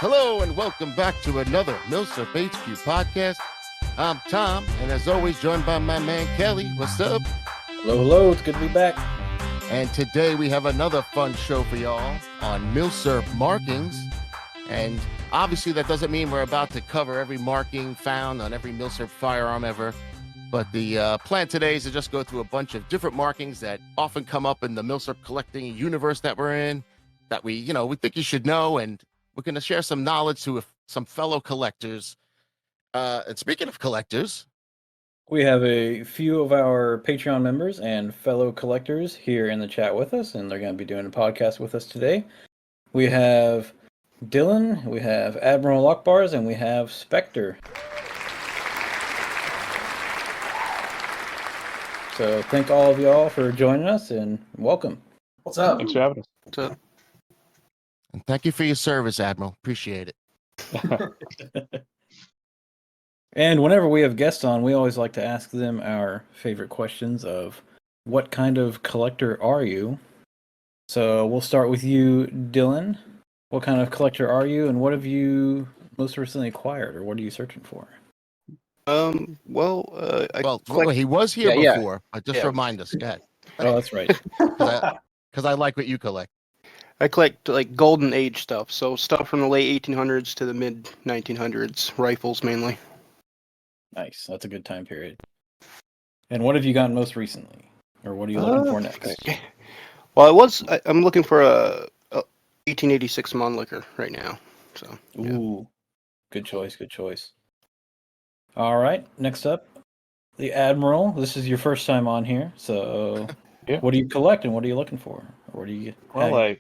Hello and welcome back to another MILSURP HQ podcast. I'm Tom, and as always, joined by my man Kelly. What's up? Hello. It's good to be back. And today we have another fun show for y'all on MILSURP Markings. And obviously that doesn't mean we're about to cover every marking found on every MILSURP firearm ever. But the plan today is to just go through a bunch of different markings that often come up in the MILSURP collecting universe that we're in, that we think you should know, and we're going to share some knowledge to some fellow collectors. And speaking of collectors, we have a few of our Patreon members and fellow collectors here in the chat with us, and they're going to be doing a podcast with us today. We have Dylan, we have Admiral Lockbars, and we have Spectre. So thank all of y'all for joining us, and welcome. What's up? Thanks for having us. What's up? and thank you for your service, Admiral. Appreciate it. And whenever we have guests on, we always like to ask them our favorite questions of what kind of collector are you? So we'll start with you, Dylan. What kind of collector are you, and what have you most recently acquired, or what are you searching for? He was here before, but just remind us, go ahead. Oh, that's right. Because I like what you collect. I collect like golden age stuff, so stuff from the late 1800s to the mid 1900s, rifles mainly. Nice. That's a good time period. And what have you gotten most recently? Or what are you looking for next? Okay. Well, I'm looking for a 1886 Mannlicher right now. So. Yeah. Ooh, good choice. All right. Next up, the Admiral. This is your first time on here, so What do you collect and what are you looking for? Or what do you? Well,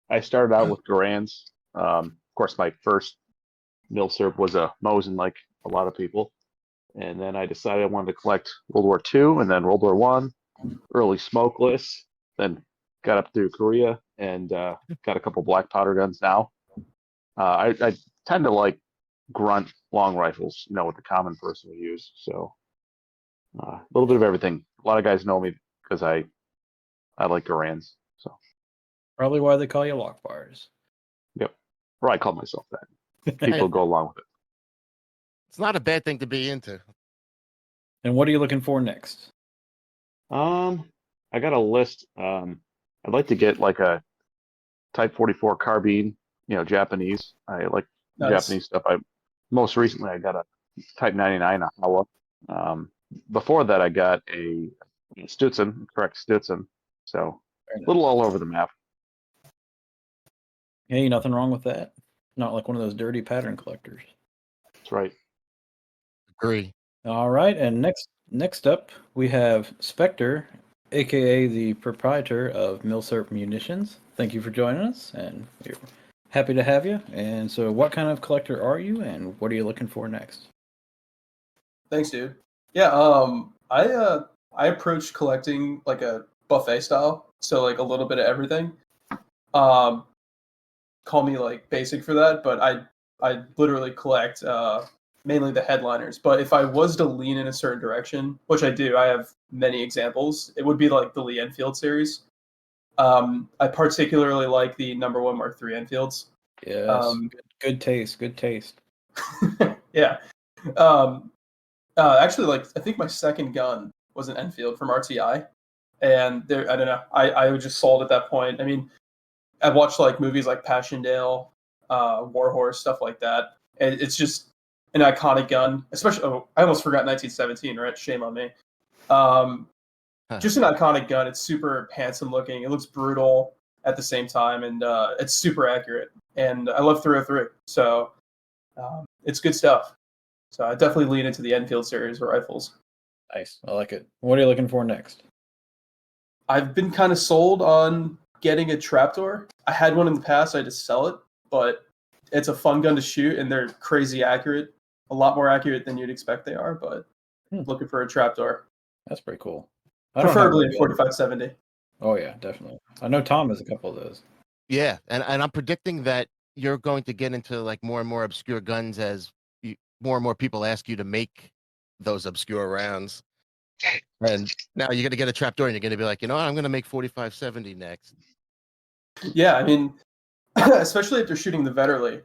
I started out with Garans. Of course, my first MILSURP was a Mosin, like a lot of people. And then I decided I wanted to collect World War II and then World War I, early smokeless, then got up through Korea and got a couple black powder guns now. I tend to like grunt long rifles, what the common person would use. So a little bit of everything. A lot of guys know me because I like Garans. So probably why they call you Lockbars. Yep. Or I call myself that. People go along with it. It's not a bad thing to be into. And what are you looking for next? I got a list. I'd like to get like a Type 44 carbine, Japanese. I like Japanese stuff. Most recently I got a Type 99 Hawa. Before that I got a Stützen, correct Stützen. So a little all over the map. Hey, nothing wrong with that. Not like one of those dirty pattern collectors. That's right. Agree. All right, and next up we have Spectre, aka the proprietor of MILSURP Munitions. Thank you for joining us, and we're happy to have you. And so, what kind of collector are you, and what are you looking for next? Thanks, dude. Yeah, I approached collecting like a buffet style, so like a little bit of everything. Call me like basic for that, but I literally collect mainly the headliners. But if I was to lean in a certain direction, which I do, I have many examples. It would be like the Lee Enfield series. I particularly like the #1 Mark III Enfields. Yes, good taste. Yeah. Actually, I think my second gun was an Enfield from RTI, and I don't know. I was just sold at that point. I mean, I've watched like movies like Passchendaele, War Horse, stuff like that. And it's just an iconic gun, especially. Oh, I almost forgot 1917. Right? Shame on me. Just an iconic gun. It's super handsome looking. It looks brutal at the same time, and it's super accurate. And I love 303. So it's good stuff. So I definitely lean into the Enfield series of rifles. Nice. I like it. What are you looking for next? I've been kind of sold on getting a Trapdoor. I had one in the past. I had to sell it, but it's a fun gun to shoot, and they're crazy accurate. A lot more accurate than you'd expect they are, but looking for a Trapdoor. That's pretty cool. Preferably a 4570. Oh, yeah, definitely. I know Tom has a couple of those. Yeah, and I'm predicting that you're going to get into like more and more obscure guns as more and more people ask you to make those obscure rounds. And now you're going to get a Trapdoor and you're going to be like, I'm going to make 4570 next. Yeah, I mean, especially if they're shooting the Vetterli,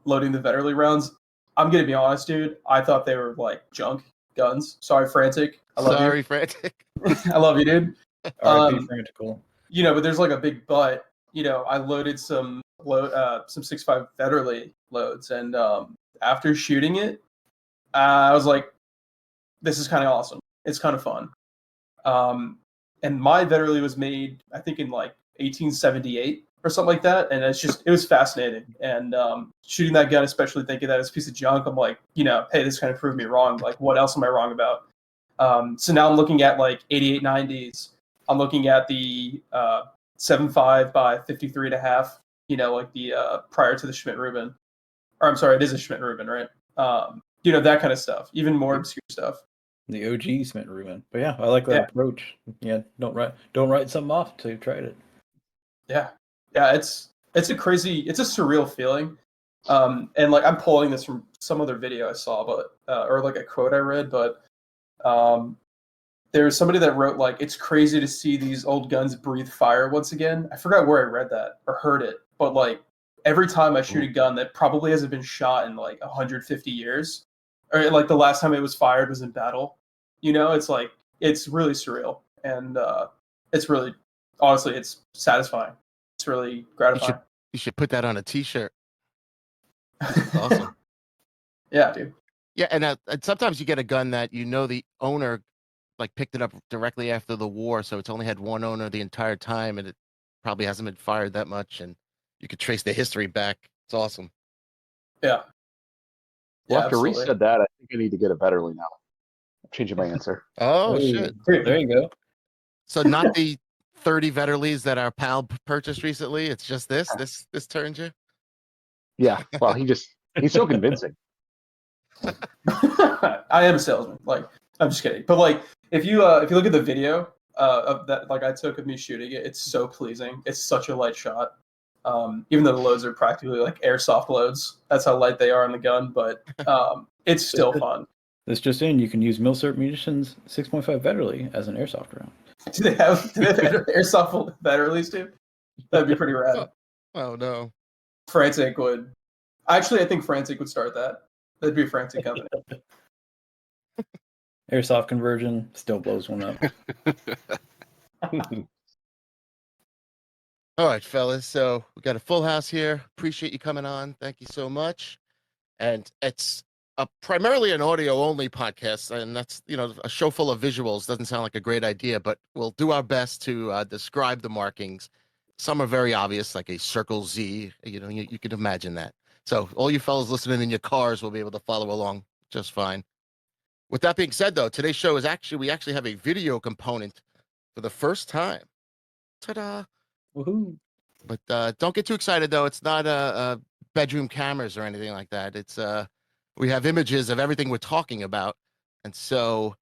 loading the Vetterli rounds. I'm gonna be honest, dude. I thought they were like junk guns. Sorry, Frantic. I love Sorry, you. Frantic. I love you, dude. R.I.P. Frantical. But there's like a big but. I loaded some 6.5 Vetterli loads, and after shooting it, I was like, this is kind of awesome. It's kind of fun. And my Vetterli was made, I think, in like 1878 or something like that, and it was fascinating. And shooting that gun, especially thinking that it's a piece of junk, I'm like, hey, this kind of proved me wrong. Like, what else am I wrong about? So now I'm looking at like 8890s. I'm looking at the 7.5 by 53.5. Like the prior to the Schmidt-Rubin, or I'm sorry, it is a Schmidt-Rubin, right? That kind of stuff, even more obscure stuff. The OG Schmidt-Rubin. But yeah, I like that approach. Yeah, don't write something off till you've tried it. Yeah, it's a surreal feeling. And like I'm pulling this from some other video I saw, but or like a quote I read, but there was somebody that wrote like, it's crazy to see these old guns breathe fire once again. I forgot where I read that or heard it, but like every time I shoot a gun that probably hasn't been shot in like 150 years, or like the last time it was fired was in battle, it's like, it's really surreal. And it's really, honestly, it's satisfying. It's really gratifying. You should put that on a t-shirt. Awesome. Yeah, dude. Yeah, and sometimes you get a gun that the owner like picked it up directly after the war, so it's only had one owner the entire time, and it probably hasn't been fired that much, and you could trace the history back. It's awesome. Yeah. Well, Yeah, after Reese absolutely. said that, I think I need to get a Vetterli now. I'm changing my answer. Oh, Hey, shit. There you go. So not the 30 Vetterlis that our pal purchased recently. It's just this turns you. Yeah. Well, he's so convincing. I am a salesman. Like, I'm just kidding. But like, if you look at the video of that, like I took of me shooting it, it's so pleasing. It's such a light shot. Even though the loads are practically like airsoft loads, that's how light they are on the gun. But it's still fun. This just in, you can use MILSURP Munitions 6.5 Vetterli as an airsoft round. Do they have airsoft Vetterlis too? That'd be pretty rad. Oh no. Frantic would. Actually, I think Frantic would start that. That'd be a Frantic company. Airsoft conversion still blows one up. All right, fellas. So we got a full house here. Appreciate you coming on. Thank you so much. And it's primarily an audio-only podcast, and that's a show full of visuals doesn't sound like a great idea, but we'll do our best to describe the markings. Some are very obvious, like a circle Z. You can imagine that. So all you fellas listening in your cars will be able to follow along just fine. With that being said, though, today's show is we actually have a video component for the first time. Ta-da! Woohoo! But don't get too excited, though. It's not bedroom cameras or anything like that. It's we have images of everything we're talking about. And so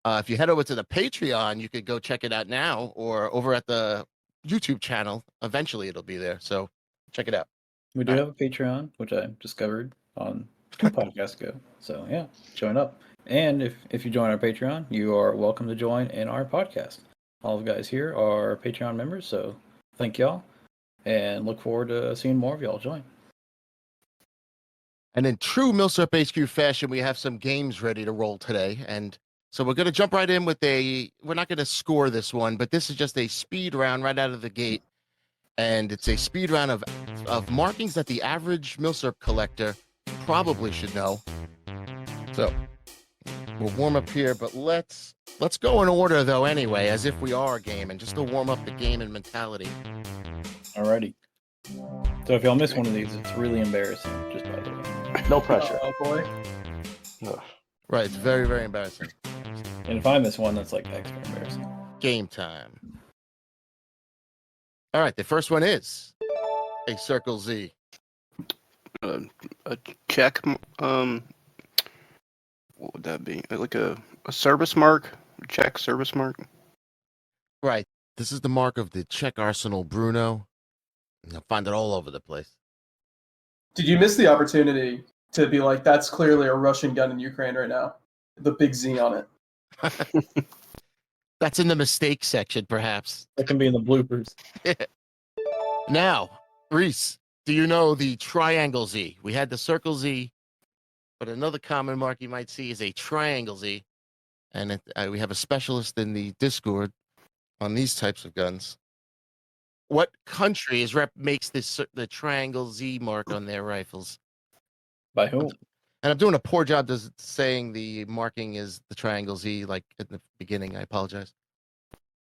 if you head over to the Patreon, you could go check it out now, or over at the YouTube channel. Eventually, it'll be there. So check it out. We do have a Patreon, which I discovered on 2 podcasts ago. So yeah, join up. And if you join our Patreon, you are welcome to join in our podcast. All the guys here are Patreon members, so thank y'all. And look forward to seeing more of y'all join. And in true MILSURP HQ fashion, we have some games ready to roll today. And so we're going to jump right in with we're not going to score this one, but this is just a speed round right out of the gate. And it's a speed round of markings that the average MILSURP collector probably should know. So we'll warm up here, but let's go in order, though, anyway, as if we are a game, and just to warm up the game and mentality. Alrighty. So if y'all miss one of these, it's really embarrassing, just by the way. No pressure. Oh boy. Ugh. Right, it's very, very embarrassing. And if I miss one, that's like extra embarrassing. Game time. All right, the first one is a Circle Z. A check. What would that be? Like a service mark? Czech service mark? Right. This is the mark of the Czech Arsenal Bruno. You'll find it all over the place. Did you miss the opportunity to be like, that's clearly a Russian gun in Ukraine right now? The big Z on it. That's in the mistake section, perhaps. That can be in the bloopers. Now, Reese, do you know the triangle Z? We had the circle Z, but another common mark you might see is a triangle Z. And we have a specialist in the Discord on these types of guns. What country makes the triangle Z mark on their rifles? By whom? And I'm doing a poor job saying the marking is the triangle Z, like at the beginning. I apologize.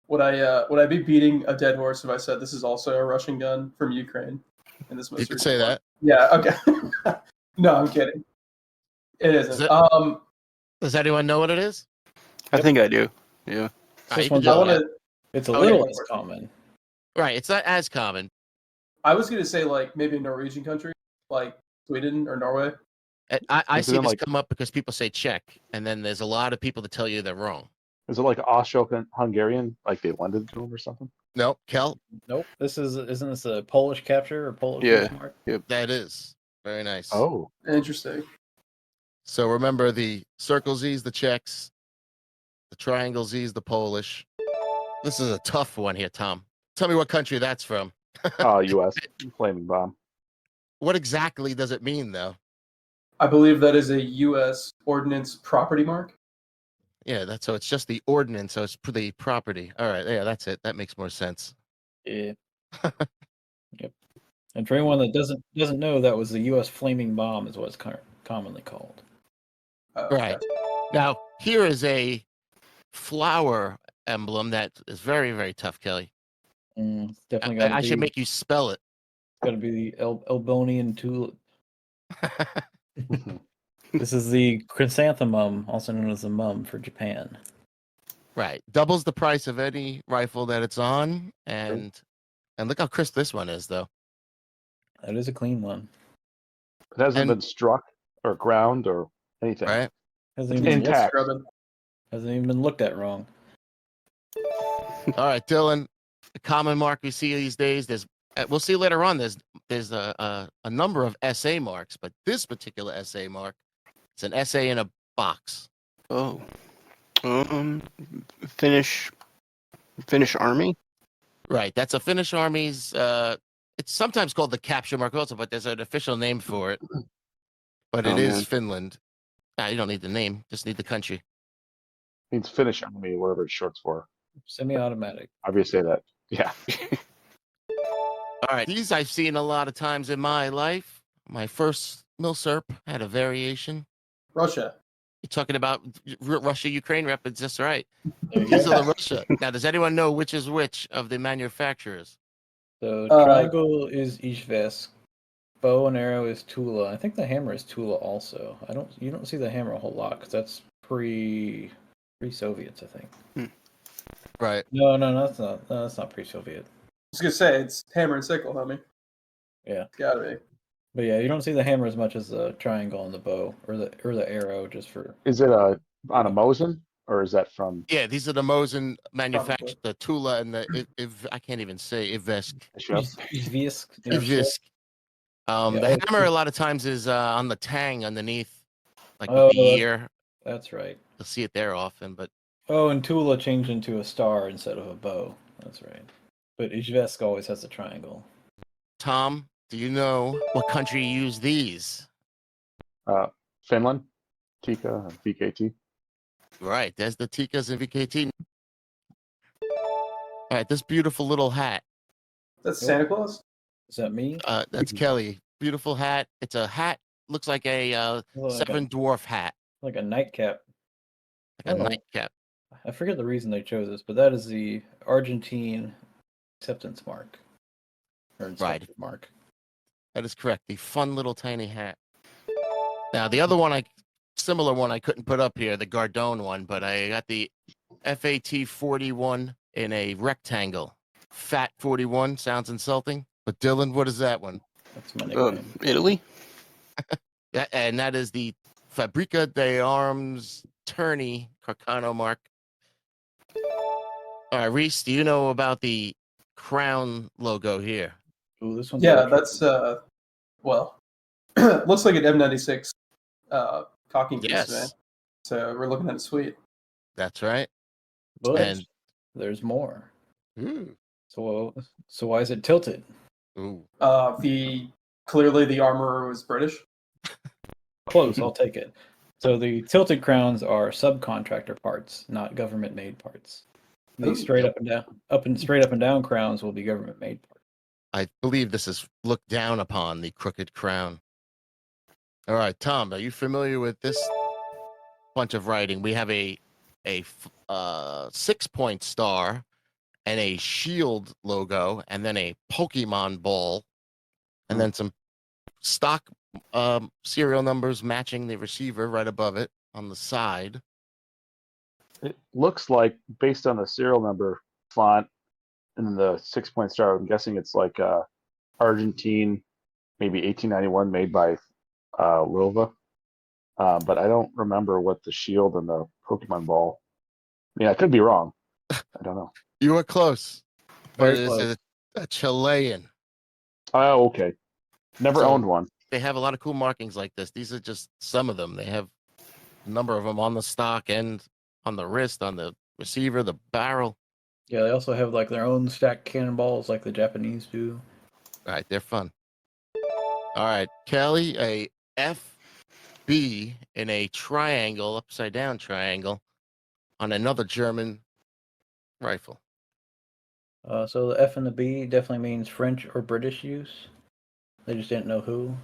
Would I be beating a dead horse if I said this is also a Russian gun from Ukraine? In this most You could recent say one? that. Yeah. Okay. No, I'm kidding. It isn't. Does anyone know what it is? I think I do. Yeah. This You can one's do I it, want yeah. to. It's a Oh, little yeah. less common. Right, it's not as common. I was gonna say like maybe a Norwegian country, like Sweden or Norway. I Is it see in, this like- come up because people say Czech, and then there's a lot of people that tell you they're wrong. Is it like Austro-Hungarian, like they lended to him or something? No, Kel, Nope. Isn't this a Polish capture or Polish Yeah. mark? that is very nice. Oh, Interesting. So remember the circle Z's, the Czechs, the triangle Z's, the Polish. This is a tough one here, Tom. Tell me what country that's from. U.S. flaming bomb. What exactly does it mean, though? I believe that is a U.S. ordnance property mark. Yeah, that's so it's just the ordinance, so it's the property. All right, yeah, that's it. That makes more sense. Yeah. Yep. And for anyone that doesn't know, that was the U.S. flaming bomb, is what it's commonly called. Right. Okay. Now, here is a flower emblem that is very, very tough, Kelly. It's definitely got to I be. should make you spell it. Got to be the Elbonian tulip. This is the chrysanthemum, also known as the mum for Japan. Right. Doubles the price of any rifle that it's on. And look how crisp this one is, though. That is a clean one. It hasn't And- been struck or ground or anything. Right. Hasn't It's even, intact. Scrubbing. hasn't even been looked at wrong. All right, Dylan. A common mark we see these days. We'll see later on. There's a number of SA marks, but this particular SA mark, it's an SA in a box. Oh. Finnish Army. Right. That's a Finnish Army's. It's sometimes called the capture mark also, but there's an official name for it. But it Oh, is man. Finland. You don't need the name, just need the country. Means Finnish Army, whatever it's short for. Semi-automatic. Obviously say that. Yeah. All right. These I've seen a lot of times in my life. My first MILSURP had a variation. Russia. You're talking about Russia-Ukraine rep. It's just right. There you These go. are the Russia. Now, does anyone know which is which of the manufacturers? So triangle is Izhevsk. Bow and arrow is Tula. I think the hammer is Tula also. You don't see the hammer a whole lot because that's pre-Soviets, I think. Right. No, that's not. No, that's not pre-Soviet. I was gonna say it's hammer and sickle, homie. Yeah. It's gotta be. But yeah, you don't see the hammer as much as the triangle and the bow or the arrow, just for. Is it on a Mosin or is that from Yeah, these are the Mosin manufactured, Probably. the Tula and the I can't even say Ivest. Izhevsk. Ivsk. Yeah, The hammer a lot of times is on the tang underneath, like Oh, with the year. That's right. You'll see it there often, but Oh, and Tula changed into a star instead of a bow. That's right. But Izhevsk always has a triangle. Tom, do you know what country used these? Finland? Tika, VKT? Right, there's the Tikas and VKT. All right, this beautiful little hat. That's Santa Claus. Is that me? That's Kelly. Beautiful hat. It's a hat. Looks like a Like seven dwarf hat, like a nightcap. like a Oh. nightcap. I forget the reason they chose this, but that is the Argentine acceptance mark. Or Right. acceptance mark. That is correct. The fun little tiny hat. Now the other one, similar one, I couldn't put up here, the Gardone one, but I got the FAT 41 in a rectangle. Fat 41 sounds insulting, but Dylan, what is that one? That's my nickname. Italy. And that is the Fabrica de Arms Tourney Carcano mark. All right, Reese, do you know about the crown logo here? Ooh, this one's Yeah, electric. that's well, looks like an M96 cocking piece, man. Yes, So we're looking at a suite. that's right. But and- there's more. Ooh. So why is it tilted? Ooh. The Clearly, the armorer was British. Close, I'll take it. So the tilted crowns are subcontractor parts, not government-made parts. The Ooh. straight up and down crowns will be government-made parts. I believe this is looked down upon, the crooked crown. All right, Tom, are you familiar with this bunch of writing? We have a 6-point star and a shield logo, and then a Pokemon ball, and then some stock serial numbers matching the receiver right above it on the side. It looks like, based on the serial number font and the 6-point star, I'm guessing it's like Argentine, maybe 1891, made by Lilva. But I don't remember what the shield and the Pokemon ball. I mean, I could be wrong. I don't know. You were close. Very But it close. is a Chilean. Oh, okay. Never So- owned one. They have a lot of cool markings like this. These are just some of them. They have a number of them on the stock and on the wrist, on the receiver, the barrel. Yeah, they also have like their own stacked cannonballs like the Japanese do. All right, they're fun. All right, Kelly, a FB in a triangle, upside down triangle, on another German rifle. So the F and the B definitely means French or British use. They just didn't know who.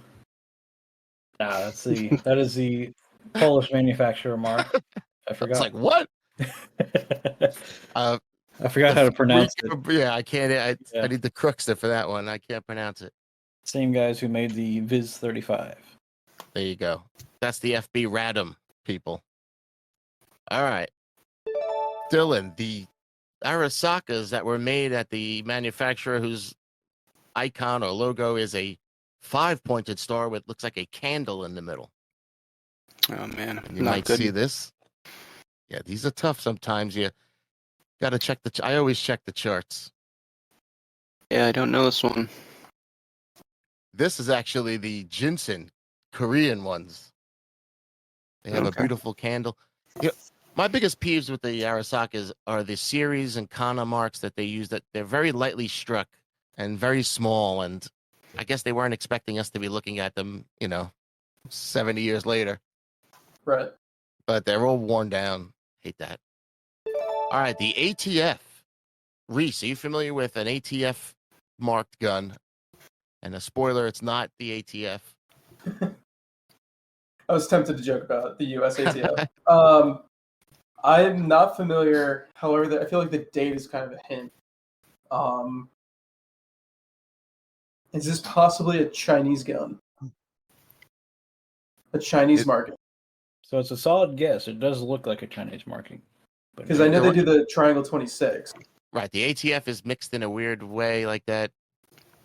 Nah, that is the Polish manufacturer mark. I It's forgot. like, what? I forgot how to pronounce it. Yeah, I can't. I Yeah. need the Crookster for that one. I can't pronounce it. Same guys who made the Viz 35. There you go. That's the FB Radom people. All right. Dylan, the Arasakas that were made at the manufacturer whose icon or logo is a 5-pointed star with looks like a candle in the middle. Oh man, And you not might good. see this. Yeah, these are tough sometimes. You got to check I always check the charts. Yeah, I don't know this one. This is actually the Jinsen Korean ones. They have a Okay. beautiful candle. Yeah, my biggest peeves with the Arasakas are the series and kana marks that they use, that they're very lightly struck and very small. And I guess they weren't expecting us to be looking at them, 70 years later. Right. But they're all worn down. Hate that. All right, the ATF. Reese, are you familiar with an ATF marked gun? And a spoiler, it's not the ATF. I was tempted to joke about the US ATF. I'm not familiar. However, I feel like the date is kind of a hint. Is this possibly a Chinese gun? A Chinese marking? So it's a solid guess. It does look like a Chinese marking. Because I know they do the Triangle 26. Right, the ATF is mixed in a weird way like that.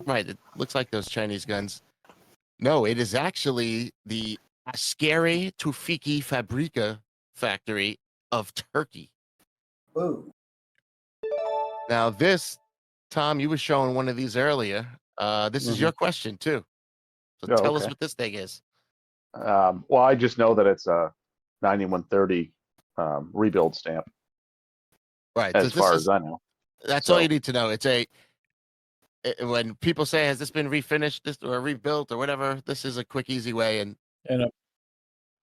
Right, it looks like those Chinese guns. No, it is actually the Askeri Tufiki Fabrika factory of Turkey. Whoa. Now this, Tom, you were showing one of these earlier. This is your question too. So Oh, tell us okay. what this thing is. Well, I just know that it's a 9130 rebuild stamp, Right, so as far as I know. that's all so- you need to know. When people say, has this been refinished this or rebuilt or whatever, this is a quick, easy way. And And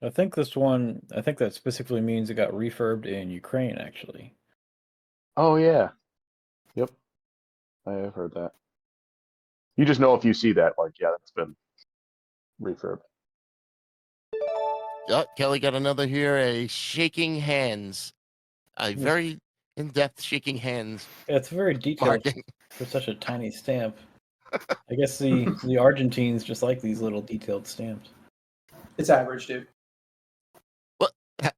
I think that specifically means it got refurbed in Ukraine, actually. Oh, yeah. Yep. I have heard that. You just know if you see that, like, yeah, that's been refurbed. Kelly got another here, a shaking hands. A very in-depth shaking hands Yeah, it's very detailed marking. for such a tiny stamp. I guess the Argentines just like these little detailed stamps. It's average, dude. Well,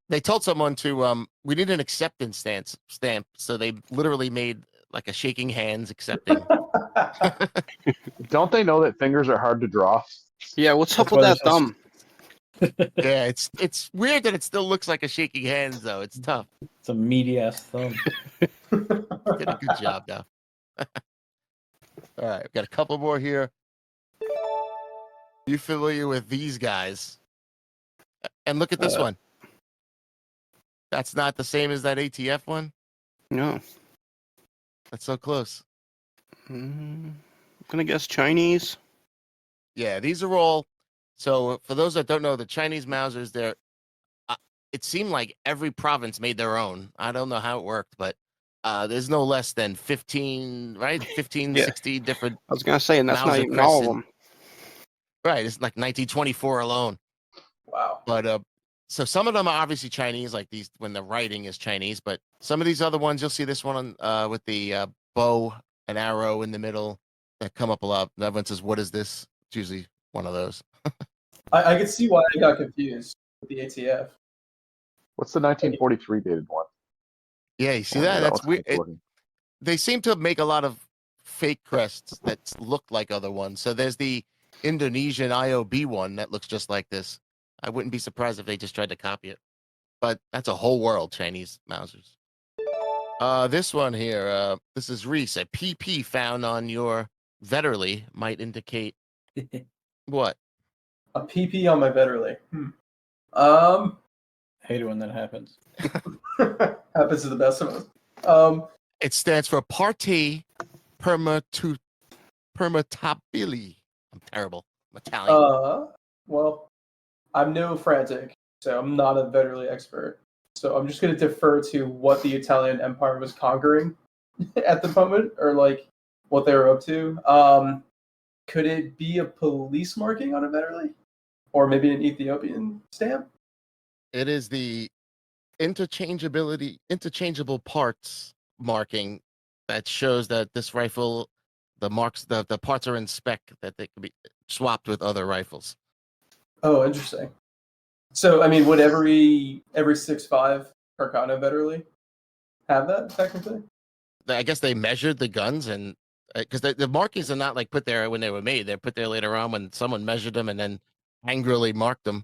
they told someone to we need an acceptance stamp, so they literally made like a shaking hands accepting. Don't they know that fingers are hard to draw? Yeah, what's up That's with why that they're so thumb? Yeah, it's weird that it still looks like a shaking hands though. It's tough. It's a meaty ass thumb. Did a good job though. All right, we've got a couple more here. You familiar with these guys? And look at this one. That's not the same as that ATF one. No. That's so close. I'm gonna guess Chinese. Yeah, these are all. So for those that don't know, the Chinese Mausers, they're. It seemed like every province made their own. I don't know how it worked, but there's no less than 15, right? 15, Yeah. 16 different I was gonna say, and that's not Mauser even all of crescent. them. Right, it's like 1924 alone. Wow. But so some of them are obviously Chinese, like these when the writing is Chinese. But some of these other ones, you'll see this one with the bow and arrow in the middle that come up a lot. And everyone says, "What is this?" It's usually one of those. I could see why I got confused with the ATF. What's the 1943 dated one? Yeah, you see Oh, that? yeah, That's one's weird. important. They seem to make a lot of fake crests that look like other ones. So there's the Indonesian IOB one that looks just like this. I wouldn't be surprised if they just tried to copy it. But that's a whole world, Chinese Mausers. This one here, this is Reese. A PP found on your Vetterly might indicate what? A PP on my Vetterly. Um, Hate it when that happens. happens to the best of us. It stands for Parte Permutabili. I'm terrible. I'm Italian. Well, I'm no frantic, so I'm not a Vetterly expert. So I'm just going to defer to what the Italian Empire was conquering at the moment, or like what they were up to. Could it be a police marking on a Vetterly, or maybe an Ethiopian stamp? It is the interchangeable parts marking that shows that this rifle, the parts are in spec that they can be swapped with other rifles. Oh, interesting. So, I mean, would every 6.5 Carcano Vetterly have that technically? I guess they measured the guns and because the markings are not like put there when they were made. They're put there later on when someone measured them and then angrily marked them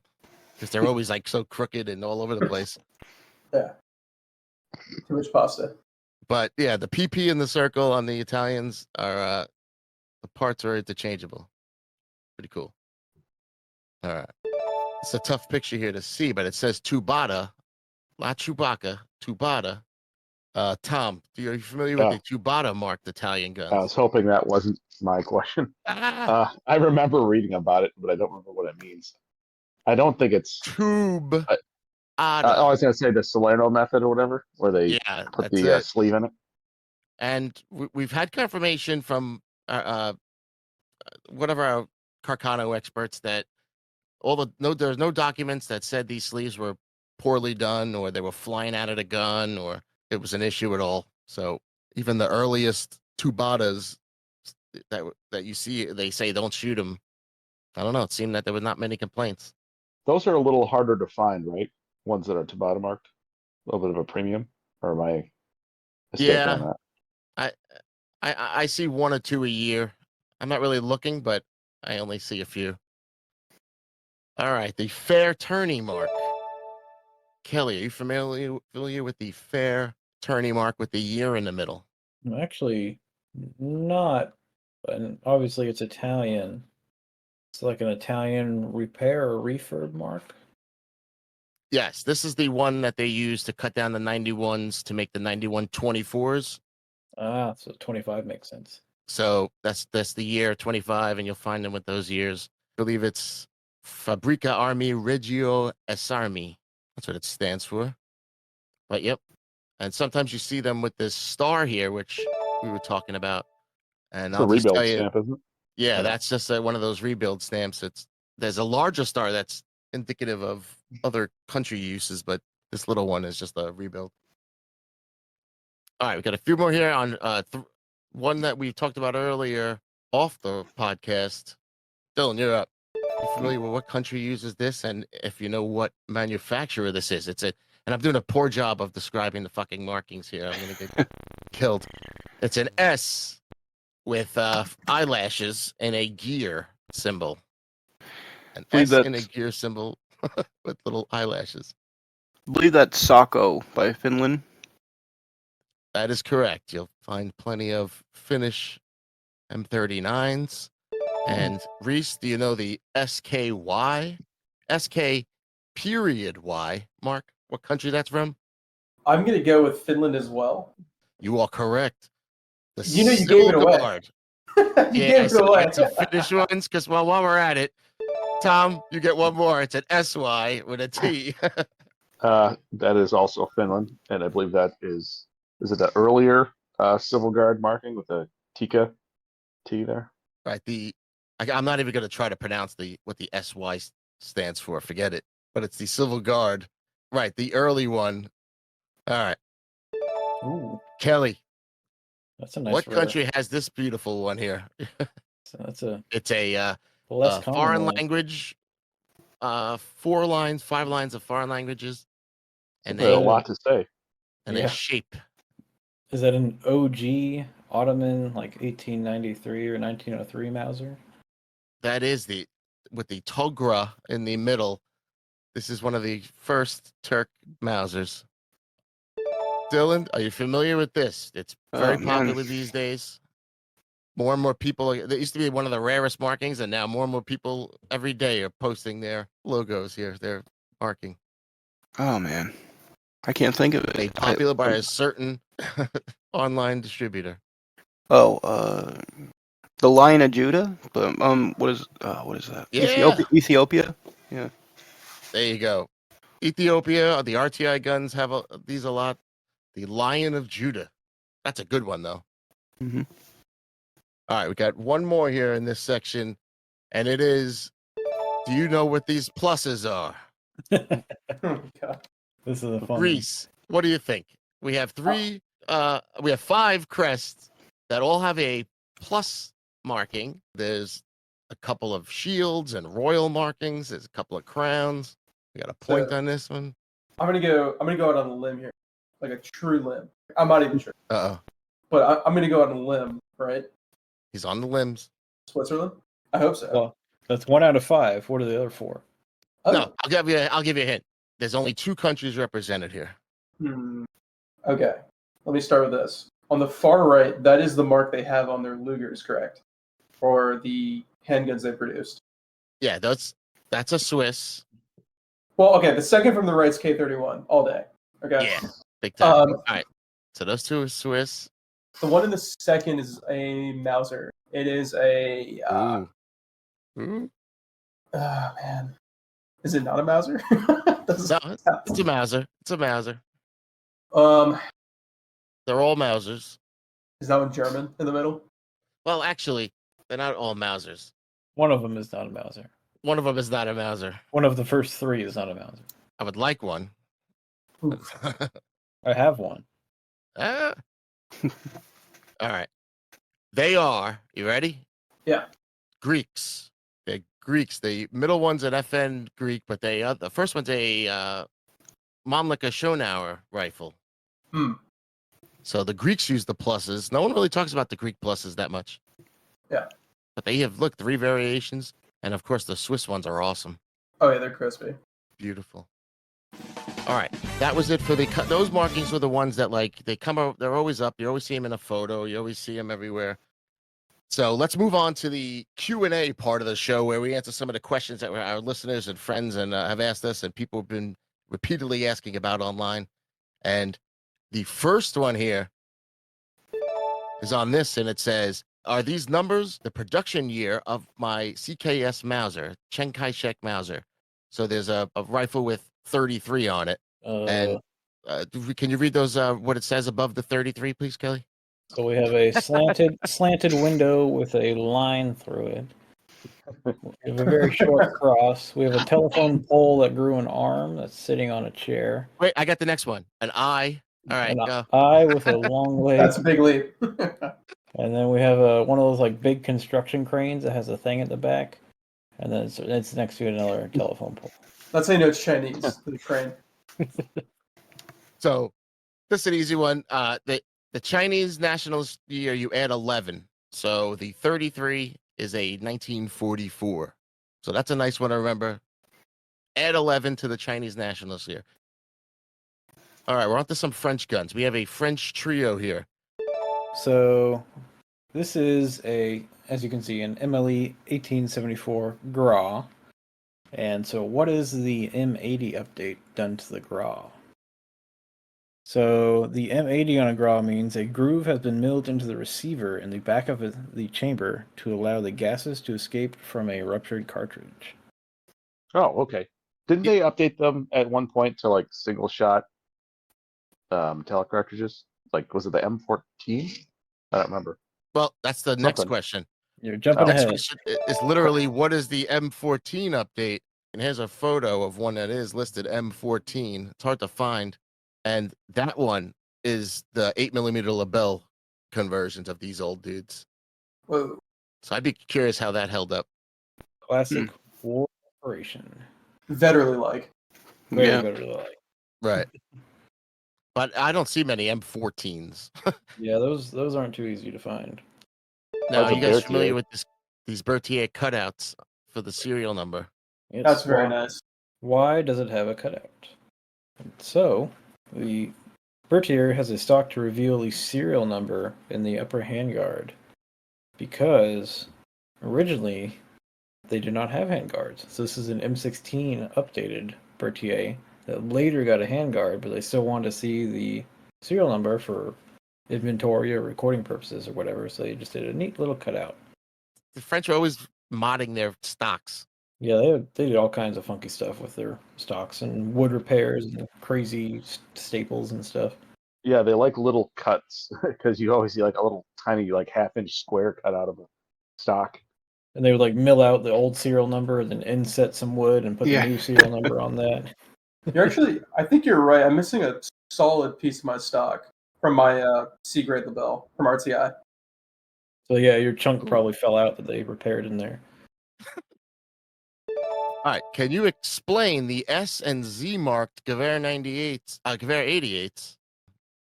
because they're always like so crooked and all over the place. Yeah. Too much pasta. But yeah, the PP and the circle on the Italians are the parts are interchangeable. Pretty cool. All right. It's a tough picture here to see, but it says Tubata, La Chewbacca, Tubata. Tom, are you familiar with the Tubata marked Italian guns? I was hoping that wasn't my question. I remember reading about it, but I don't remember what it means. I don't think it's Tube. I was going to say the Salerno method or whatever, where they put the sleeve in it. And we've had confirmation from one of our Carcano experts that there's no documents that said these sleeves were poorly done or they were flying out of the gun or it was an issue at all. So even the earliest Tubatas that you see, they say don't shoot them. I don't know. It seemed that there were not many complaints. Those are a little harder to find, right? Ones that are Tubata marked, a little bit of a premium. Or am I mistaken on that? I see one or two a year. I'm not really looking, but I only see a few. All right, the fair tourney mark. Kelly, are you familiar with the fair tourney mark with the year in the middle? Actually, not. And obviously, it's Italian. It's like an Italian repair or refurb mark. Yes, this is the one that they use to cut down the 91s to make the 91 24s. Ah, so 25 makes sense. So that's the year 25, and you'll find them with those years. I believe it's Fabrica Armi Reggio Esarmi. That's what it stands for. But yep. And sometimes you see them with this star here, which we were talking about. And It's a rebuild stamp, isn't it? Yeah, that's just one of those rebuild stamps. There's a larger star that's indicative of other country uses, but this little one is just a rebuild. All right, we got a few more here on one that we talked about earlier off the podcast. Dylan, you're up. You familiar with what country uses this, and if you know what manufacturer this is? And I'm doing a poor job of describing the fucking markings here. I'm gonna get killed. It's an S with eyelashes and a gear symbol. An S and a gear symbol with little eyelashes. I believe that's Sako by Finland. That is correct. You'll find plenty of Finnish M39s. And Reese, do you know the SKY? SK period Y, Mark? What country that's from? I'm going to go with Finland as well. You are correct. You gave it away. Guard. You Yeah, gave it away. so finish ones, because while we're at it, Tom, you get one more. It's an SY with a T. That is also Finland, and I believe that is it the earlier Civil Guard marking with the Tika T there? Right. I'm not even going to try to pronounce what the SY stands for. Forget it. But it's the Civil Guard. Right. The early one. All right. Ooh, Kelly, that's a nice. what rare. country has this beautiful one here? So that's a It's a less common foreign one. language. 5 lines of foreign languages, and A lot to say. a Yeah. shape. Is that an OG Ottoman, like 1893 or 1903 Mauser? That is with the Togra in the middle. This is one of the first Turk Mausers. Dylan, are you familiar with this? It's very popular these days. More and more people. It used to be one of the rarest markings, and now more and more people every day are posting their logos here. Their marking. Oh man, I can't think of it. Made popular by a certain online distributor. The Lion of Judah. But what is that? Yeah. Ethiopia. Yeah. There you go. Ethiopia. The RTI guns have these a lot. The Lion of Judah. That's a good one though. Mm-hmm. All right, we got one more here in this section, and it is, do you know what these pluses are? Oh, God. This is a fun Reese, what do you think? We have we have 5 crests that all have a plus marking. There's a couple of shields and royal markings. There's a couple of crowns. We got a point on this one. I'm gonna go out on a limb here, like a true limb. I'm not even sure, Uh-oh. but I'm gonna go out on a limb, right? He's on the limbs. Switzerland? I hope so. Well, that's 1 out of 5. What are the other 4? Oh, No, I'll give you a hint. There's only 2 countries represented here. Okay, let me start with this. On the far right, that is the mark they have on their Lugers, correct? Or the handguns they produced. Yeah, that's a Swiss. Well, okay, the second from the right is K31 all day. Okay. Yeah, big time. All right, so those 2 are Swiss. The one in the second is a Mauser. It is a. Ooh. Oh, man. Is it not a Mauser? No, it's a Mauser. It's a Mauser. They're all Mausers. Is that one German in the middle? Well, actually, they're not all Mausers. One of them is not a Mauser. One of them is not a Mauser. One of the first 3 is not a Mauser. I would like one. I have one. All right. They are, you ready? Yeah. Greeks. They're Greeks. The middle one's an FN Greek, but the first one's a Mamlaka Schonauer rifle. So the Greeks use the pluses. No one really talks about the Greek pluses that much. Yeah. But they have, 3 variations. And of course, the Swiss ones are awesome. Oh, yeah, they're crispy. Beautiful. All right. That was it for those markings were the ones that, they're always up. You always see them in a photo. You always see them everywhere. So let's move on to the Q&A part of the show where we answer some of the questions that our listeners and friends have asked us and people have been repeatedly asking about online. And the first one here is on this, and it says, are these numbers the production year of my CKS Mauser, Chiang Kai-shek Mauser? So there's a rifle with 33 on it. And can you read those, what it says above the 33, please, Kelly? So we have a slanted window with a line through it. We have a very short cross. We have a telephone pole that grew an arm that's sitting on a chair. Wait, I got the next one. An eye. All right, go. Eye with a long leg. That's a big leap. And then we have one of those big construction cranes that has a thing at the back, and then it's next to another telephone pole. Let's say no, it's Chinese. The crane. So this is an easy one. The Chinese national year, you add 11. So the 33 is a 1944. So that's a nice one to remember. Add 11 to the Chinese nationals here. All right, we're on to some French guns. We have a French trio here. So this is as you can see, an MLE 1874 Gras. And so what is the M80 update done to the Gras? So the M80 on a Gras means a groove has been milled into the receiver in the back of the chamber to allow the gases to escape from a ruptured cartridge. Oh, okay. Didn't they update them at one point to like single shot metallic cartridges? Like, was it the M14? I don't remember. Well, that's the next Something. question. You're jumping Next ahead. question is literally what is the M14 update? And here's a photo of one that is listed M14. It's hard to find. And that one is the 8mm label conversions of these old dudes. Whoa. So I'd be curious how that held up. Classic war operation. Vetterly like. Very Yeah. better like. Right. But I don't see many M14s. Yeah, those aren't too easy to find. Now, That's are a you guys Berthier. familiar with these Berthier cutouts for the serial number? Yes. That's very nice. Why does it have a cutout? So, the Berthier has a stock to reveal the serial number in the upper handguard because originally they did not have handguards. So this is an M16 updated Berthier that later got a handguard, but they still wanted to see the serial number for inventory or recording purposes or whatever, so they just did a neat little cutout. The French are always modding their stocks. Yeah, they did all kinds of funky stuff with their stocks and wood repairs and crazy staples and stuff. Yeah, they like little cuts because you always see like a little tiny like half-inch square cut out of a stock. And they would like mill out the old serial number and then inset some wood and put Yeah. the new serial number on that. You're actually, I think you're right. I'm missing a solid piece of my stock from my C grade label from RTI. So yeah, your chunk probably fell out that they repaired in there. All right, can you explain the S and Z marked Gewehr 98s, Gewehr 88s?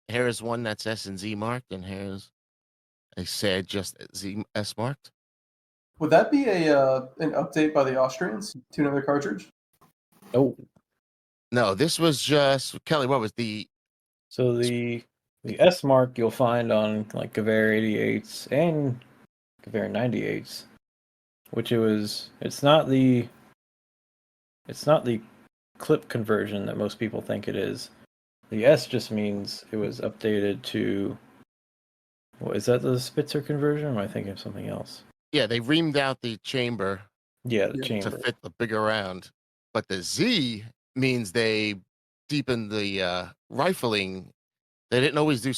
Here is one that's S and Z marked, and here's a sad just Z S marked. Would that be an update by the Austrians to another cartridge? Oh, No, this was just Kelly. What was the? so the S mark you'll find on like Gewehr 88s and Gewehr 98s, which it's not the clip conversion that most people think it is. The S just means it was updated to. What is that? The Spitzer conversion? Or am I thinking of something else? Yeah, they reamed out the chamber Yeah, the Yeah, to chamber. fit the bigger round, but the Z means they deepened the rifling. They didn't always do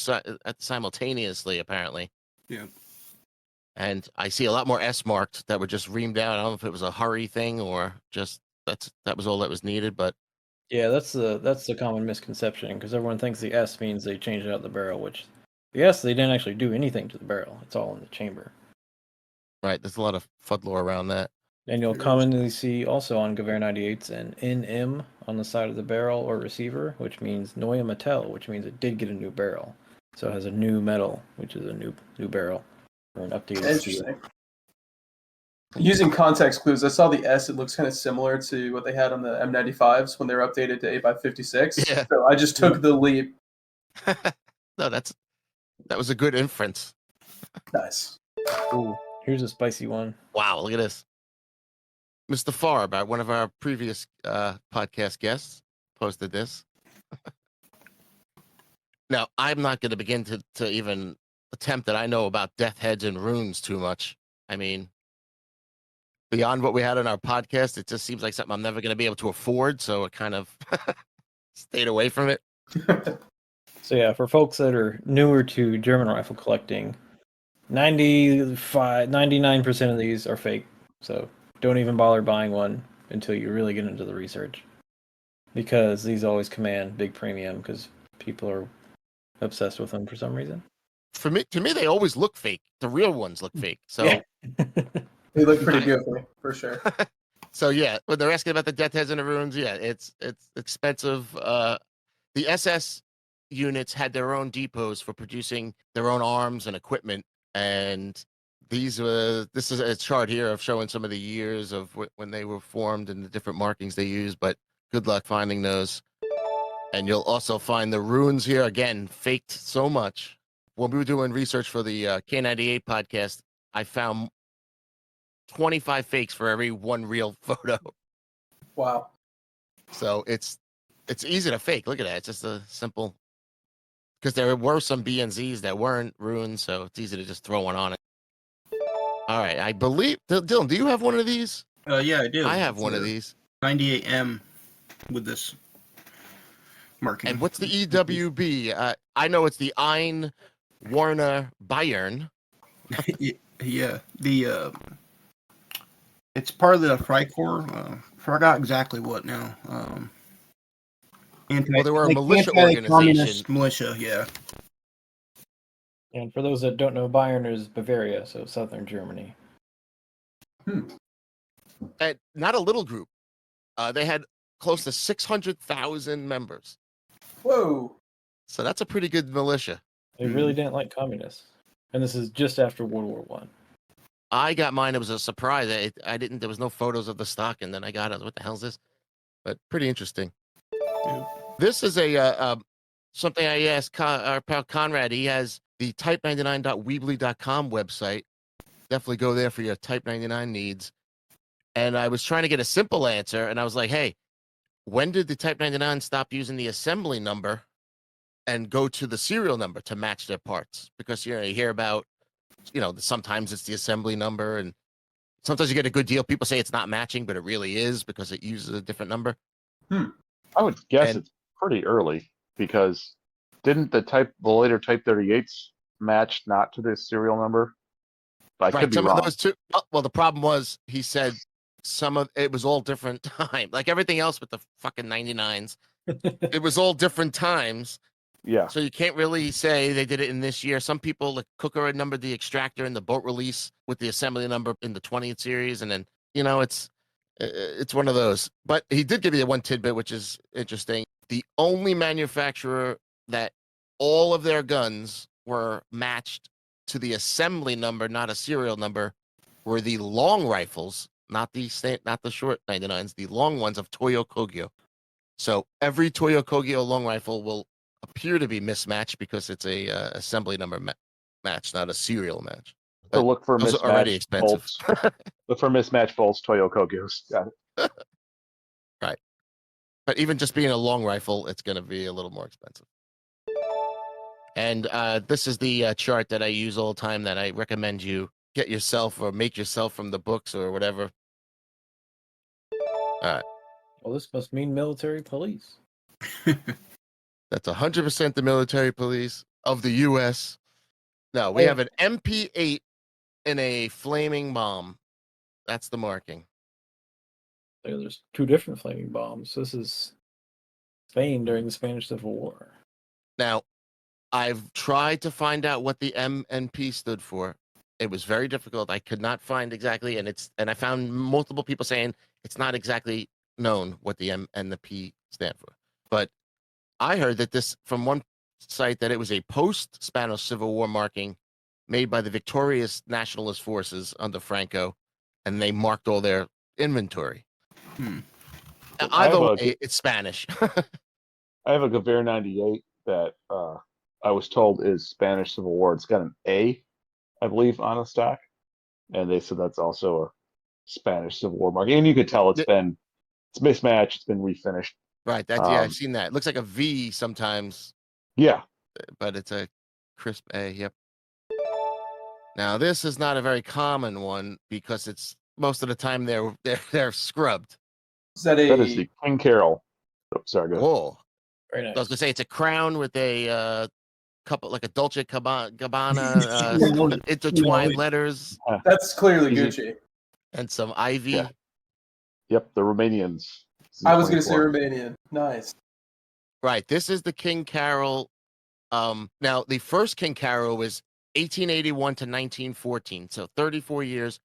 simultaneously, apparently. Yeah. And I see a lot more S marked that were just reamed out. I don't know if it was a hurry thing or just that was all that was needed. But Yeah, that's the common misconception because everyone thinks the S means they changed out the barrel, which the S they didn't actually do anything to the barrel. It's all in the chamber. right, there's a lot of fudlore around that. And you'll There is. commonly see also on Gewehr 98s an NM on the side of the barrel or receiver, which means Neue Metall, which means it did get a new barrel. So it has a new metal, which is a new barrel or an updated steel. Interesting. Using context clues, I saw the S. It looks kind of similar to what they had on the M95s when they were updated to 8x56. Yeah. So I just took the leap. No, that was a good inference. Nice. Ooh, here's a spicy one. Wow, look at this. Mr. Farb, one of our previous podcast guests, posted this. Now, I'm not going to begin to even attempt that I know about death heads and runes too much. I mean, beyond what we had on our podcast, it just seems like something I'm never going to be able to afford. So it kind of stayed away from it. So yeah, for folks that are newer to German rifle collecting, 99% of these are fake. So don't even bother buying one until you really get into the research. Because these always command big premium because people are obsessed with them for some reason. To me, they always look fake. The real ones look fake. So, Yeah. They look pretty goofy, for sure. so yeah, when they're asking about the death heads and the runes, yeah, it's expensive. The SS units had their own depots for producing their own arms and equipment, and this is a chart here of showing some of the years of when they were formed and the different markings they use. But good luck finding those. And you'll also find the runes here again, faked so much. When we were doing research for the K98 podcast, I found 25 fakes for every one real photo. Wow. So it's easy to fake. Look at that. It's just a simple because there were some B and Zs that weren't runes, so it's easy to just throw one on it. All right, I believe Dylan, do you have one of these? Yeah, I do. I have It's one a of these. 98M with this marking. And what's the EWB? I know it's the Ein Warner Bayern. Yeah, the it's part of the Freikorps. Forgot exactly what now. Well, they were a militia organization. Communist militia, yeah. And for those that don't know, Bayern is Bavaria, so southern Germany. And not a little group. They had close to 600,000 members. Whoa. So that's a pretty good militia. They really didn't like communists. And this is just after World War One. I got mine. It was a surprise. I didn't. There was no photos of the stock, and then I got it. What the hell is this? But pretty interesting. Yeah. This is a something I asked our pal Conrad. He has the type99.weebly.com website. Definitely go there for your Type 99 needs. And I was trying to get a simple answer, and I was like, hey, when did the Type 99 stop using the assembly number and go to the serial number to match their parts? Because, you hear about, sometimes it's the assembly number, and sometimes you get a good deal. People say it's not matching, but it really is because it uses a different number. I would guess it's pretty early because didn't the later Type 38s match not to the serial number? I could be some wrong. of those two. Well, the problem was he said some of it was all different time, like everything else with the fucking 99s. It was all different times. Yeah. So you can't really say they did it in this year. Some people, like Cooker, had numbered the extractor and the boat release with the assembly number in the 20th series, and then it's one of those. But he did give you one tidbit, which is interesting. The only manufacturer that all of their guns were matched to the assembly number, not a serial number, were the long rifles, not the short 99s, the long ones of Toyo Kogyo. So every Toyo Kogyo long rifle will appear to be mismatched because it's a assembly number match, not a serial match. So look for those are already expensive. bolts. Look for mismatched bolts, Toyo Kogyos. Got it. Right. But even just being a long rifle, it's going to be a little more expensive. And this is the chart that I use all the time that I recommend you get yourself or make yourself from the books or whatever. All right. Well, this must mean military police. That's 100% the military police of the U.S. No, we have an MP8 in a flaming bomb. That's the marking. There's two different flaming bombs. This is Spain during the Spanish Civil War. Now, I've tried to find out what the M and P stood for. It was very difficult. I could not find exactly, and I found multiple people saying it's not exactly known what the M and the P stand for. But I heard that this from one site that it was a post-Spanish Civil War marking made by the victorious nationalist forces under Franco, and they marked all their inventory. Either way, it's Spanish. I have a Gewehr 98 that I was told is Spanish Civil War. It's got an A, I believe, on a stock, and they said that's also a Spanish Civil War marking. And you could tell it's mismatched. It's been refinished. Right. Yeah, I've seen that. It looks like a V sometimes. Yeah. But it's a crisp A. Yep. Now this is not a very common one because it's most of the time they're scrubbed. That is the King Carroll. Oh, sorry, go ahead. Whoa. Very nice. I was gonna say it's a crown with a couple like a Dolce Gabbana intertwined letters. That's clearly Gucci. And some ivy. Yeah. Yep, the Romanians. I was going to say Romanian. Nice. Right. This is the King Carroll. Now, the first King Carroll was 1881 to 1914. So 34 years.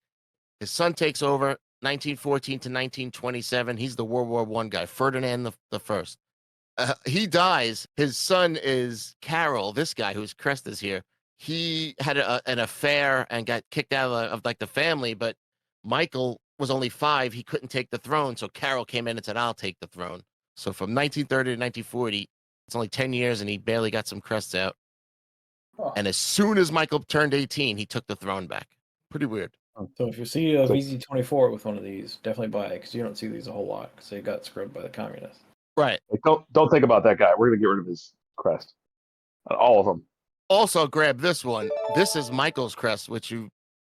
His son takes over 1914 to 1927. He's the World War I guy, Ferdinand the First. He dies. His son is Carroll, this guy whose crest is here. He had an affair and got kicked out of the family, but Michael was only 5. He couldn't take the throne, so Carroll came in and said, I'll take the throne. So from 1930 to 1940, it's only 10 years, and he barely got some crests out. Oh. And as soon as Michael turned 18, he took the throne back. Pretty weird. So if you see a VZ-24 with one of these, definitely buy it, because you don't see these a whole lot, because they got scrubbed by the communists. Right. Don't think about that guy. We're going to get rid of his crest. All of them. Also, grab this one. This is Michael's crest, which you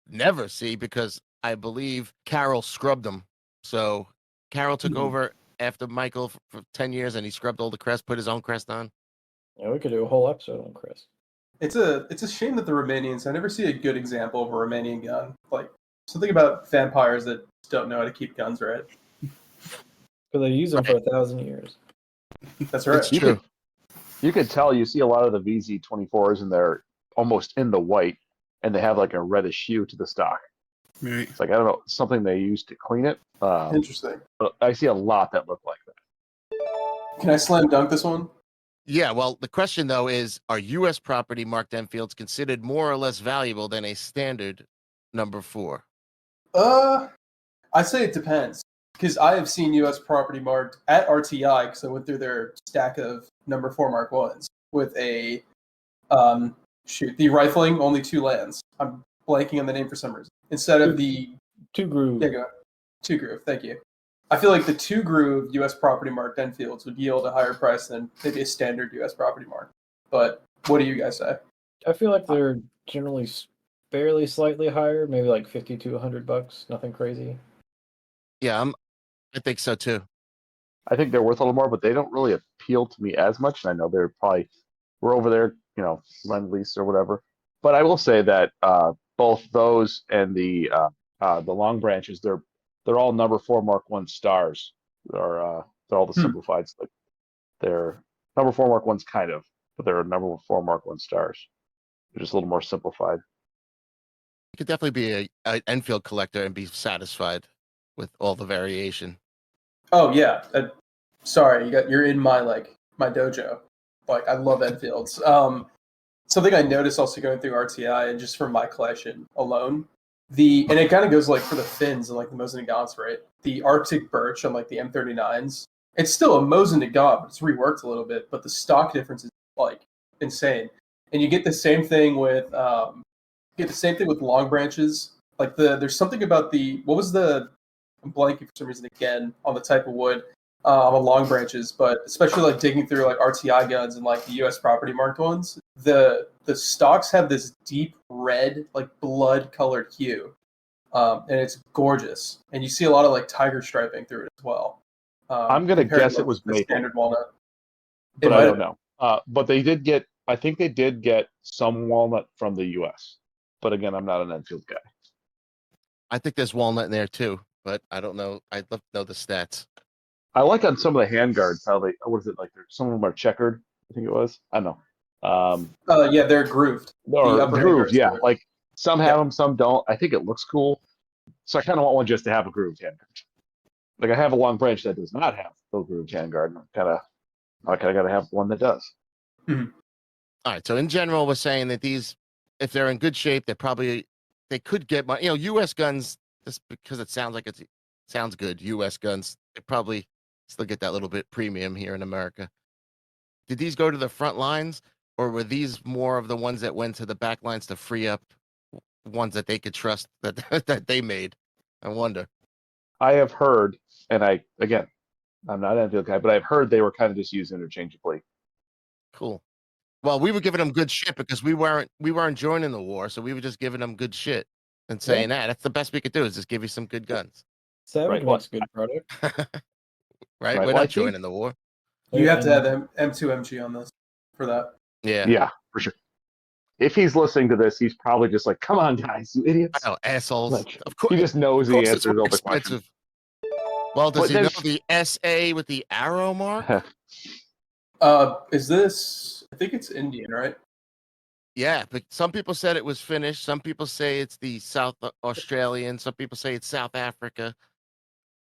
never see because I believe Carol scrubbed them. So Carol took over after Michael for 10 years, and he scrubbed all the crest, put his own crest on. Yeah, we could do a whole episode on Chris. It's a shame that the Romanians. I never see a good example of a Romanian gun. Like something about vampires that don't know how to keep guns right. Because they use them for 1,000 years. That's right. It's true. You could tell you see a lot of the VZ-24s and they're almost in the white, and they have like a reddish hue to the stock. Right. It's like, I don't know, something they use to clean it. Interesting. But I see a lot that look like that. Can I slam dunk this one? Yeah, well, the question, though, is, are U.S. property marked Enfields considered more or less valuable than a standard number 4? I'd say it depends. Because I have seen U.S. property marked at RTI, because I went through their stack of number 4 Mark 1s with a, the rifling, only 2 lands. I'm blanking on the name for some reason. Instead of the... 2 groove. Yeah, go. 2 groove, thank you. I feel like the 2 groove U.S. property marked Enfields would yield a higher price than maybe a standard U.S. property mark. But what do you guys say? I feel like they're generally fairly slightly higher, maybe like $50 to $100. Nothing crazy. Yeah, I think so, too. I think they're worth a little more, but they don't really appeal to me as much. And I know we're over there, Lend-Lease or whatever. But I will say that both those and the long branches, they're all number 4 Mark 1 stars. They're all the simplified. Like they're number 4 Mark 1s kind of, but they're number 4 Mark 1 stars. They're just a little more simplified. You could definitely be an Enfield collector and be satisfied with all the variation. Oh yeah, sorry, you're in my dojo. Like I love Enfields. Something I noticed also going through RTI and just from my collection alone, and it kind of goes like for the fins and like the Mosin Nagants, right? The Arctic Birch on like the M39s, it's still a Mosin Nagant, but it's reworked a little bit. But the stock difference is like insane, and you get the same thing with long branches. Like there's something about I'm blanking for some reason again on the type of wood on the long branches, but especially like digging through like RTI guns and like the U.S. property marked ones, the stocks have this deep red, like blood colored hue, and it's gorgeous. And you see a lot of like tiger striping through it as well. I'm gonna guess it was maple, standard walnut, but I don't know. But I think they did get some walnut from the U.S. But again, I'm not an Enfield guy. I think there's walnut in there, too. But I don't know. I'd love to know the stats. I like on some of the handguards how what is it like? Some of them are checkered. I think it was. I don't know. Yeah, they're grooved. Or grooved. Yeah, grooved. like some have them, some don't. I think it looks cool. So I kind of want one just to have a grooved handguard. Like I have a long branch that does not have a grooved handguard. I kind of got to have one that does. Mm-hmm. All right. So in general, we're saying that these, if they're in good shape, they could get my, U.S. guns. Just because it sounds like sounds good, U.S. guns, they probably still get that little bit premium here in America. Did these go to the front lines, or were these more of the ones that went to the back lines to free up ones that they could trust that they made? I wonder. I have heard, and I'm not an Enfield guy, but I've heard they were kind of just used interchangeably. Cool. Well, we were giving them good shit because we weren't joining the war, so we were just giving them good shit. And saying that's the best we could do is just give you some good guns. Savage makes good product. Right? We're not joining the war. You have to have M2MG on this for that. Yeah. Yeah, for sure. If he's listening to this, he's probably just like, come on, guys, you idiots. I know, assholes. Like, of course. He just knows the answers to all the questions. questions. Well, does he know the SA with the arrow mark? Is this... I think it's Indian, right? Yeah, but some people said it was Finnish. Some people say it's the South Australian. Some people say it's South Africa.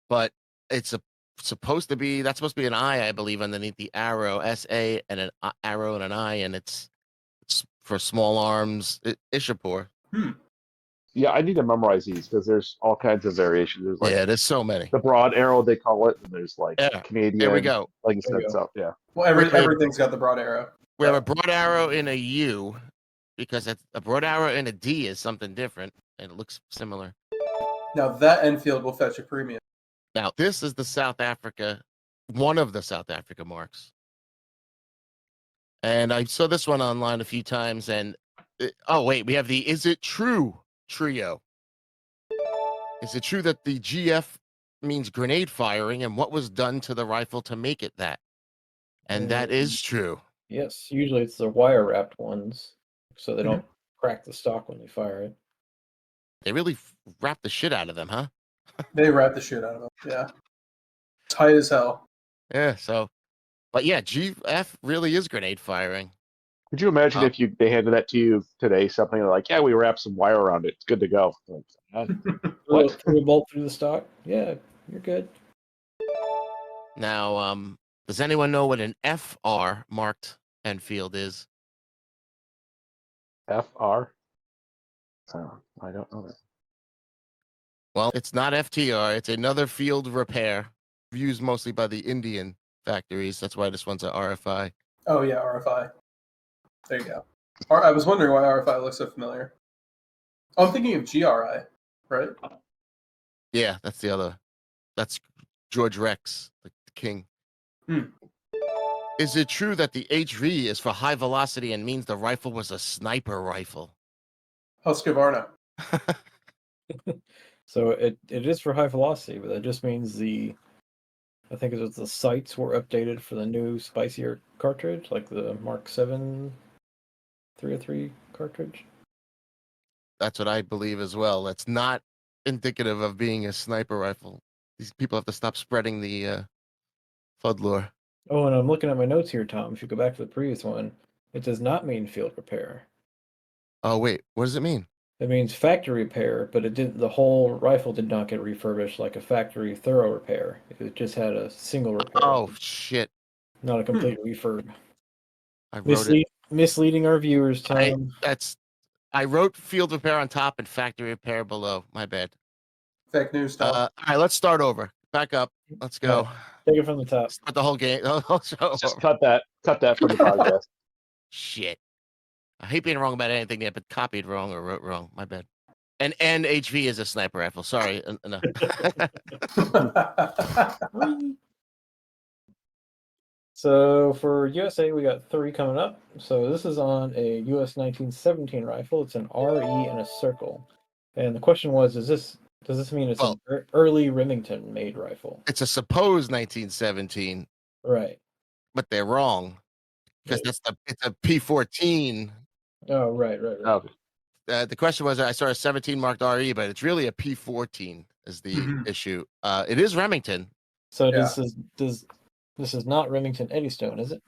But it's supposed to be an I, I believe, underneath the arrow, SA, and an arrow and an I, and it's for small arms, Ishapur. Yeah, I need to memorize these because there's all kinds of variations. There's there's so many. The broad arrow, they call it, and there's Canadian. There we go. Like you said, so yeah. Well, everything's got the broad arrow. We have a broad arrow in a U, because a broad arrow in a D is something different, and it looks similar. Now that Enfield will fetch a premium. Now this is the South Africa, one of the South Africa marks, And I saw this one online a few times. And oh wait, we have the "Is it true" trio. Is it true that the GF means grenade firing, and what was done to the rifle to make it that? And that is true. Yes, usually it's the wire wrapped ones, so they Mhm. don't crack the stock when they fire it. They really wrapped the shit out of them, huh? They wrap the shit out of them. Yeah. Tight as hell. Yeah. So, but yeah, GF really is grenade firing. Could you imagine Oh. if they handed that to you today? Something like, "Yeah, we wrapped some wire around it. It's good to go." Like, what? Threw a bolt through the stock? Yeah, you're good. Now, does anyone know what an FR marked Enfield is? FR? I don't know that. Well, it's not FTR. It's another field repair used mostly by the Indian factories. That's why this one's a RFI. Oh yeah, RFI. There you go. I was wondering why RFI looks so familiar. Oh, I'm thinking of GRI, right? Yeah, that's the other. That's George Rex, the king. Hmm. Is it true that the HV is for high velocity and means the rifle was a sniper rifle? Husqvarna. So it is for high velocity, but that just means I think it was the sights were updated for the new spicier cartridge, like the Mark 7 303 cartridge. That's what I believe as well. That's not indicative of being a sniper rifle. These people have to stop spreading the FUD lore. Oh, and I'm looking at my notes here, Tom. If you go back to the previous one, it does not mean field repair. Oh wait, what does it mean? It means factory repair, but it didn't. The whole rifle did not get refurbished like a factory thorough repair. It just had a single repair, Oh shit! not a complete refurb. I wrote it. Misleading our viewers, Tom. I wrote field repair on top and factory repair below. My bad. Fake news, Tom. All right, let's start over. Back up. Let's go. Take it from the top. Start the whole game. The whole show Just over. cut that from the podcast. Shit. I hate being wrong about anything yet, but copied wrong or wrote wrong. My bad. And HV is a sniper rifle. Sorry. No. So for USA, we got 3 coming up. So this is on a US 1917 rifle. It's an RE and a circle. And the question was, does this mean it's an early Remington made rifle? It's a supposed 1917, Right. but they're wrong because it's a P14. Oh, right. Oh, The question was, I saw a 17 marked RE, but it's really a P14 is the issue. It is Remington. So Yeah. this is not Remington Eddystone, is it?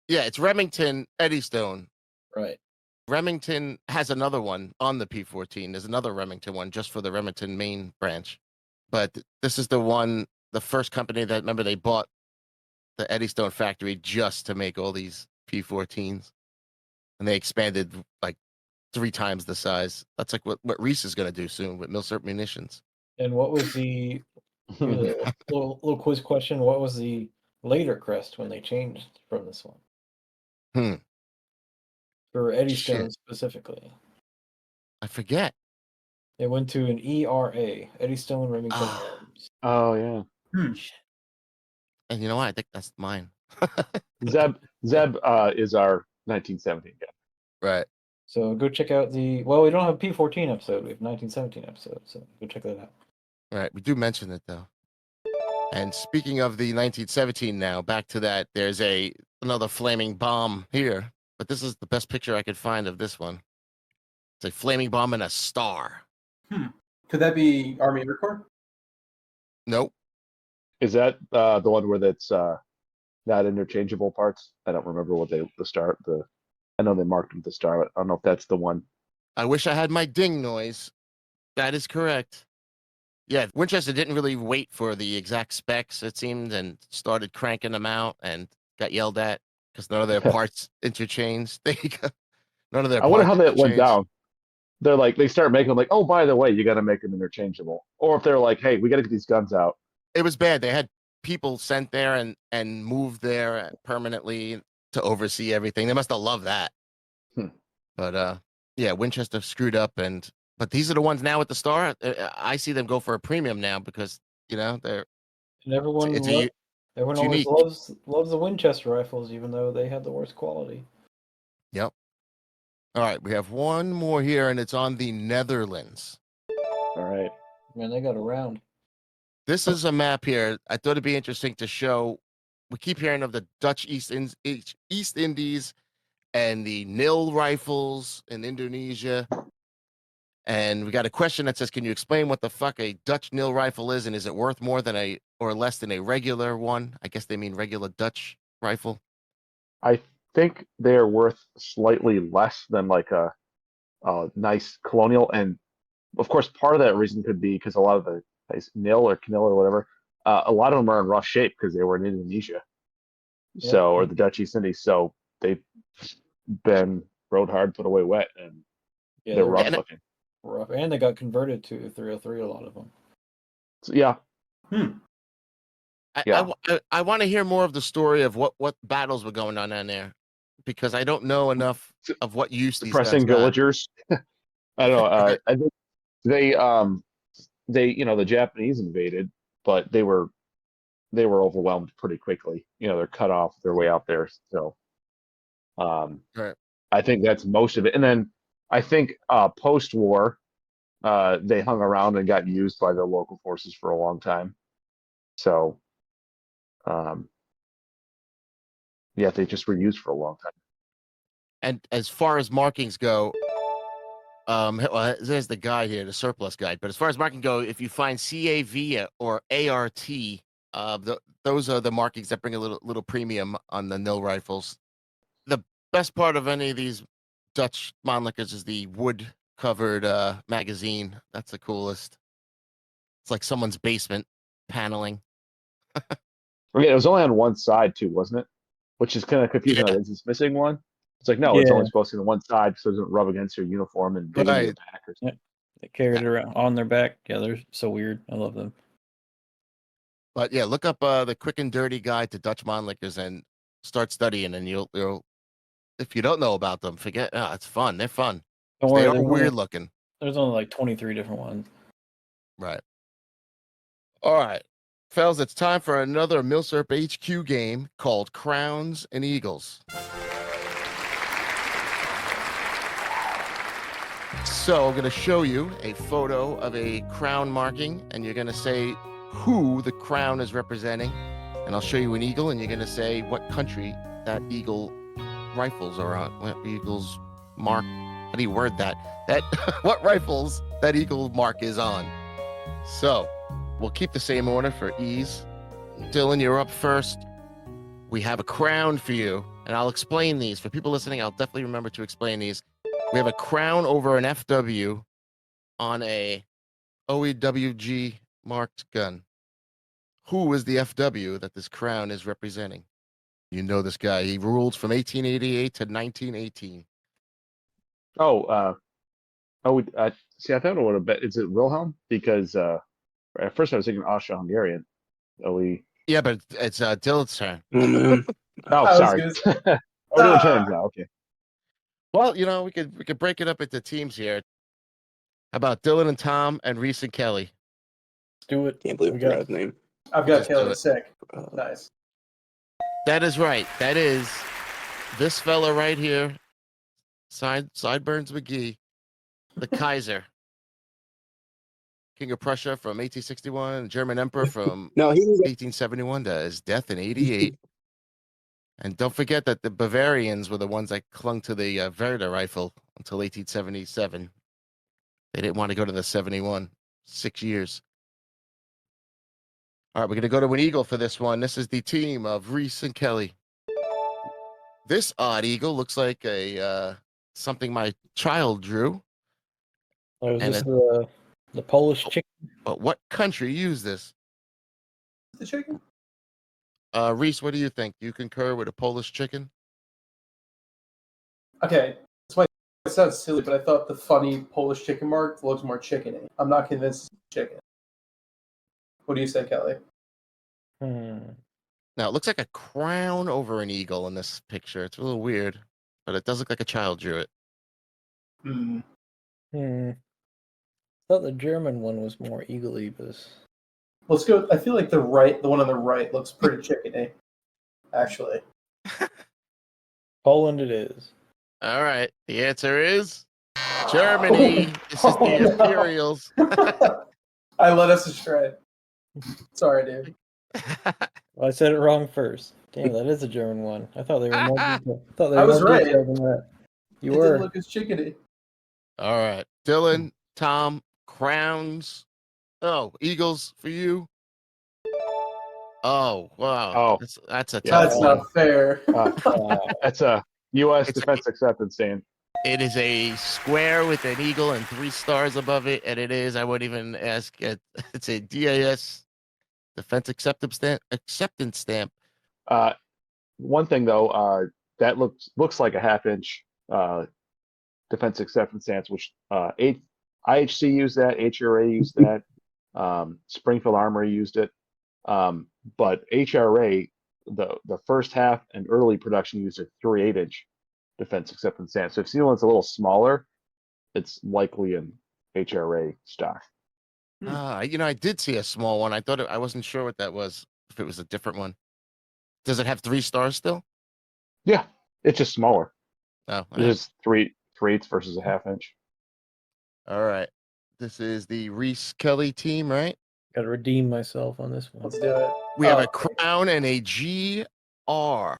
Yeah, it's Remington Eddystone. Right. Remington has another one on the P14. There's another Remington one just for the Remington main branch. But this is the first company that, remember, they bought the Eddystone factory just to make all these P14s. And they expanded like 3 times the size. That's like what Reese is going to do soon with MILSURP munitions. And what was the little quiz question? What was the later crest when they changed from this one? For Eddystone specifically. I forget. It went to an ERA, Eddystone Remington Arms. Oh yeah. And you know what? I think that's mine. Zeb is our 1917 guy. Right. So go check out we don't have a P14 episode, we have 1917 episode, so go check that out. Right. We do mention it though. And speaking of the 1917 now, back to that, there's another flaming bomb here. But this is the best picture I could find of this one. It's a flaming bomb and a star. Could that be Army Air Corps? Nope. Is that the one where that's not interchangeable parts? I don't remember what I know they marked them with the star, but I don't know if that's the one. I wish I had my ding noise. That is correct. Yeah, Winchester didn't really wait for the exact specs, it seemed, and started cranking them out and got yelled at because none of their parts interchanged. There you go. None of their I wonder parts how that went interchanged. down. They're like, they start making them like, oh, by the way, you got to make them interchangeable. Or if they're like, hey, we got to get these guns out. It was bad. They had people sent there and moved there permanently to oversee everything. They must have loved that. But yeah, Winchester screwed up, but these are the ones now with the star. I see them go for a premium now because they're. And everyone Everyone It's always unique. loves the Winchester rifles, even though they have the worst quality. Yep. All right, we have one more here, and it's on the Netherlands. All right. Man, they got around. This is a map here. I thought it'd be interesting to show. We keep hearing of the Dutch East Indies and the nil rifles in Indonesia. And we got a question that says, can you explain what the fuck a Dutch nil rifle is, and is it worth more than a or less than a regular one? I guess they mean regular Dutch rifle. I think they are worth slightly less than like a nice colonial, and of course, part of that reason could be because a lot of the nil or Canil or whatever, a lot of them are in rough shape because they were in Indonesia, so or the Dutch East Indies, so they've been rode hard, put away wet, and Yeah, they're they're rough looking. rough, and they got converted to 303. A lot of them. So, yeah, I want to hear more of the story of what battles were going on down there, because I don't know enough of what use these guns suppressing got. villagers. I don't know. I think they the Japanese invaded, but they were overwhelmed pretty quickly. They're cut off their way out there. So Right. I think that's most of it. And then I think post-war, they hung around and got used by the local forces for a long time. So yeah, they just were used for a long time. And as far as markings go, well, there's the guide here, the surplus guide. But as far as marking go, if you find CAV or ART, those are the markings that bring a little premium on the nil rifles. The best part of any of these Dutch Mannlichers is the wood covered magazine. That's the coolest. It's like someone's basement paneling. Okay, it was only on one side too, wasn't it? Which is kind of confusing. Yeah. Like, is this missing one? It's like, no, it's only supposed to be on one side so it doesn't rub against your uniform and dig into your Right. back or something. They carried it around on their back. Yeah, they're so weird. I love them. But yeah, look up the quick and dirty guide to Dutch Mannlichers and start studying, and you'll if you don't know about them, forget. It's fun. They're fun. Don't They worry, are weird looking. there's only like 23 different ones. Right. All right, fellas, it's time for another MILSURP HQ game called Crowns and Eagles. So I'm going to show you a photo of a crown marking, and you're going to say who the crown is representing. And I'll show you an eagle, and you're going to say what country that eagle rifles are on. What eagle's mark? How do you word that? What rifles that eagle mark is on. So we'll keep the same order for ease. Dylan, you're up first. We have a crown for you, and I'll explain these. For people listening, I'll definitely remember to explain these. We have a crown over an FW on a OEWG marked gun. Who is the FW that this crown is representing? You know this guy. He ruled from 1888 to 1918. See, I thought it would have been. Is it Wilhelm? Because at first I was thinking Austro-Hungarian. Yeah, but it's Dylan's turn. Oh man. Oh, sorry. We're doing turns now. Okay. Well, we could break it up into teams here. How about Dylan and Tom and Reese and Kelly? Let's do it. Can't believe I forgot his name. I've got Just do Kelly it. sick. Nice. That is right. That is this fella right here, Sideburns McGee, the Kaiser, King of Prussia from 1861, German Emperor from No, he was 1871 to his death in 88. And don't forget that the Bavarians were the ones that clung to the Werder rifle until 1877. They didn't want to go to the 71. 6 years. All right, we're going to go to an eagle for this one. This is the team of Reese and Kelly. This odd eagle looks like a something my child drew. Was And this the Polish chicken? But what country used this? The chicken? Reese, what do you think? Do you concur with a Polish chicken? Okay, that's why it sounds silly, but I thought the funny Polish chicken mark looks more chickeny. I'm not convinced it's chicken. What do you say, Kelly? Now, it looks like a crown over an eagle in this picture. It's a little weird, but it does look like a child drew it. I thought the German one was more eagle-ibis. Let's go. I feel like the one on the right looks pretty chickeny, actually. Poland it is. All right. The answer is Germany. This is the no. Imperials. I led us astray. Sorry, dude. Well, I said it wrong first. Damn, that is a German one. I thought they were more detailed. I thought they I were was more right. detailed than that. You It were. didn't look as chickeny. All right. Dylan, Tom, crowns. Oh, Eagles for you. Oh, wow. Oh. That's a Yeah. tough That's one. not fair. That's a U.S. It's defense acceptance stand. It is a square with an eagle and 3 stars above it, and it is, I wouldn't even ask it. It's a DAS defense acceptance stamp. One thing though, that looks like a half-inch defense acceptance stance, which IHC used that, HRA used that, Springfield Armory used it, but HRA, the first half and early production used a 3/8-inch defense acceptance stance. So if you see one that's a little smaller, it's likely an HRA stock. I did see a small one. I wasn't sure what that was, if it was a different one. Does it have 3 stars still? Yeah, it's just smaller. Oh, It's just 3/8 versus a half-inch. all right. This is the Reese Kelly team, right? Got to redeem myself on this one. Let's do it. We have a crown and a GR. I'll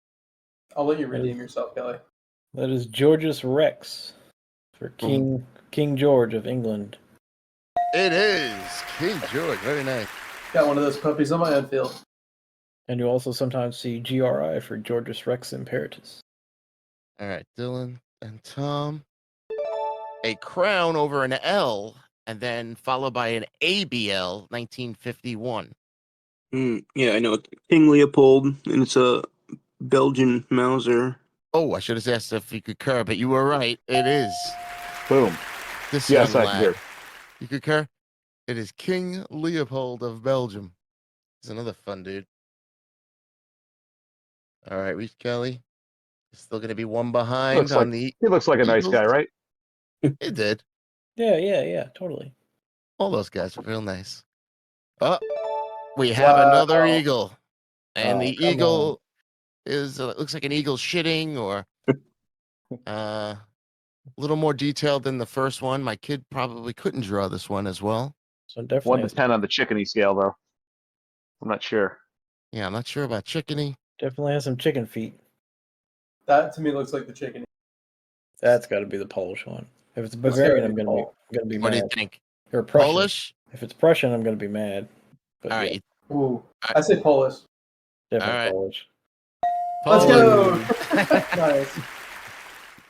let you redeem yourself, Kelly. That is Georgius Rex for King George of England. It is King George. Very nice. Got one of those puppies on my Enfield. And you also sometimes see GRI for Georgius Rex Imperatus. All right, Dylan and Tom. A crown over an L, and then followed by an ABL, 1951. Yeah, I know. King Leopold, and it's a Belgian Mauser. Oh, I should have asked if you could concur, but you were right. It is. Boom. This Yes, young I lad. concur. You concur? It is King Leopold of Belgium. He's another fun dude. All right, Reese Kelly. Still going to be one behind on the. He looks like a nice Eagles. guy, right? It did. Yeah, totally. All those guys are real nice. Oh, we have another eagle. And the eagle is, looks like an eagle shitting, or a little more detailed than the first one. My kid probably couldn't draw this one as well. So definitely 1 to 10 on the chickeny scale, though. I'm not sure. Yeah, I'm not sure about chickeny. definitely has some chicken feet. That to me looks like the chicken. That's got to be the Polish one. If it's Bavarian, I'm gonna be What mad. do you think? Or Prussian. Polish? If it's Prussian, I'm gonna be mad. But All yeah, right. Ooh, I say Polish. definitely All right. Polish. Let's Poland. go. Nice.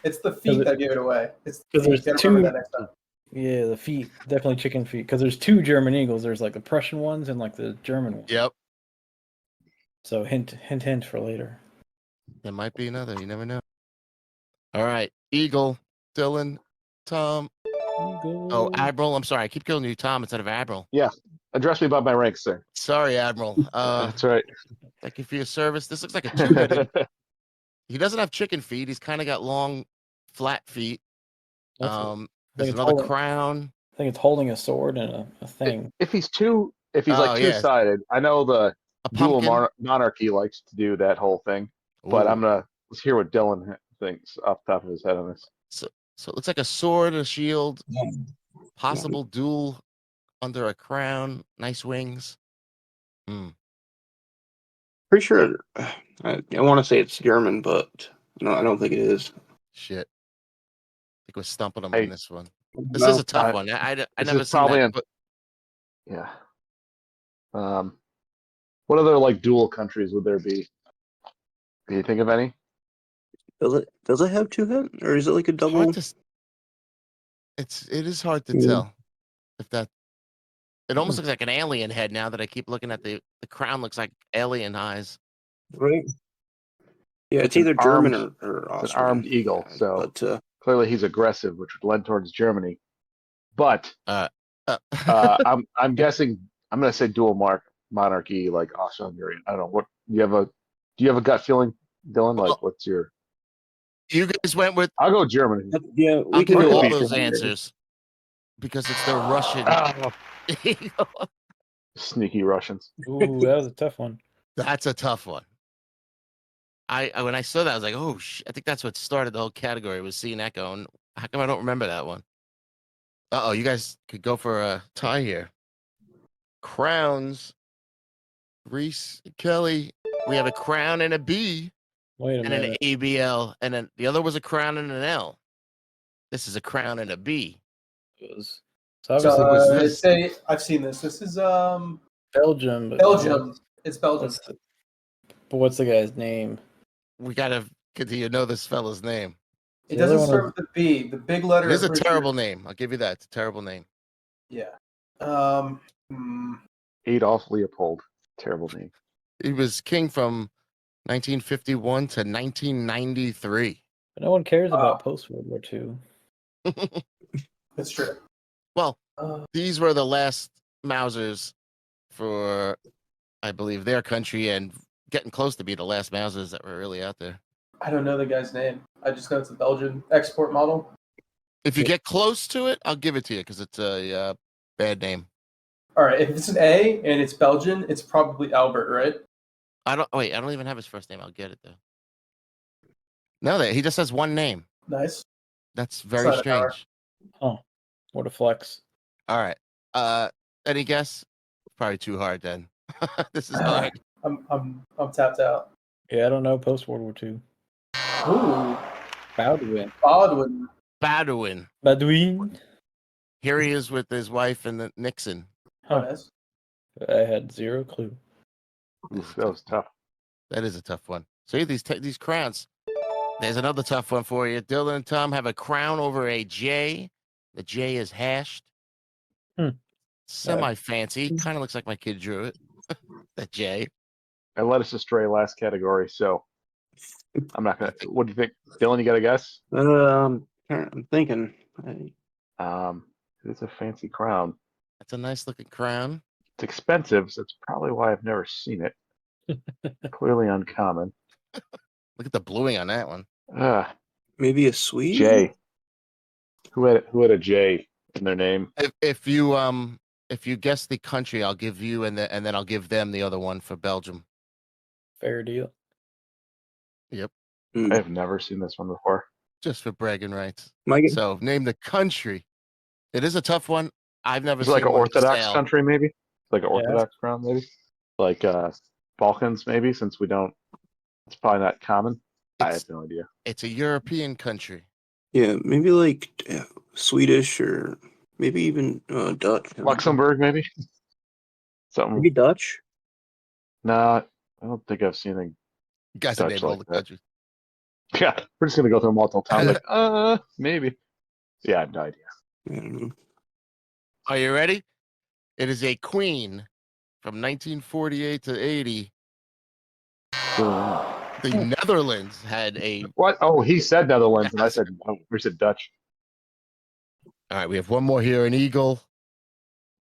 It's the feet that gave it away. It's the 'cause feet. there's Gotta remember two- that next time. Yeah, the feet, definitely chicken feet. Because there's 2 German eagles. There's like the Prussian ones and like the German ones. Yep. So hint for later. There might be another. You never know. All right. Eagle, Dylan, Tom. Oh, Admiral. I'm sorry. I keep calling you Tom instead of Admiral. Address me by my rank, sir. Sorry, Admiral. That's right. Thank you for your service. This looks like a two-headed. He doesn't have chicken feet. He's kind of got long, flat feet. There's another crown. I think it's holding a sword and a thing. If he's like Oh, yeah. two-sided, I know the A dual pumpkin. monarchy likes to do that whole thing, but let's hear what Dylan thinks off the top of his head on this. So it looks like a sword, a shield, possible dual under a crown, nice wings. Pretty sure. I want to say it's German, but no, I don't think it is. Shit. I think we're stumping them Hey, on this one. This is a tough one. I this never is seen probably that. an- But Yeah. What other like dual countries would there be? Do you think of any? Does it have 2 heads, or is it like a double? it is hard to tell if that. It almost looks like an alien head now that I keep looking at the crown. Looks like alien eyes. Right. Yeah, it's an either German armed- or Austrian. It's an armed eagle, so But clearly he's aggressive, which would lend towards Germany. But Uh, I'm guessing I'm going to say dual monarchy, like Austro-Hungarian. I don't know what do you have a gut feeling, Dylan? Like, what's your? you guys went with. I'll go Germany. yeah, I'll we can give do all it. those answers because it's the Russian. Oh, eagle. Sneaky Russians. Ooh, that was a tough one. That's a tough one. When I saw that, I was like, oh, I think that's what started the whole category was seeing that going. How come I don't remember that one? Uh-oh, you guys could go for a tie here. Crowns. Reese, Kelly, we have a crown and a B Wait a and an minute. ABL, and then the other was a crown and an L. This is a crown and a B. So So obviously was this? I've seen this. This is Belgium. But Belgium. It's Belgium. But what's the guy's name? We gotta continue to know this fella's name. It The other doesn't one start with the B. The big letter. It is a pretty terrible sure- name. I'll give you that. It's a terrible name. Yeah. Adolf Leopold. Terrible name. He was king from 1951 to 1993. But no one cares about post World War II. That's true. Well, Uh, these were the last Mausers for, I believe, their country, and getting close to be the last Mausers that were really out there. I don't know the guy's name. I just know it's a Belgian export model. If you get close to it, I'll give it to you because it's a bad name. All right. If it's an A and it's Belgian, it's probably Albert, right? I don't even have his first name. I'll get it though. No, he just has one name. Nice. That's very Sign of power. strange. Oh, what a flex. All right. Any guess? Probably too hard then. This is hard. I'm tapped out. Yeah, I don't know post World War II. Ooh, Baldwin. Baldwin. Badouin. Badwin. Here he is with his wife and the Nixon. Oh, Huh. nice. I had zero clue. Oof, that was tough. That is a tough one. See these crowns. There's another tough one for you. Dylan and Tom have a crown over a J. The J is hashed. Semi fancy. Kind of looks like my kid drew it. That J. I led us astray last category, so I'm not gonna. What do you think, Dylan? You got a guess? I'm thinking. It's a fancy crown. That's a nice looking crown. It's expensive, so that's probably why I've never seen it. Clearly uncommon. Look at the bluing on that one. Maybe a Swede? J. Who had a J in their name? If you guess the country, I'll give you and then I'll give them the other one for Belgium. Fair deal. Yep. I have never seen this one before. Just for bragging rights. Mike, So name the country. It is a tough one. I've never Is seen it like an one with a Orthodox sail. country, maybe? Like an Orthodox crown, maybe? Like Balkans, maybe, since we don't. It's probably not common. I have no idea. It's a European country. yeah, maybe like Swedish or maybe even Dutch. Luxembourg, maybe? Something. Maybe Dutch? Nah, I don't think I've seen anything. You guys Dutch have named all like the that. countries. Yeah, we're just gonna go through multiple times. Like, maybe. Yeah, I have no idea. I don't know. Are you ready? It is a queen from 1948 to 80. The Netherlands had a. What? Oh, he said Netherlands, and I said, oh, we said Dutch. All right, we have one more here, an eagle.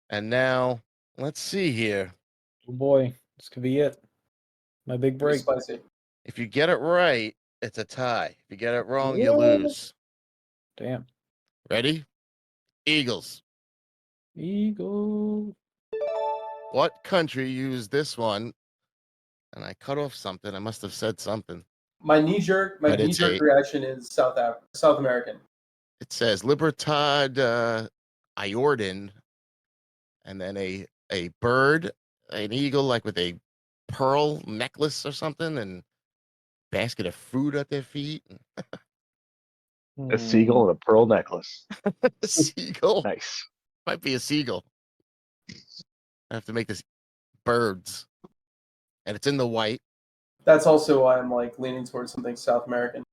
And now, let's see here. Oh boy, this could be it. My big Pretty break. spicy. If you get it right, it's a tie. If you get it wrong, you What? lose. Damn. Ready? Eagles. Eagle. What country used this one? And I cut off something. I must have said something. My knee-jerk reaction is South American. It says Libertad Iorden, and then a bird, an eagle, like with a pearl necklace or something, and basket of fruit at their feet. A seagull and a pearl necklace. A seagull. Nice. Might be a seagull. I have to make this birds. And it's in the white. That's also why I'm like leaning towards something South American.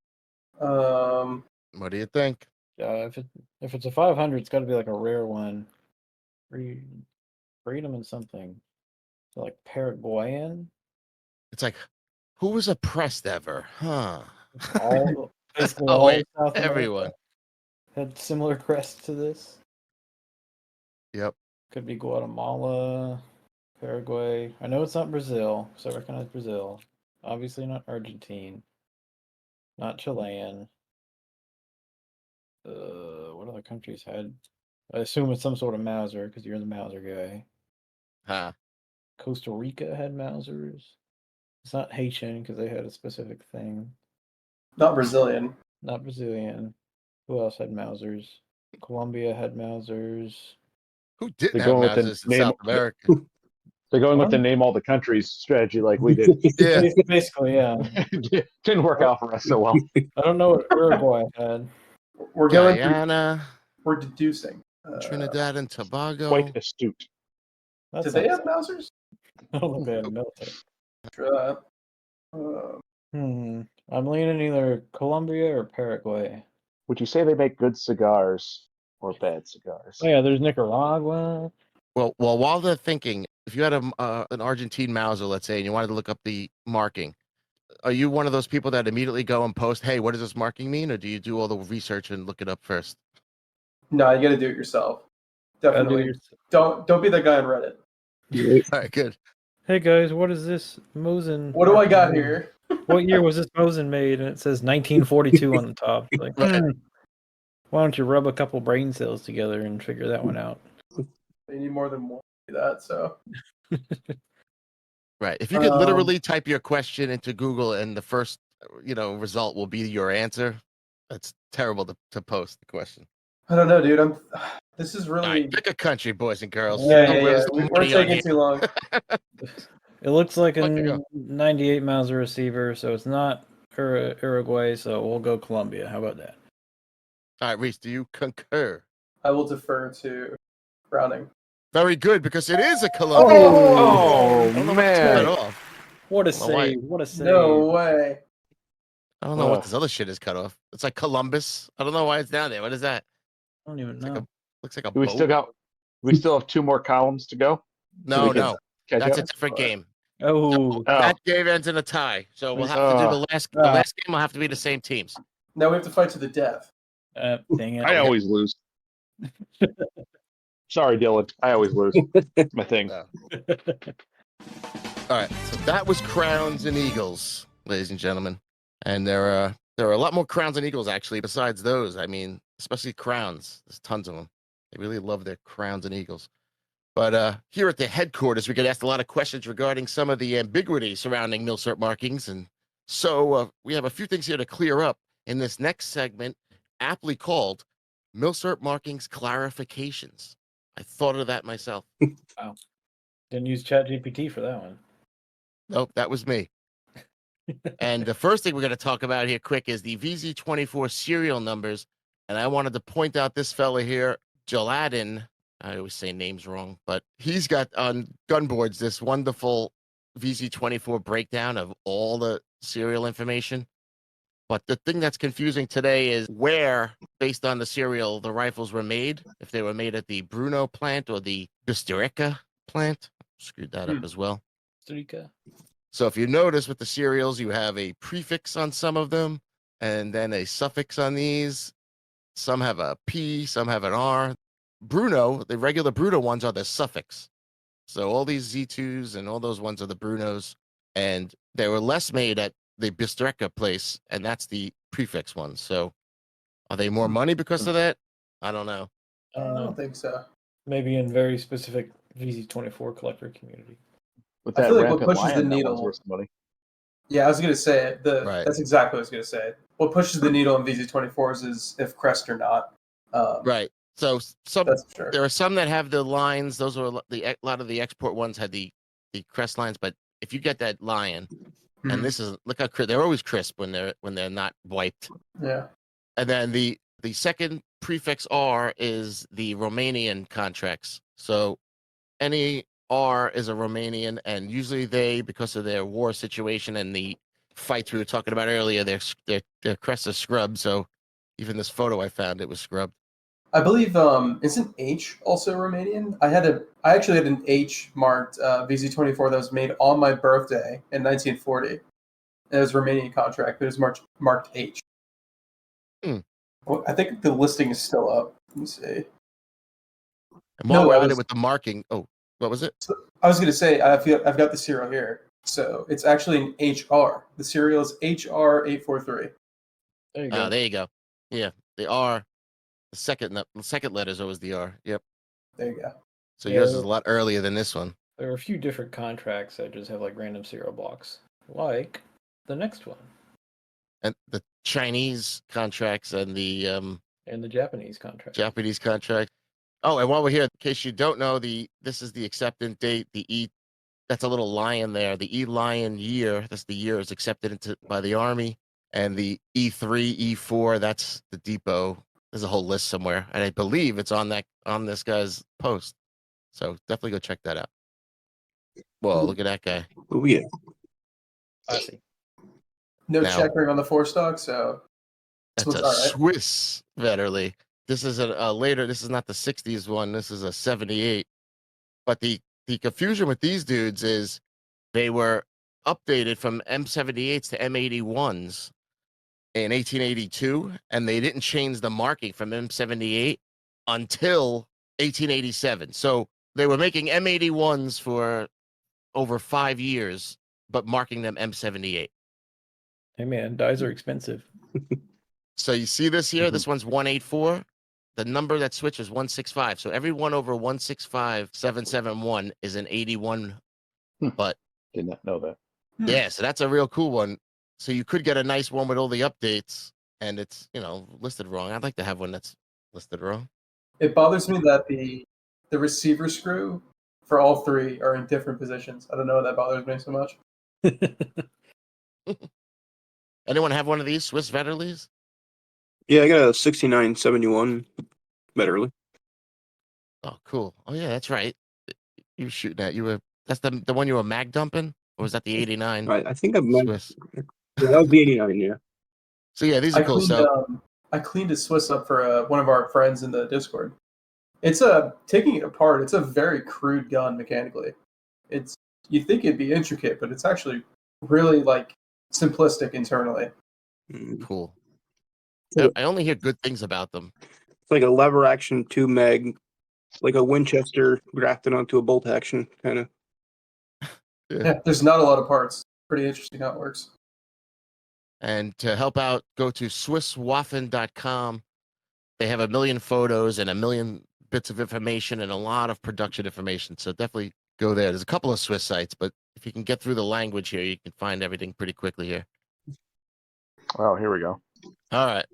What do you think? If it's a 500, it's got to be like a rare one. Freedom and something. So like Paraguayan. It's like, who was oppressed ever? Huh. All basically Oh, all wait, South America everyone. had similar crests to this. Yep. Could be Guatemala, Paraguay. I know it's not Brazil, so I recognize Brazil. Obviously not Argentine. Not Chilean. What other countries had? I assume it's some sort of Mauser because you're the Mauser guy. Huh. Costa Rica had Mausers. It's not Haitian because they had a specific thing. Not Brazilian. Not Brazilian. Who else had Mausers? Colombia had Mausers. Who didn't They're have going with the Mausers in name. South America? They're going with the name all the countries strategy like we did. Yeah. Basically, yeah. Didn't work out for us so well. I don't know what Uruguay had. We're going through, Guyana, we're deducing. Trinidad and Tobago. Quite astute. That's Did they have Mausers? I don't think they had military. Try that. I'm leaning either Colombia or Paraguay. Would you say they make good cigars or bad cigars? Oh yeah, there's Nicaragua. Well, while they're thinking, if you had an Argentine Mauser, let's say, and you wanted to look up the marking, are you one of those people that immediately go and post, hey, what does this marking mean? Or do you do all the research and look it up first? No, you got to do it yourself. Definitely. Don't be that guy on Reddit. All right, good. Hey guys, what is this Mosin? What do I got here? What year was this Mosin made? And it says 1942 on the top. Like, Right. why don't you rub a couple brain cells together and figure that one out? They need more than one to do that, so. Right. If you could literally type your question into Google and the first, result will be your answer, that's terrible to post the question. I don't know, dude. This is All really. right, pick a country, boys and girls. Yeah. We're taking too long. It looks like a Okay, go. 98 Mauser receiver, so it's not Uruguay, so we'll go Colombia. How about that? All right, Reese, do you concur? I will defer to Browning. Very good, because it is a Colombia. Oh, I don't know man. What cut off. What a I don't know why. save! What a save! No way. I don't know what this other shit is cut off. It's like Columbus. I don't know why it's down there. What is that? I don't even It's know. like looks like a We boat. still have 2 more columns to go. No, we can no. Catch That's a up. different game. Oh, That game ends in a tie. So we'll have to do the last game will have to be the same teams. Now we have to fight to the death. dang it! I always lose. Sorry, Dylan. I always lose. It's my thing. No. All right. So that was Crowns and Eagles, ladies and gentlemen. And there are a lot more Crowns and Eagles actually besides those. I mean, especially Crowns. There's tons of them. They really love their Crowns and Eagles. But here at the headquarters, we get asked a lot of questions regarding some of the ambiguity surrounding MILSURP markings. And so we have a few things here to clear up in this next segment, aptly called MILSURP Markings Clarifications. I thought of that myself. Wow. Didn't use ChatGPT for that one. Nope, that was me. And the first thing we're going to talk about here quick is the VZ24 serial numbers. And I wanted to point out this fella here, Jaladin. I always say names wrong, but he's got on Gunboards this wonderful VZ24 breakdown of all the serial information. But the thing that's confusing today is where, based on the serial, the rifles were made. If they were made at the Bruno plant or the Bisturica plant. Screwed that up as well. Bisturica. So if you notice with the serials, you have a prefix on some of them and then a suffix on these. Some have a P, some have an R. Bruno, the regular Bruno ones are the suffix. So all these Z2s and all those ones are the Brunos. And they were less made at the Bisturica place, and that's the prefix ones. So are they more money because of that? I don't know. I don't I know. don't think so. Maybe in very specific VZ24 collector community. With I that feel like what rampant pushes lion, the that one's needle- worth some money. Yeah, I was gonna say Right. That's exactly what I was gonna say. What pushes the needle in VZ24s is if crest or not. Right. So That's for sure. there are some that have the lines. Those are a lot of the export ones had the crest lines. But if you get that lion, and this is look how they're always crisp when they're not wiped. Yeah. And then the second prefix R is the Romanian contracts. So any R is a Romanian, and usually they, because of their war situation and the fights we were talking about earlier, their crest is scrubbed. So even this photo I found, it was scrubbed. I believe isn't H also Romanian? I actually had an H marked VZ24 that was made on my birthday in 1940. It was a Romanian contract, but it was marked H. Well, I think the listing is still up. Let me see. And while No, we're I at it was- with the marking, what was it? I was going to say I've got the serial here, so it's actually an HR. The serial is HR843. There you go. There you go. Yeah, the R, the second letter is always the R. Yep. There you go. So Yeah. yours is a lot earlier than this one. There are a few different contracts that just have like random serial blocks, like the next one And the Chinese contracts and the and the Japanese contract. Japanese contract. Oh, and while we're here, in case you don't know, this is the acceptance date. The E, that's a little lion there. The E lion year. That's the year is accepted by the Army. And the E3, E4, that's the depot. There's a whole list somewhere, and I believe it's on this guy's post. So definitely go check that out. Whoa, look at that guy. Oh yeah. I see. No Now- checkering on the 4-stock, so That's Swiss a art, right? Swiss Vetterli. This is a later. This is not the '60s one. This is a '78. But the confusion with these dudes is they were updated from M78s to M81s in 1882, and they didn't change the marking from M78 until 1887. So they were making M81s for over 5 years, but marking them M78. Hey man, dyes are expensive. So you see this here? This one's 184. The number that switches 165. So every one over 165,771 is an 81. But Did not know that. yeah, so that's a real cool one. So you could get a nice one with all the updates, and it's listed wrong. I'd like to have one that's listed wrong. it bothers me that the receiver screw for all three are in different positions. I don't know, that bothers me so much. Anyone have one of these Swiss Vetterlis? Yeah, I got a 6971 Betterly. Oh, cool. Oh yeah, that's right. You were shooting at that's the one you were mag dumping, or was that the 89 I think I'm Swiss? that was the 89, yeah. So yeah, these are cool. I cleaned a Swiss up for one of our friends in the Discord. It's taking it apart. It's a very crude gun mechanically. You think it'd be intricate, but it's actually really like simplistic internally. Mm. Cool. Yeah. I only hear good things about them. It's like a lever action 2 meg, like a Winchester grafted onto a bolt action kind of. Yeah, there's not a lot of parts. Pretty interesting how it works. And to help out, go to SwissWaffen.com. They have 1 million photos and 1 million bits of information and a lot of production information. So definitely go there. There's a couple of Swiss sites, but if you can get through the language here, you can find everything pretty quickly here. Oh, here we go. All right.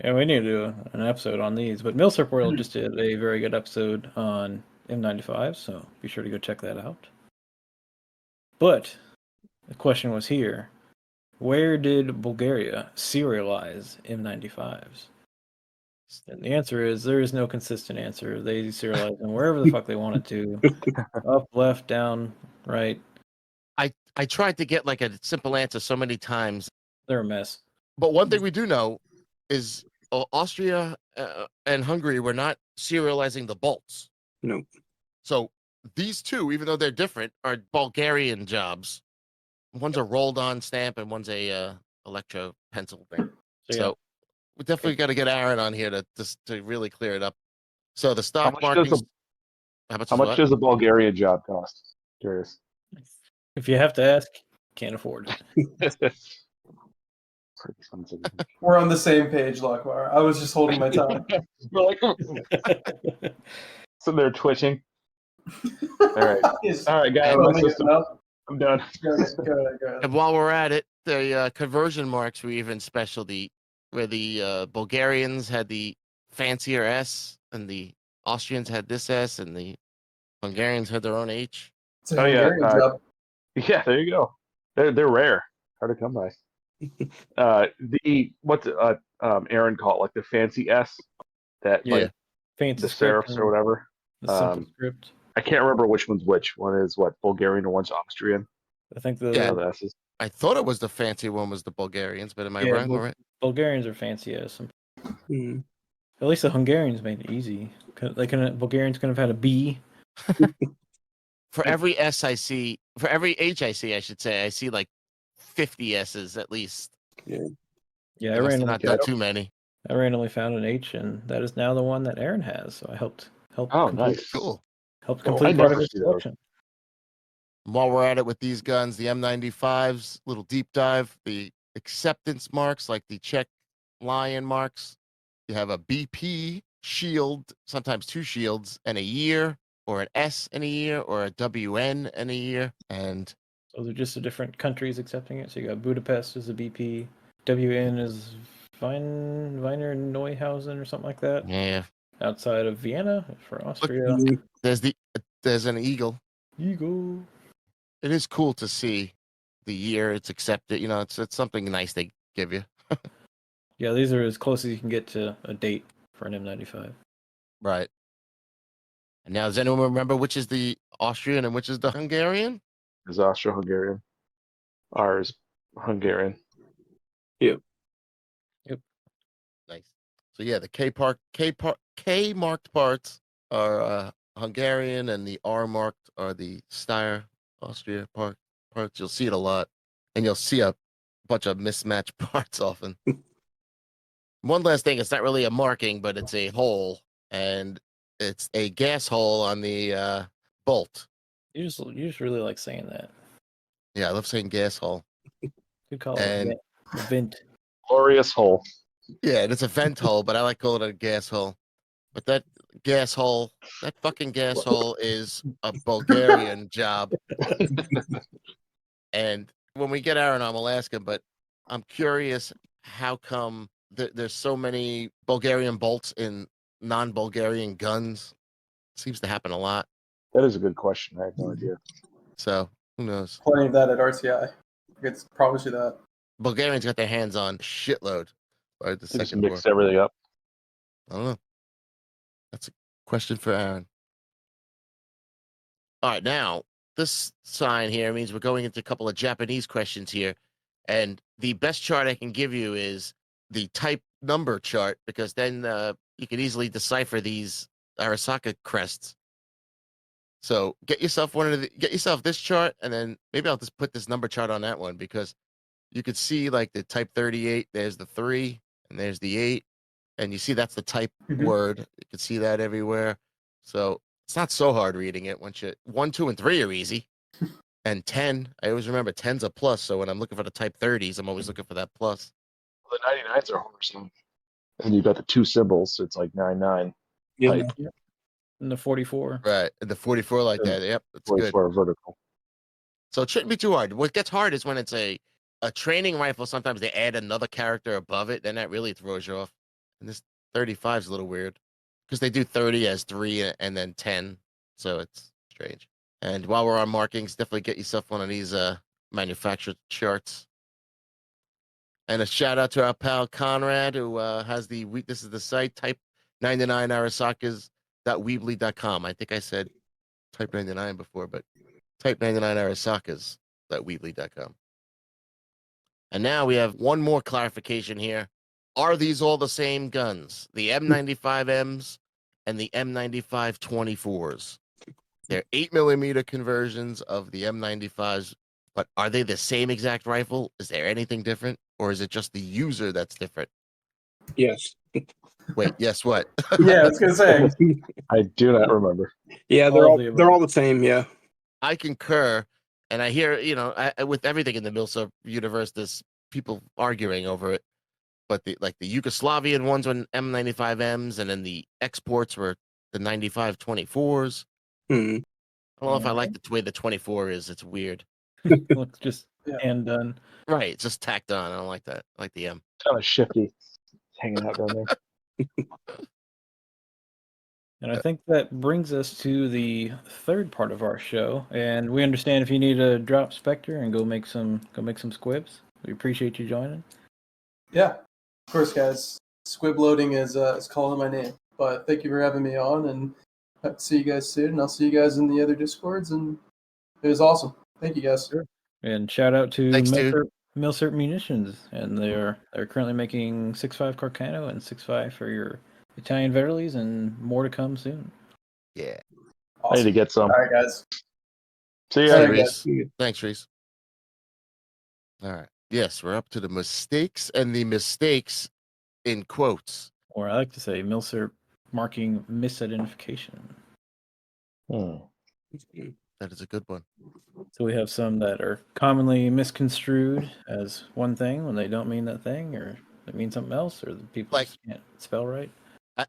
Yeah, we need to do an episode on these. But MILSURP World just did a very good episode on M95, so be sure to go check that out. But the question was here, where did Bulgaria serialize M95s? And the answer is there is no consistant answer. They serialize them wherever the fuck they wanted to. Up, left, down, right. I tried to get like a simple answer so many times. They're a mess. But one thing we do know is Austria and Hungary were not serializing the bolts. No. So these two, even though they're different, are Bulgarian jobs. One's a rolled on stamp and one's a electro pencil thing. So, So we definitely got to get Aaron on here to really clear it up. So the stock much does markets. How much does a Bulgarian job cost? Curious. if you have to ask, can't afford it. Pretty expensive. We're on the same page, Lockmar. I was just holding my tongue. We're like sitting there twitching. All right, all right, guys. Thumbing his mouth. I'm done. Go ahead. And while we're at it, the conversion marks were even special. Where the Bulgarians had the fancier S, and the Austrians had this S, and the Hungarians had their own H. It's a Oh, yeah, Hungarian job. Yeah, there you go. They're rare, hard to come by. What's Aaron called like the fancy S, that Yeah. like Fancy the script serifs or whatever. the simple script. I can't remember which one's which. One is what Bulgarian and one's Austrian. I think the Yeah. The S's. I thought it was the fancy one was the Bulgarians, but am I Yeah, wrong? Bul- All right. Bulgarians are fancy as some. Mm. At least the Hungarians made it easy. Bulgarians could have had a B. For every S I see, for every H I see, I should say, I see like 50 S's at least. Yeah, I There must have randomly, not too many. I randomly found an H, and that is now the one that Aaron has. So I helped Oh, complete, nice. Cool. helped Cool. complete I part never of his see those. collection. While we're at it with these guns, the M95s, little deep dive, the acceptance marks like the Czech Lion marks. You have a BP shield, sometimes 2 shields, and a year. or an S in a year or a WN in a year. And So they're just the different countries accepting it. So you got Budapest as a BP, WN is Wiener Neuhausen or something like that. yeah, Outside of Vienna for Austria. there's an eagle. Eagle. It is cool to see the year it's accepted. You know, it's something nice they give you. Yeah, these are as close as you can get to a date for an M95. Right. And now, does anyone remember which is the Austrian and which is the Hungarian? Is Austro-Hungarian. Ours Hungarian. Nice. So yeah, the K marked parts are Hungarian, and the R marked are the Steyr Austria parts. You'll see it a lot, and you'll see a bunch of mismatched parts often. One last thing, it's not really a marking, but it's a hole, and it's a gas hole on the bolt. You just really like saying that. Yeah, I love saying gas hole. Good call. And Vent. Glorious hole. yeah, and it's a vent hole, but I like calling it a gas hole. But that gas hole, that fucking gas hole is a Bulgarian job. And when we get Aaron on, we'll ask him, but I'm curious how come there's so many Bulgarian bolts in non-Bulgarian guns. Seems to happen a lot. That is a good question. I have no idea. So who knows? Plenty of that at RTI. I could promise you that. Bulgarians got their hands on shitload. Right, the They just second war. mixed everything up. I don't know. That's a question for Aaron. All right, now this sign here means we're going into a couple of Japanese questions here. And the best chart I can give you is the type number chart, because then you can easily decipher these Arasaka crests. So get yourself this chart, and then maybe I'll just put this number chart on that one, because you could see like the type 38, there's the 3, and there's the 8, and you see that's the type word. You can see that everywhere. So it's not so hard reading it. Once you 1, 2, and 3 are easy. And 10, I always remember 10's a plus. So when I'm looking for the type 30s, I'm always looking for that plus. The 99s are Homerson. And you've got the 2 symbols. It's like 99 Yeah. type. And the 44. Right. And the 44 like Yeah. that. Yep. It's good. 44 vertical. So it shouldn't be too hard. What gets hard is when it's a training rifle. Sometimes they add another character above it. Then that really throws you off. And this 35 is a little weird, because they do 30 as 3 and then 10. So it's strange. And while we're on markings, definitely get yourself one of these manufactured charts. And a shout out to our pal Conrad, who has this is the site, type 99 arasakas.weebly.com. I think I said type 99 before, but type 99 arasakas.weebly.com. And now we have one more clarification here. Are these all the same guns? The M95Ms and the M95 24s. They're 8mm conversions of the M95s, but are they the same exact rifle? Is there anything different, or is it just the user that's different? Yes. Wait, yes, what? Yeah, I was gonna say. I do not remember. Yeah, All the they're all the same. Yeah. I concur, and I hear, with everything in the MILSURP universe, there's people arguing over it. But the Yugoslavian ones were M95Ms, and then the exports were the 95 24s. Hmm. I don't know if I like the way the 24 is. It's weird. Looks just Yeah. hand done. Right, it's just tacked on. I don't like that. I like the M. Kind of shifty. Hanging out down there. And I think that brings us to the third part of our show. And we understand if you need to drop Spectre and go make some squibs. We appreciate you joining. Yeah, of course, guys. Squib loading is calling my name. But thank you for having me on, and hope to see you guys soon. And I'll see you guys in the other Discords, and it was awesome. Thank you, guys. Sure. And shout out to Thanks, dude. MILSURP Munitions, and they're currently making 6.5 Carcano and 6.5 for your Italian Verlis, and more to come soon. Yeah. I need to get some. All right, guys. See Hey, ya. Reese. Thanks, Reese. All right. Yes, we're up to the mistakes, and the mistakes in quotes. Or I like to say MILSURP marking misidentification. That is a good one. So we have some that are commonly misconstrued as one thing when they don't mean that thing, or they mean something else, or the people Like- just can't spell right.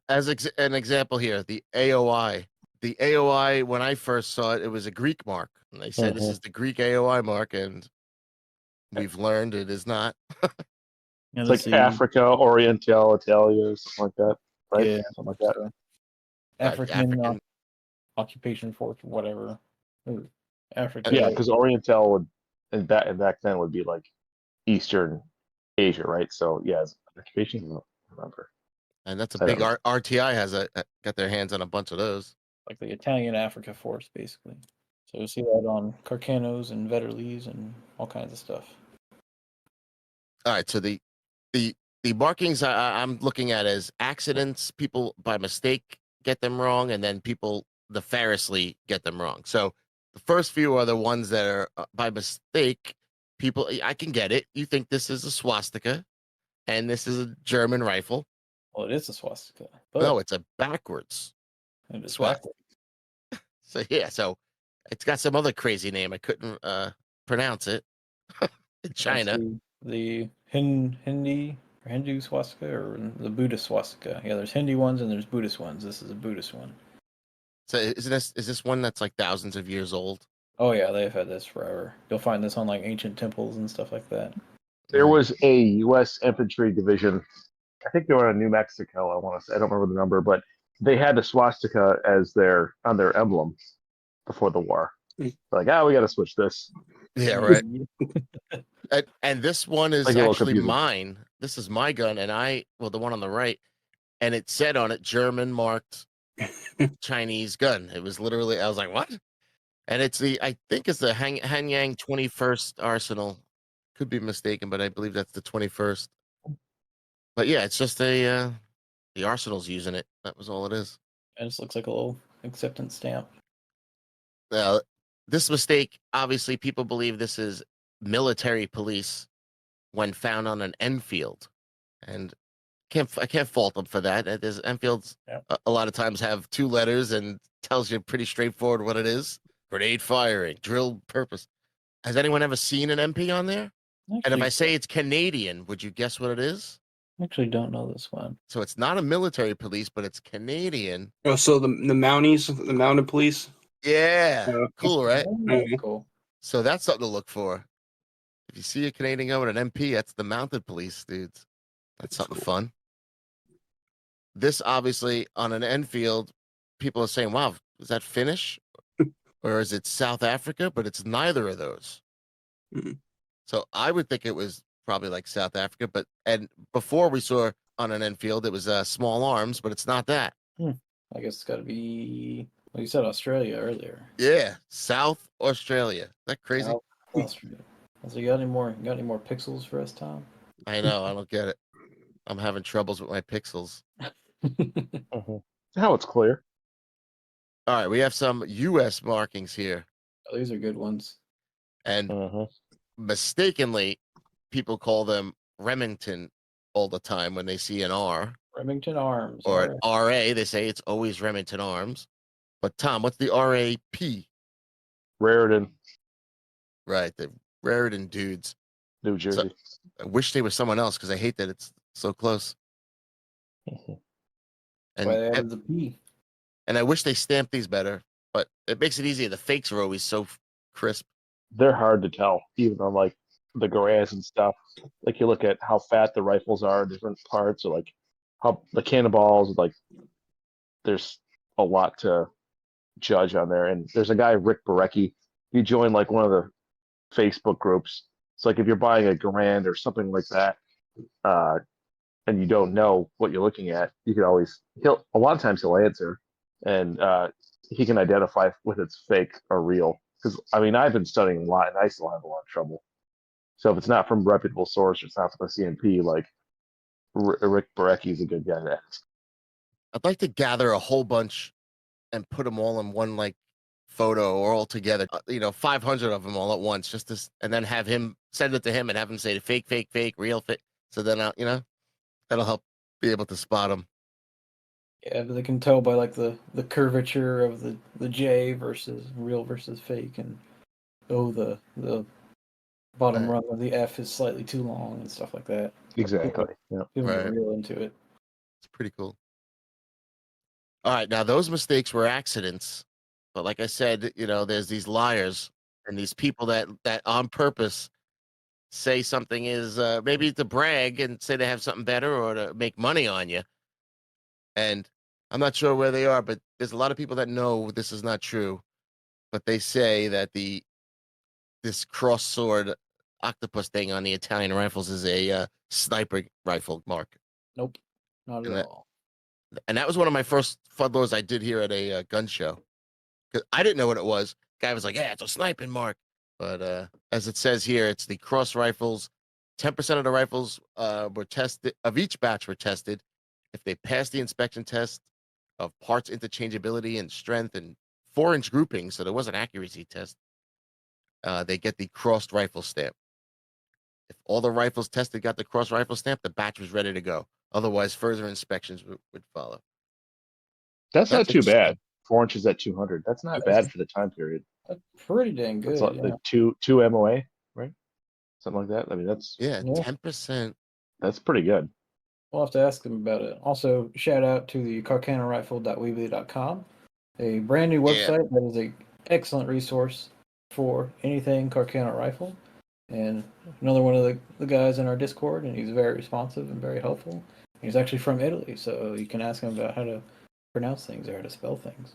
As an example here, the AOI, the AOI, when I first saw it, it was a Greek mark. And they said this is the Greek AOI mark, and we've learned it is not. Yeah, It's let's like see. Africa, Oriental, Italia, or something like that, right? Yeah, Something like that. so African. African occupation force, whatever. Ooh, Africa. Yeah, because Oriental would, and back then would be like Eastern Asia, right? So yeah, it's occupation. I don't remember. And that's a I don't big know. RTI has got their hands on a bunch of those. Like the Italian Africa force, basically. So you see that on Carcanos and Vetterlies and all kinds of stuff. All right, so the markings I'm looking at as accidents, people by mistake get them wrong, and then people nefariously get them wrong. So the first few are the ones that are by mistake. People, I can get it. You think this is a swastika, and this is a German rifle. Well, it is a swastika. But No, it's a backwards it is swastika. So yeah, so it's got some other crazy name. I couldn't pronounce it in China. The Hindi or Hindu swastika or the Buddhist swastika. Yeah, there's Hindi ones and there's Buddhist ones. This is a Buddhist one. So is this one that's like thousands of years old? Oh yeah, they've had this forever. You'll find this on like ancient temples and stuff like that. There was a U.S. infantry division. I think they were in New Mexico. I want to say I don't remember the number, but they had the swastika as on their emblem before the war. Like, we got to switch this. Yeah, right. And this one is Like, actually mine. This is my gun, and the one on the right, and it said on it German marked Chinese gun. It was literally, I was like, what? And I think it's the Hanyang 21st Arsenal. Could be mistaken, but I believe that's the 21st. But yeah, it's just the Arsenal's using it. That was all it is. It just looks like a little acceptance stamp. Now, this mistake, obviously, people believe this is military police when found on an Enfield, and I can't fault them for that. There's Enfields a lot of times have two letters and tells you pretty straightforward what it is: grenade firing, drill purpose. Has anyone ever seen an MP on there? And if I say it's Canadian, would you guess what it is? I actually don't know this one. So it's not a military police, but it's Canadian. Oh, so the Mounties, the mounted police. Yeah, cool, right? Cool. So that's something to look for. If you see a Canadian gun with an MP, that's the mounted police, dudes. That's something fun. This obviously on an Enfield, people are saying, wow, is that Finnish? Or is it South Africa? But it's neither of those. So I would think it was probably like South Africa, and before we saw on an Enfield, it was small arms, but it's not that. I guess it's got to be, well, you said Australia earlier. Yeah, South Australia. Is that crazy? South Australia. So you got any more pixels for us, Tom? I know, I don't get it. I'm having troubles with my pixels. How it's clear. All right, we have some U.S. markings here. Oh, these are good ones. And mistakenly, people call them Remington all the time when they see an R. Remington Arms. Or an RA. They say it's always Remington Arms. But Tom, what's the RAP? Raritan. Right, the Raritan dudes. New Jersey. So, I wish they were someone else because I hate that it's so close. And why they added the P. And I wish they stamped these better, but it makes it easier. The fakes are always so crisp. They're hard to tell, even on like the Gras and stuff. Like you look at how fat the rifles are, different parts, or like how the cannonballs. Like there's a lot to judge on there. And there's a guy, Rick Barecki. He joined like one of the Facebook groups. It's like if you're buying a Garand or something like that, and you don't know what you're looking at, you can always a lot of times he'll answer, and he can identify if it's fake or real. Because I mean, I've been studying a lot, and I still have a lot of trouble. So if it's not from a reputable source or it's not from the CNP, like Rick Barecki is a good guy to ask. I'd like to gather a whole bunch and put them all in one like photo or all together. 500 of them all at once, and then have him send it to him and have him say fake, fake, fake, real, fake. So then that'll help be able to spot them. Yeah, but they can tell by like the curvature of the J versus real versus fake, and the bottom rung of the F is slightly too long and stuff like that. Exactly. People get real into it. It's pretty cool. All right, now those mistakes were accidents, but like I said, there's these liars and these people that on purpose say something is maybe to brag and say they have something better or to make money on you. And I'm not sure where they are, but there's a lot of people that know this is not true, but they say that this cross sword octopus thing on the Italian rifles is a sniper rifle mark. Nope, not And at that, all. and that was one of my first Fudlors I did here at a gun show. 'Cause I didn't know what it was. Guy was like, "Yeah, it's a sniping mark." But as it says here, it's the cross rifles. 10% of the rifles were tested, of each batch were tested. If they passed the inspection test of parts interchangeability and strength and 4-inch grouping, so there was an accuracy test, they get the crossed rifle stamp. If all the rifles tested got the cross rifle stamp, the batch was ready to go. Otherwise, further inspections would follow. That's not That's too interesting. bad. 4 inches at 200. That's not bad for the time period. That's pretty dang That's good. like two MOA, right? Something like that. I mean, that's Yeah, Yeah. 10%. pretty good. We'll have to ask them about it. Also, shout out to the carcanorifle.weebly.com, a brand new Yeah. website that is an excellent resource for anything Carcano rifle. And another one of the guys in our Discord, and he's very responsive and very helpful. He's actually from Italy, so you can ask him about how to pronounce things or how to spell things.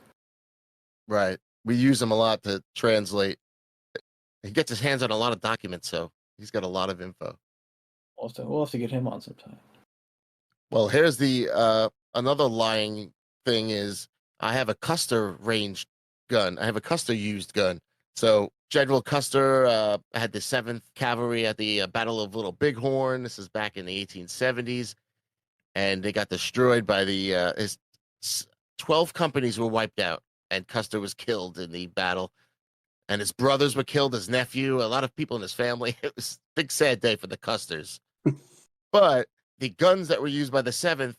Right. We use him a lot to translate. He gets his hands on a lot of documents, so he's got a lot of info. We'll have to get him on sometime. Well, here's the another lying thing is I have a Custer ranged gun. I have a Custer used gun. So General Custer had the 7th Cavalry at the Battle of Little Bighorn. This is back in the 1870s, and they got destroyed by his 12 companies were wiped out, and Custer was killed in the battle. And his brothers were killed, his nephew, a lot of people in his family. It was a big, sad day for the Custers. But the guns that were used by the 7th,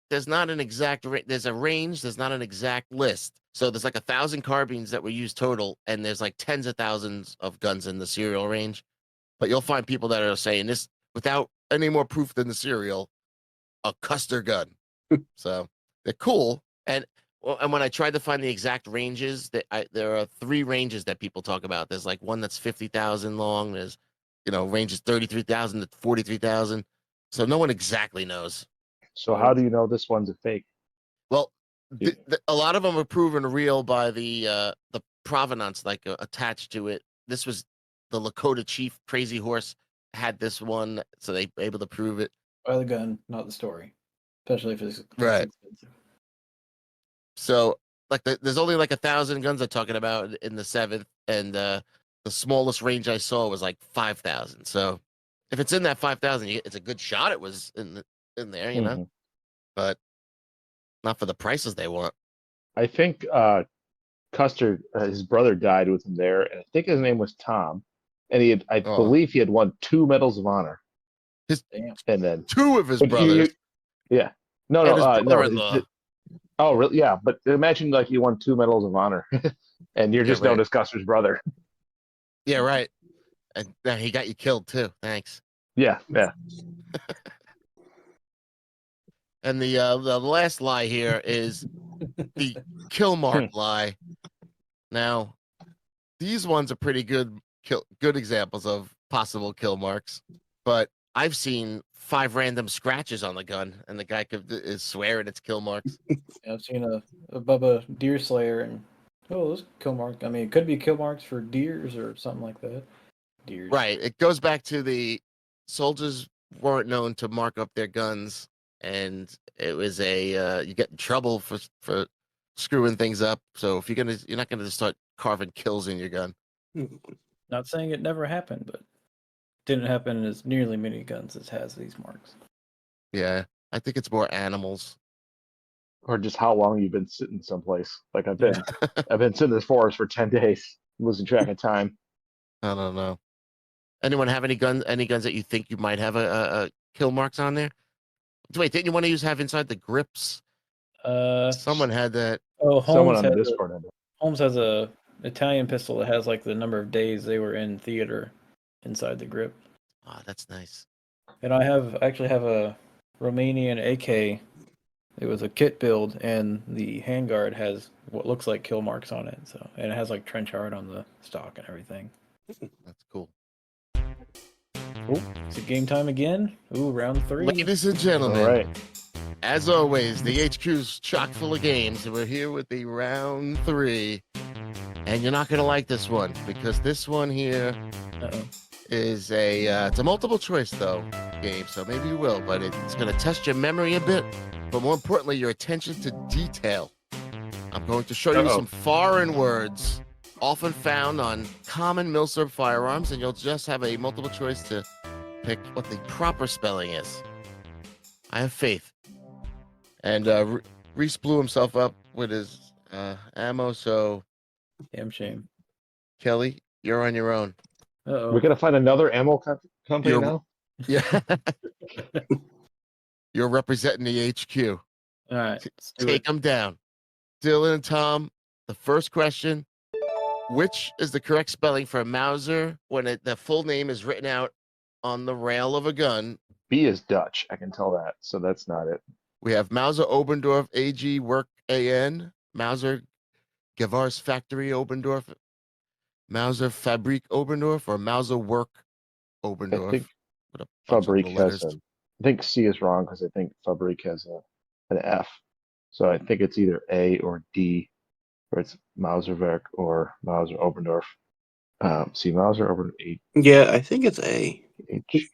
there's not an exact there's a range, there's not an exact list. So there's like 1,000 carbines that were used total, and there's like tens of thousands of guns in the serial range. But you'll find people that are saying this without any more proof than the serial, a Custer gun. So they're cool. And when I tried to find the exact ranges, there are 3 ranges that people talk about. There's like one that's 50,000 long. There's ranges 33,000 to 43,000. So no one exactly knows. So how do you know this one's a fake? Well, a lot of them are proven real by the provenance, like attached to it. This was the Lakota chief, Crazy Horse, had this one, so they were able to prove it. By the gun, not the story, especially if it's Right. expensive. So like there's only like 1,000 guns they're talking about in the 7th, and the smallest range I saw was like 5,000. So if it's in that 5,000, it's a good shot. It was in there, Mhm. but not for the prices they want. I think Custer, his brother died with him there, and I think his name was Tom, and I believe he had won 2 medals of honor. Damn. And then 2 of his but brothers. yeah, no, And his no. brother-in-law. Oh, really? Yeah, but imagine like you won 2 medals of honor, and you're just known as Custer's brother. Yeah, right. And he got you killed too. Thanks. Yeah. And the last lie here is the kill mark lie. Now, these ones are pretty good examples of possible kill marks, but I've seen 5 random scratches on the gun, and the guy is swearing it's kill marks. I've seen a Bubba deer slayer, and those kill mark. I mean, it could be kill marks for deers or something like that. Deers. Right. It goes back to the soldiers weren't known to mark up their guns, and it was you get in trouble for screwing things up. So if you're not gonna just start carving kills in your gun. Not saying it never happened, but didn't happen in as nearly many guns as has these marks. Yeah, I think it's more animals. Or just how long you've been sitting someplace. Like I've been sitting in this forest for 10 days, losing track of time. I don't know. Anyone have any guns that you think you might have a kill marks on there? Wait, didn't you want to have inside the grips? Someone had that. Oh, Someone on the Discord had it. Holmes has a Italian pistol that has like the number of days they were in theater inside the grip. Oh, that's nice. And I actually have a Romanian AK It was a kit build, and the handguard has what looks like kill marks on it. So, and it has like trench art on the stock and everything. That's cool. Oh, is it game time again? Ooh, round 3. Ladies and gentlemen, All right. as always, the HQ's chock full of games, and we're here with the round 3. And you're not gonna like this one because this one here Uh-oh. is it's a multiple choice though game, so maybe you will, but it's gonna test your memory a bit, but more importantly, your attention to detail. I'm going to show you some foreign words often found on common MILSURP firearms, and you'll just have a multiple choice to pick what the proper spelling is. I have faith. And Reese blew himself up with his ammo, so Damn shame. Kelly, you're on your own. Uh-oh. We're gonna find another ammo company You're- now. Yeah. You're representing the HQ. All right. Let's do Take it. them down. Dylan and Tom, the first question. Which is the correct spelling for Mauser when the full name is written out on the rail of a gun? B is Dutch. I can tell that. So that's not it. We have Mauser Obendorf AG Work AN, Mauser Gevars Factory Obendorf, Mauser Fabrik Obendorf, or Mauser Work Obendorf. I think With a bunch of Fabrik little has letters. I think C is wrong because I think Fabrik has an F. So I think it's either A or D, or it's Mauserwerk or Mauser Obendorf. See, Mauser Obendorf Yeah, I think it's A. H.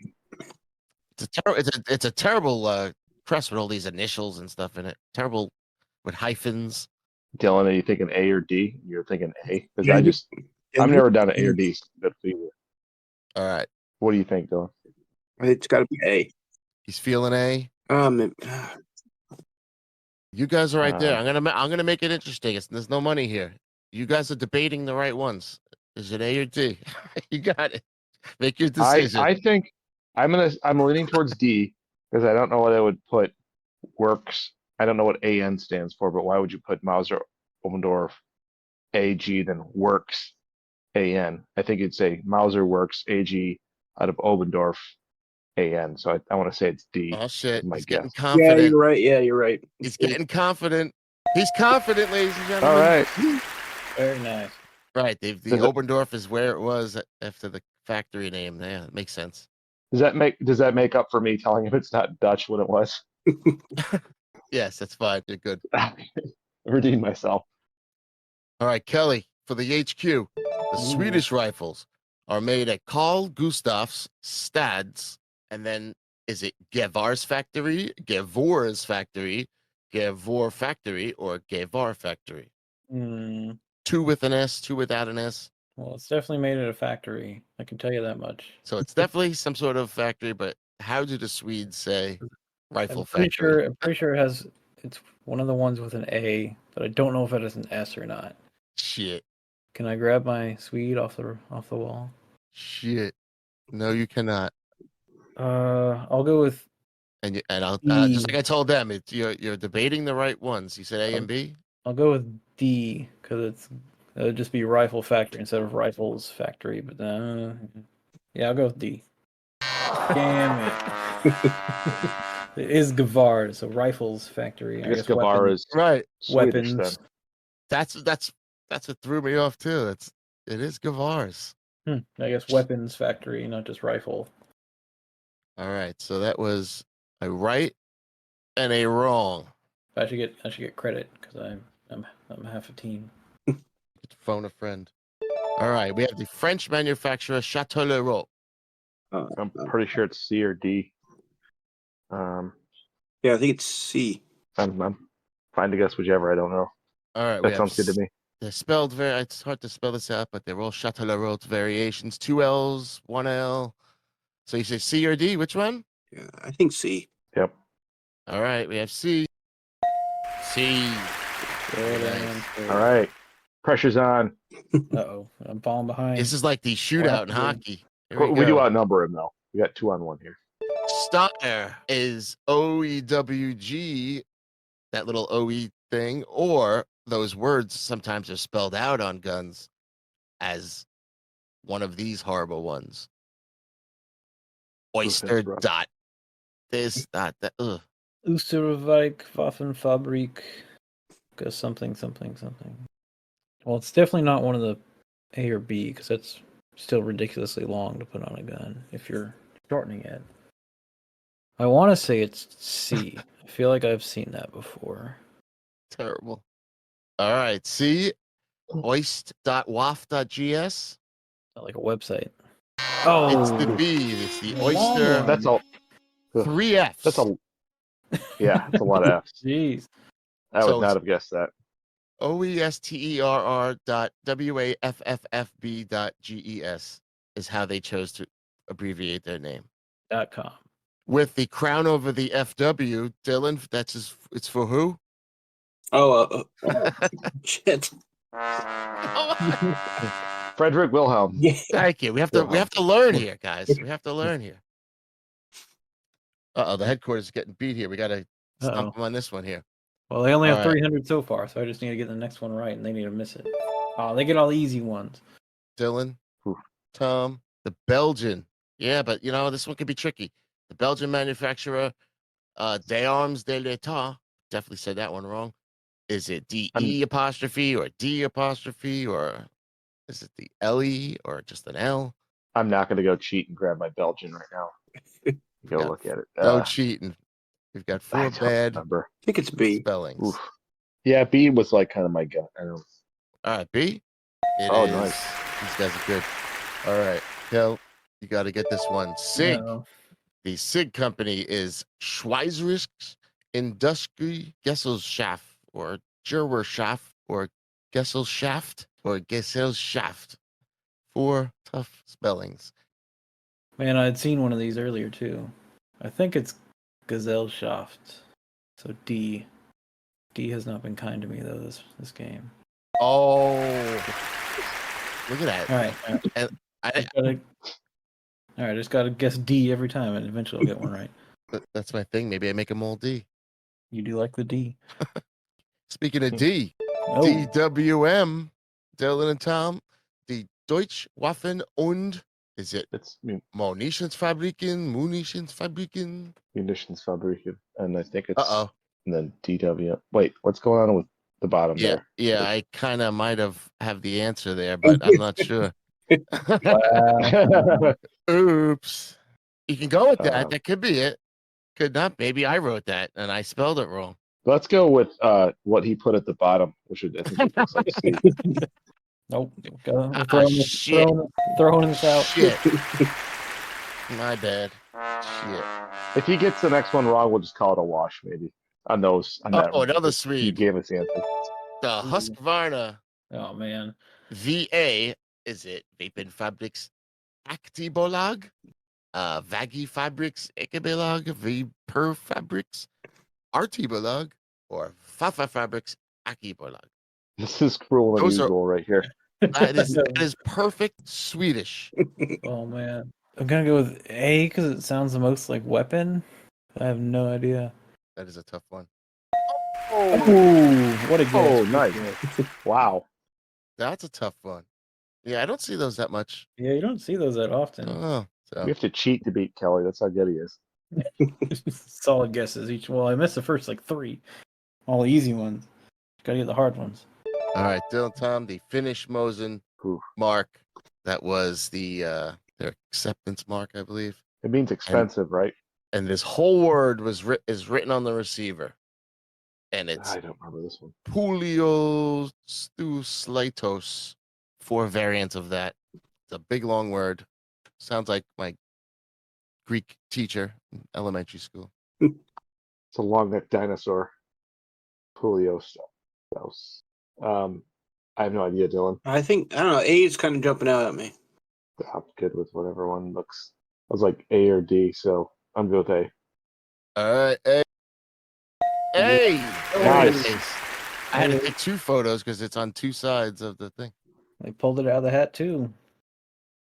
It's a terrible press with all these initials and stuff in it. Terrible with hyphens. Dylan, are you thinking A or D? You're thinking A because Yeah, I'm never down to A or D. Good for you. All right. What do you think, Dylan? It's got to be A. He's feeling A. You guys are right there. I'm gonna make it interesting. There's no money here. You guys are debating the right ones. Is it A or D? You got it. Make your decision. I think I'm leaning towards D because I don't know what I would put works. I don't know what AN stands for, but why would you put Mauser Obendorf AG then works AN? I think you'd say Mauser works AG out of Obendorf AN. So I want to say it's D. Oh shit! my He's guess. getting Yeah, confident. you're right. Yeah, you're right. He's getting confident. He's confident, ladies and gentlemen. All right. Very nice. Right. The Does it- Obendorf is where it was after the factory name. Yeah, it makes sense. Does that make up for me telling him it's not Dutch when it was? Yes, that's fine. You're good. Redeemed myself. All right, Kelly, for the HQ, the Swedish rifles are made at Carl Gustaf's Stads, and then is it Gevars Factory, Gevors Factory, Gevor Factory, or Gevar Factory? Hmm. 2 with an S, 2 without an S. Well, it's definitely made at a factory. I can tell you that much. So it's definitely some sort of factory, but how do the Swedes say rifle factory? I'm pretty sure it's one of the ones with an A, but I don't know if it has an S or not. Shit. Can I grab my Swede off the wall? Shit. No, you cannot. I'll go with And I'll E. just like I told them, you're debating the right ones. You said A and B. I'll go with D because it'll just be rifle factory instead of rifles factory. But yeah, I'll go with D. Damn it! It is Gavar, so rifles factory. I guess Gavar is Right. Swedish then. weapons. That's what threw me off too. It is Gavars. I guess weapons factory, not just rifle. All right, so that was a right and a wrong. I should get credit because I'm half a team. Phone a friend. All right, we have the French manufacturer Chateau Leroux. I'm pretty sure it's C or D. Yeah, I think it's C. I'm fine to guess whichever. I don't know. All right, we That have sounds good to me. They're spelled it's hard to spell this out, but they're all Chateau Leroux variations. 2 L's, 1 L. So you say C or D? Which one? Yeah, I think C. Yep. All right, we have C. C. Good Nice. answer. All right. Pressure's on. Uh-oh, I'm falling behind. This is like the shootout in to- hockey. Here We do go. outnumber him though. We got 2-on-1 here. Steyr is OEWG, that little OE thing, or those words sometimes are spelled out on guns as one of these horrible ones. Oyster rough. dot this dot that. Ugh. Österreich Waffenfabrik something. Well, it's definitely not one of the A or B because that's still ridiculously long to put on a gun if you're shortening it. I want to say it's C. I feel like I've seen that before. Terrible. All right. See, oyst.waf.gs. Not like a website. It's the Oh, B. It's the long Oyster. one. That's all. Ugh, 3 Fs. That's a yeah. That's a lot of F's. Jeez. I So would not have guessed that. OESTERR.WAFFB.GES is how they chose to abbreviate their name. .com. With the crown over the FW, Dylan, it's for who? Oh, shit. Frederick Wilhelm. Yeah. Thank you. We have to learn here, guys. We have to learn here. The headquarters is getting beat here. We got to stump them on this one here. Well, they only have All right. 300 so far, so I just need to get the next one right, and they need to miss it. Oh, they get all the easy ones. Dylan, Oof. Tom, the Belgian. Yeah, but this one could be tricky. The Belgian manufacturer, Des Armes de l'État. Definitely said that one wrong. Is it DE apostrophe or D apostrophe, or is it the LE or just an L? I'm not going to go cheat and grab my Belgian right now. Go Yeah. look at it. No cheating. We've got I 4 don't bad remember. I think it's B. spellings. Oof. Yeah, B was like kind of my gut. I don't know. All right, B. It Oh, is. nice. These guys are good. All right, Kel, you got to get this one. SIG. No. The SIG company is Schweizerische Industrie Gesellschaft, or Gerwerschaft, or Gesellschaft, or Gesellschaft. 4 tough spellings. Man, I'd seen one of these earlier, too. I think it's Gesellschaft. So D. D has not been kind to me, though, this game. Oh, look at that. All right. And I Just gotta guess D every time, and eventually I'll get one right. that's my thing. Maybe I make them all D. You do like the D. Speaking of D, Oh, DWM, Dylan and Tom, the Deutsche Waffen und, is it It's Munitionsfabriken, Munitionsfabriken, and I think it's Uh-oh. and then DW. Wait, what's going on with the bottom Yeah, there? yeah, I kind of might have the answer there, but I'm not sure. wow. Oops. You can go with that. Um, That could be it. Could not. Maybe I wrote that and I spelled it wrong. Let's go with what he put at the bottom, which I think it looks like C. Nope. We're Shit. throwing this out. Shit. My bad. Shit. If he gets the next one wrong, we'll just call it a wash, maybe. On those. On that Oh, one, another because You Swede. gave us the answer. The Husqvarna Oh, man. VA, is it Vapenfabriks Aktiebolag? Vagi Fabrics Ekebelag, Vapor Fabrics Artibolag, or Fafa Fabrics Akibolag. This is cruel and Those are- unusual right here. That is perfect Swedish. Oh, man. I'm gonna go with A because it sounds the most like weapon. I have no idea. That is a tough one. Oh, what a guess. Oh, nice. Wow. That's a tough one. Yeah, I don't see those that much. Yeah, you don't see those that often. Oh, so We have to cheat to beat Kelly. That's how good he is. Solid guesses each. Well, I missed the first like 3. All the easy ones. Gotta get the hard ones. all right, Dylan Tom, the Finnish Mosin Oof. mark. That was their acceptance mark, I believe. It means expensive, right? And this whole word is written on the receiver. And it's I don't remember this one. Pouliostusleitos. 4 variants of that. It's a big long word. Sounds like my Greek teacher in elementary school. It's a long-necked dinosaur. Pulios. I have no idea, Dylan. I don't know. A is kind of jumping out at me. I'm good with whatever one looks. I was like A or D, so I'm good with A. All right, A. Hey, Nice. I had to take 2 photos because it's on 2 sides of the thing. They pulled it out of the hat too.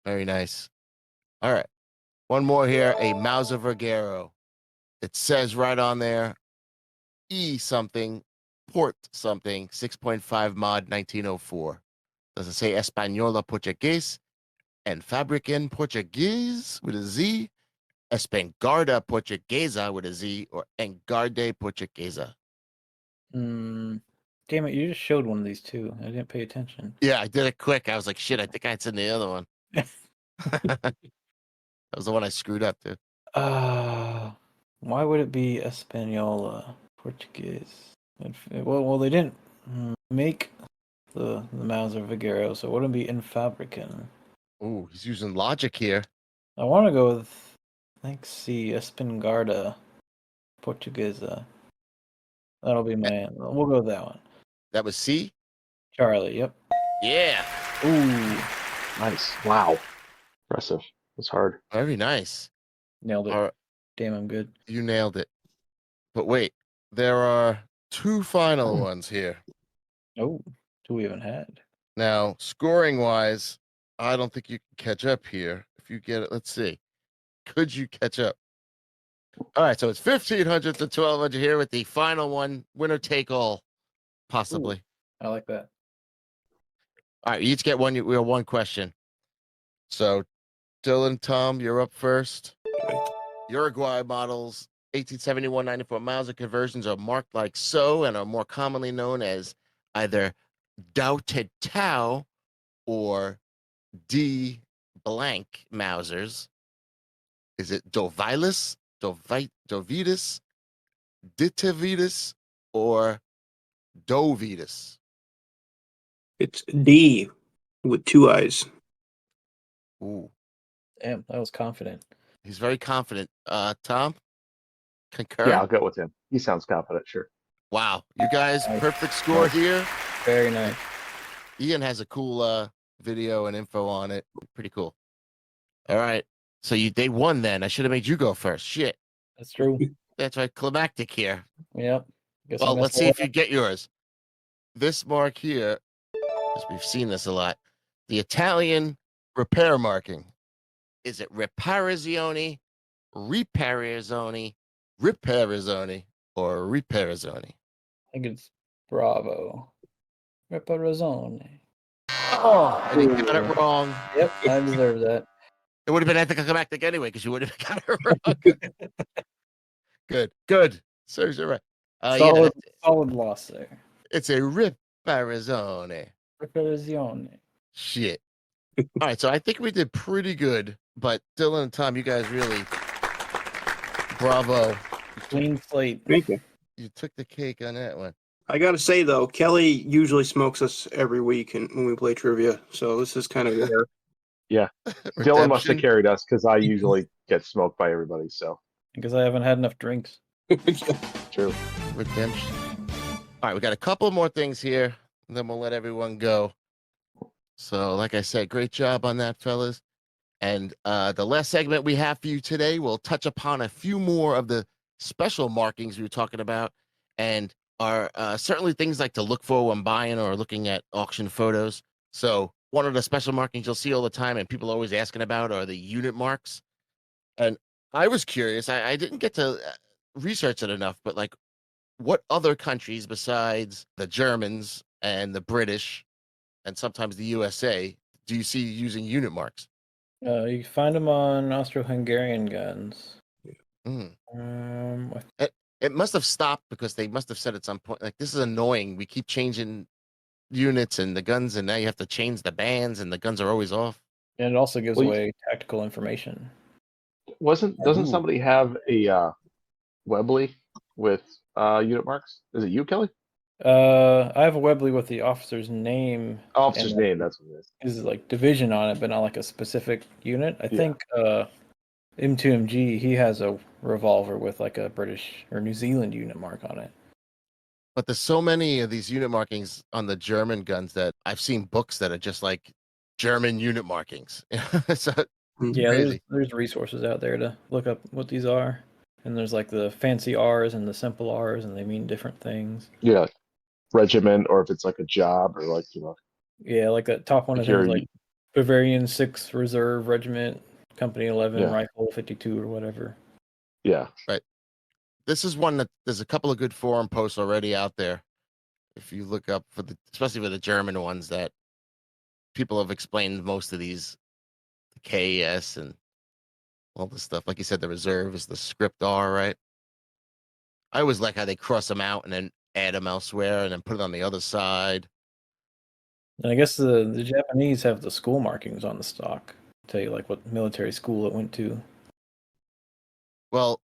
Very nice. All right, one more here. A Mauser Vergero. It says right on there, E something, port something, 6.5 mod 1904. Does it say Española Portuguese and Fabrican Portuguese with a Z? Espingarda Portuguesa with a Z or Engarde Portuguesa? Damn it, you just showed one of these two. I didn't pay attention. Yeah, I did it quick. I was like, shit, I think I said the other one. That was the one I screwed up, dude. Why would it be Espanola Portuguese? Well, they didn't make the Mauser Vigero, so it wouldn't be in Fabrican. Ooh, he's using logic here. I want to go with, I think, C, Espingarda Portuguesa. That'll be my. We'll go with that one. That was C? Charlie, yep. Yeah. Ooh, Nice. Wow. Impressive. That's hard. Very nice. nailed it. All right, Damn, I'm good. you nailed it. But wait, there are two final ones here. Oh, two we haven't had. Now, scoring wise, I don't think you can catch up here. If you get it, let's see. Could you catch up? All right, so it's 1,500 to 1,200 here with the final one, winner take all, possibly. I like that. All right, you each get one. We have one question. So, Dylan, Tom, you're up first. Uruguay models 1871 94 Mauser conversions are marked like so and are more commonly known as either Douted Tau or D blank Mausers. Is it Dovilus, Dovitus, Ditavitus, or Dovitus? It's D with two eyes. Ooh, Damn, that was confident. he's very confident. Tom, concur? Yeah, I'll go with him. He sounds confident. Sure. Wow, you guys, Nice. perfect score Nice. here. Very nice. Ian has a cool video and info on it. Pretty cool. All right. So they won then. I should have made you go first. Shit. That's true. That's right. Climactic here. Yep. Guess I Well, messed let's see one if you get yours. This mark here, because we've seen this a lot. The Italian repair marking. Is it Riparazione, Riparazione, Riparazione, or Riparazione? I think it's Bravo. Reparazione. Oh, and you got it wrong. Yep, I deserve that. It would have been anticlimactic anyway because you would have got it wrong. Good. Serves you right. Solid, solid loss there. It's a Riparazione. Reparazione. Shit. All right, so I think we did pretty good, but Dylan and Tom, you guys really bravo. Clean slate. Thank you. You took the cake on that one. I gotta say though, Kelly usually smokes us every week when we play trivia, so this is kind of rare. Dylan must have Redemption. carried us because I usually get smoked by everybody. So Because I haven't had enough drinks. true. Redemption. All right, we got a couple more things here, and then we'll let everyone go. So, like I said, great job on that, fellas. And the last segment we have for you today, we'll touch upon a few more of the special markings we were talking about, and are certainly things like to look for when buying or looking at auction photos. So, one of the special markings you'll see all the time, and people are always asking about, are the unit marks. And I was curious. I didn't get to research it enough, but like, what other countries besides the Germans and the British and sometimes the USA do you see using unit marks? You can find them on Austro-Hungarian guns. Mm. I It must have stopped because they must have said at some point, like, this is annoying. We keep changing units and the guns, and now you have to change the bands, and the guns are always off. And it also gives Well, away tactical information. Doesn't Ooh. somebody have a Webley with unit marks? Is it you, Kelly? I have a Webley with the officer's name. Officer's and name. That's what it is. is like division on it, but not like a specific unit. I Yeah. think M2MG, he has a revolver with like a British or New Zealand unit mark on it. But there's so many of these unit markings on the German guns that I've seen books that are just like German unit markings. So Yeah, crazy. there's resources out there to look up what these are. And there's like the fancy R's and the simple R's, and they mean different things. Yeah, like regiment, or if it's like a job, or like Yeah, like that top one, I If think, is you're- like Bavarian 6th Reserve Regiment, Company 11, Yeah. Rifle 52 or whatever. yeah. This is one that there's a couple of good forum posts already out there. If you look up for especially for the German ones, that people have explained most of these, the KES and all this stuff. Like you said, the reserve is the script R, right? I always like how they cross them out and then add them elsewhere and then put it on the other side. And I guess the Japanese have the school markings on the stock. Tell you like what military school it went to. Well,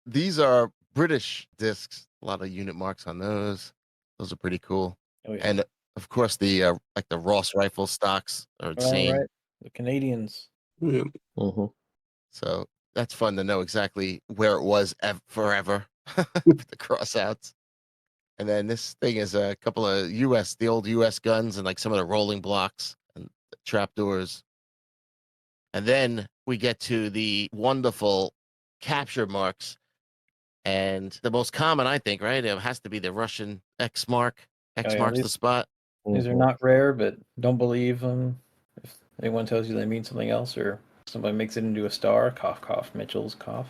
these are British discs. A lot of unit marks on those. Those are pretty cool. Oh yeah. And of course, the like the Ross rifle stocks are All insane. right. The Canadians. Yeah. So that's fun to know exactly where it was forever with the crossouts. And then this thing is a couple of the old US guns and like some of the rolling blocks and the trapdoors. And then we get to the wonderful capture marks. And the most common, I think, right? It has to be the Russian X mark. X yeah, marks the these- spot. These are not rare, but don't believe them. If anyone tells you they mean something else, or somebody makes it into a star, cough, cough, Mitchell's cough.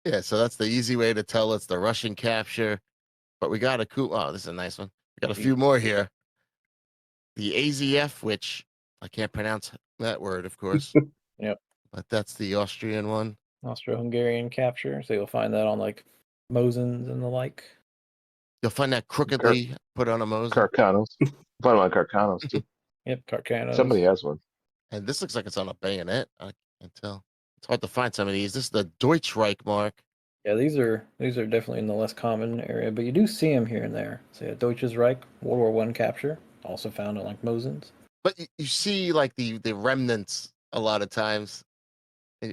Yeah, so that's the easy way to tell it's the Russian capture. But we got a cool. Oh, this is a nice one. We got a few more here. The AZF, which I can't pronounce that word, of course. Yep. But that's the Austrian one. Austro-Hungarian capture. So you'll find that on like Mosins and the like. You'll find that crookedly put on a Mosin. Carcanos. Find one on Carcanos too. Yep, Carcanos. Somebody has one. And this looks like it's on a bayonet. I can't tell. It's hard to find some of these. This is the Deutschreich mark. Yeah, these are definitely in the less common area, but you do see them here and there. So yeah, Deutsches Reich, World War I capture, also found in like Mosins. But you see like the remnants a lot of times,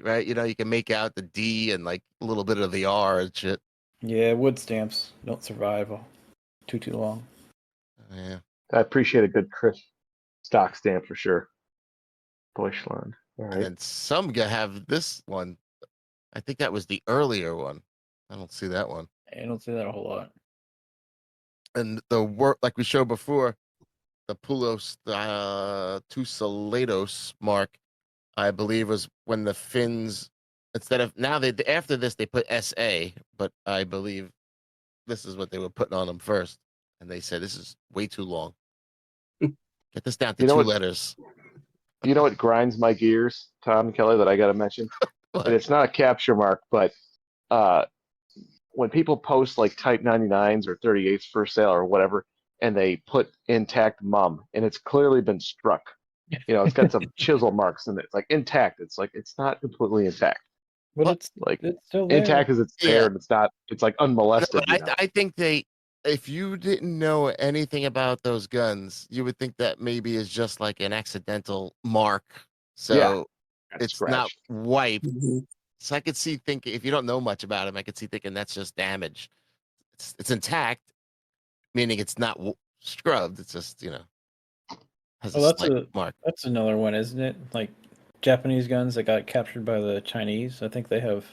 right? You know, you can make out the D and like a little bit of the R and shit. Yeah, wood stamps don't survive too long. Yeah. I appreciate a good crisp stock stamp for sure. Deutschland. All And right. then some have this one. I think that was the earlier one. I don't see that one. I don't see that a whole lot. And the work, like we showed before, the Pulos Tussalatos mark, I believe, was when the Finns, instead of now after this they put SA, but I believe this is what they were putting on them first, and they said this is way too long. Get this down to You know two what- letters. You know what grinds my gears, Tom and Kelly, that I got to mention? What? And it's not a capture mark, but when people post like Type 99s or 38s for sale or whatever, and they put intact mum, and it's clearly been struck. You know, it's got some chisel marks in it. It's like intact. It's like it's not completely intact. But What? Like it's still there. intact as it's there, Yeah. and it's not. It's like No, unmolested. but you know? I think if you didn't know anything about those guns, you would think that maybe is just like an accidental mark. So Got it's not scratched. wiped. Mhm. So I could see thinking, if you don't know much about him, I could see thinking that's just damage. It's intact, meaning it's not scrubbed. It's just, has Well, a that's slight mark. That's another one, isn't it? Like Japanese guns that got captured by the Chinese. I think they have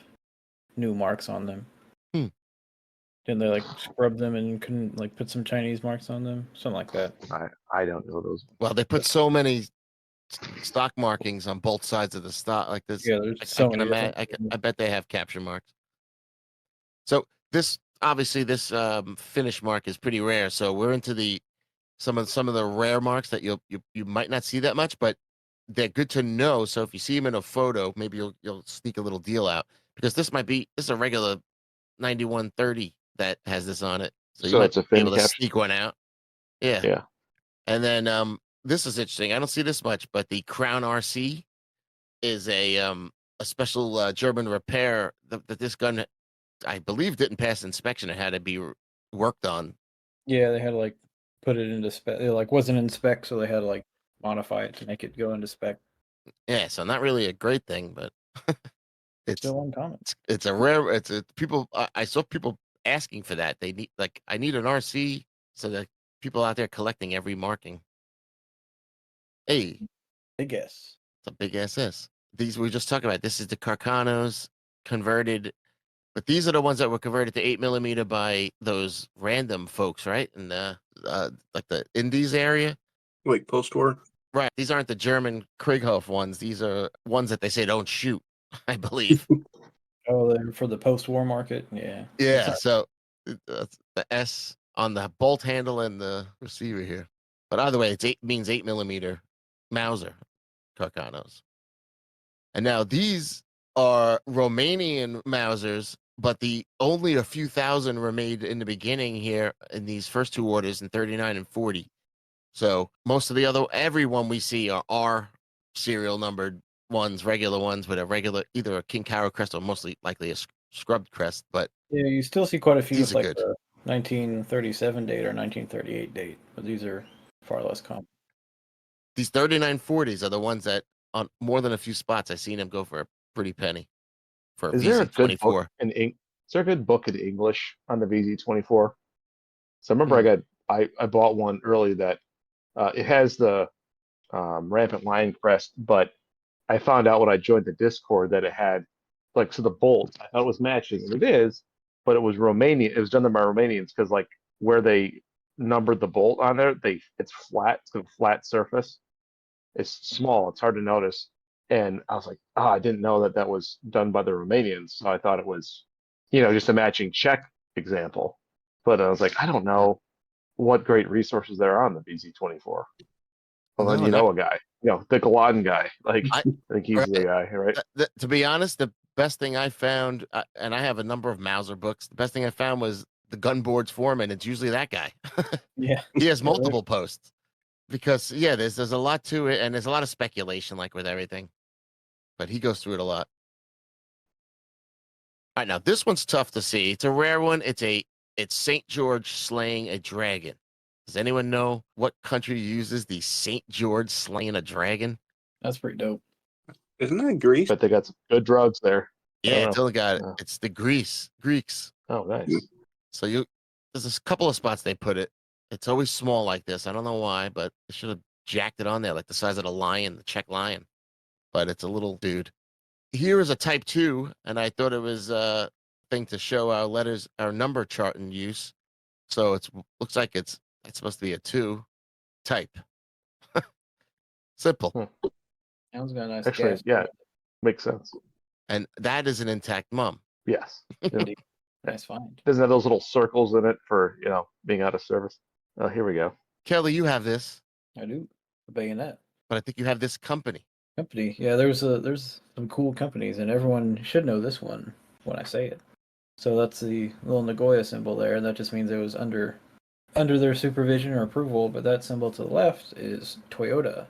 new marks on them. Hmm. Didn't they like scrub them and couldn't like put some Chinese marks on them? Something like that. I don't know those. Well, they put so many stock markings on both sides of the stock like this. Yeah, there's I so can many. imagine. I bet they have capture marks. So this obviously this finish mark is pretty rare. So we're into some of the rare marks that you might not see that much, but they're good to know. So if you see them in a photo, maybe you'll sneak a little deal out, because this is a regular 9130 that has this on it. So you So might it's a be fin able to capture? sneak one out. Yeah. Yeah. And then this is interesting. I don't see this much, but the Crown RC is a special German repair that this gun, I believe, didn't pass inspection. It had to be worked on. Yeah, they had to like put it into spec. It like wasn't in spec, so they had to like modify it to make it go into spec. Yeah, so not really a great thing, but it's Still uncommon. it's a rare. It's a people. I saw people asking for that. They need I need an RC, so that people out there collecting every marking. Hey, I guess. it's a big SS. These we were just talking about. This is the Carcanos converted, but these are the ones that were converted to 8mm by those random folks, right? In the like the Indies area. Like post-war. Right. These aren't the German Krieghoff ones. These are ones that they say don't shoot, I believe. Oh, they're for the post-war market. Yeah. Yeah. So that's the S on the bolt handle and the receiver here. But either way, means 8mm Mauser Carcanos. And now these are Romanian Mausers, but only a few thousand were made in the beginning here in these first two orders in 39 and 40. So most of everyone we see are R serial numbered ones, regular ones with either a King Caro crest or mostly likely a scrubbed crest. But Yeah, you still see quite a few these with are like good. the 1937 date or 1938 date, but these are far less common. These 3940s are the ones that on more than a few spots I've seen them go for a pretty penny for a Is there a good VZ24. book is there a good book in English on the VZ24? So I remember I bought one early that it has the rampant lion crest, but I found out when I joined the Discord that it had so the bolt I thought it was matching, and it is, but it was Romanian. It was done by Romanians because where they numbered the bolt on there, it's flat, it's a flat surface. It's small, it's hard to notice. And I was like, I didn't know that was done by the Romanians. So I thought it was, just a matching Czech example. But I was like, I don't know what great resources there are on the VZ24. Well, then a guy, the Galan guy. I think he's the guy, right? To be honest, the best thing I found, and I have a number of Mauser books, the best thing I found was the gun boards foreman. It's usually that guy. Yeah. He has multiple posts. Because there's a lot to it, and there's a lot of speculation, like with everything. But he goes through it a lot. All right, now this one's tough to see. It's a rare one. It's St. George slaying a dragon. Does anyone know what country uses the St. George slaying a dragon? That's pretty dope. Isn't that Greece? But they got some good drugs there. Yeah, Dylan got it. It's the Greeks. Oh, nice. So there's a couple of spots they put it. It's always small like this. I don't know why, but they should have jacked it on there, like the size of the lion, the Czech lion. But it's a little dude. Here is a Type 2, and I thought it was a thing to show our number chart in use. So looks like it's supposed to be a 2 type. Simple. Sounds got a nice Actually, gas. yeah, makes sense. And that is an intact mum. Yes. Yeah. Nice find. Doesn't have those little circles in it for, being out of service. Oh, here we go. Kelly, you have this. I do. A bayonet. But I think you have this company. Yeah, there's some cool companies, and everyone should know this one when I say it. So that's the little Nagoya symbol there. That just means it was under their supervision or approval. But that symbol to the left is Toyota.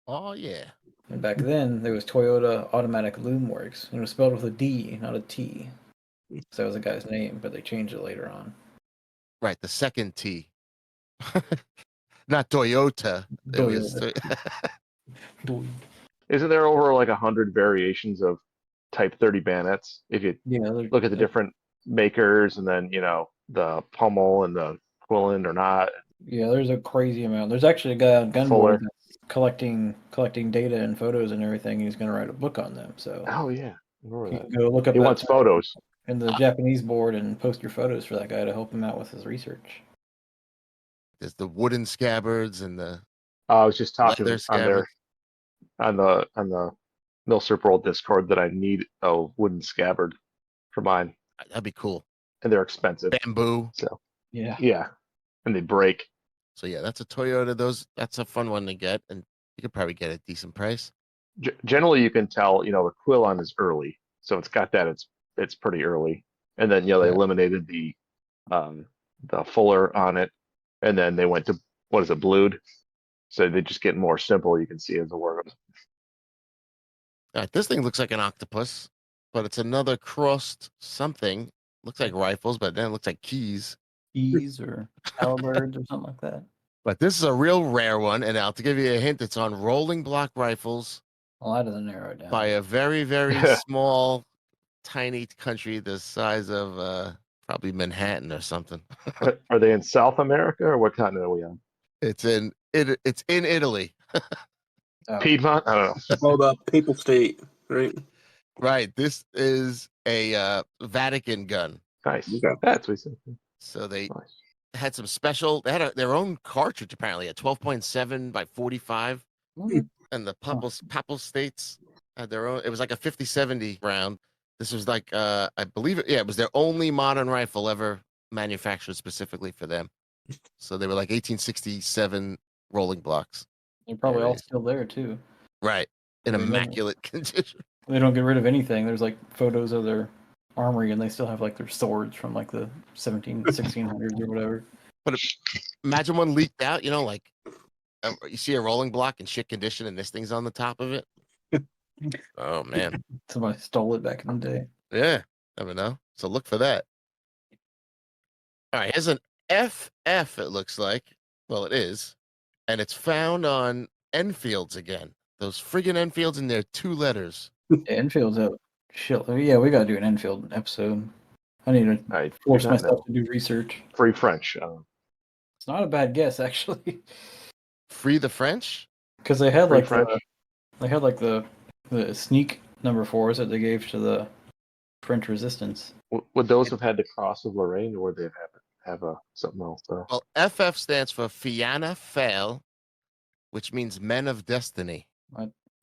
Oh yeah. And back then there was Toyota Automatic Loom Works, and it was spelled with a D, not a T. So that was a guy's name, but they changed it later on. Right, the second T. Not Toyota. Isn't there over 100 variations of Type 30 bayonets? If you look at the different makers and then, the pommel and the quillen or not. Yeah, there's a crazy amount. There's actually a guy on Gunboard that's collecting data and photos and everything. He's going to write a book on them. So yeah, you can go look up. He wants photos in the Japanese board and post your photos for that guy to help him out with his research. There's the wooden scabbards and the. I was just talking on the MILSURP World Discord that I need a wooden scabbard for mine. That'd be cool. And they're expensive. Bamboo. So yeah, and they break. So that's a Toyota. That's a fun one to get, and you could probably get a decent price. Generally, you can tell the quillon is early, so it's got that. It's pretty early, and then they eliminated the fuller on it, and then they went to blued. So they just get more simple. You can see as the work. All right, this thing looks like an octopus, but it's another crossed something. Looks like rifles, but then it looks like keys. Keys or halberds or something like that. But this is a real rare one, and to give you a hint, it's on rolling block rifles. Well, that doesn't narrow it down. By a very, very small, tiny country the size of probably Manhattan or something. Are they in South America or what continent are we on? It's in Italy. Piedmont? I don't know. Oh, the Papal State, right? Right. This is a Vatican gun. Nice. Okay. That's what we said. So they had some special. They had their own cartridge apparently, a 12.7 by 45, and the Papal States had their own. It was like a 50-70 round. This was like I believe it. Yeah, it was their only modern rifle ever manufactured specifically for them. So they were like 1867 rolling blocks. They're probably all still there too. Right, in immaculate condition. They don't get rid of anything. There's like photos of their armory, and they still have like their swords from like the 1600s or whatever. But imagine one leaked out, you know, like you see a rolling block in shit condition and this thing's on the top of it. Oh, man. Somebody stole it back in the day. Yeah, never know. So look for that. All right, here's an FF, it looks like. Well, it is. And it's found on Enfields again. Those friggin' Enfields in their 2 letters. Enfield's out. Shit. Yeah, we gotta do an Enfield episode. I need to I force do not myself know. to do research. Free French. It's not a bad guess actually, Free the French? because they had Free like French. the sneak number 4s that they gave to the French resistance. Would those have had the cross of Lorraine, or would they have something else? Well, FF stands for Fianna Fail, which means Men of Destiny.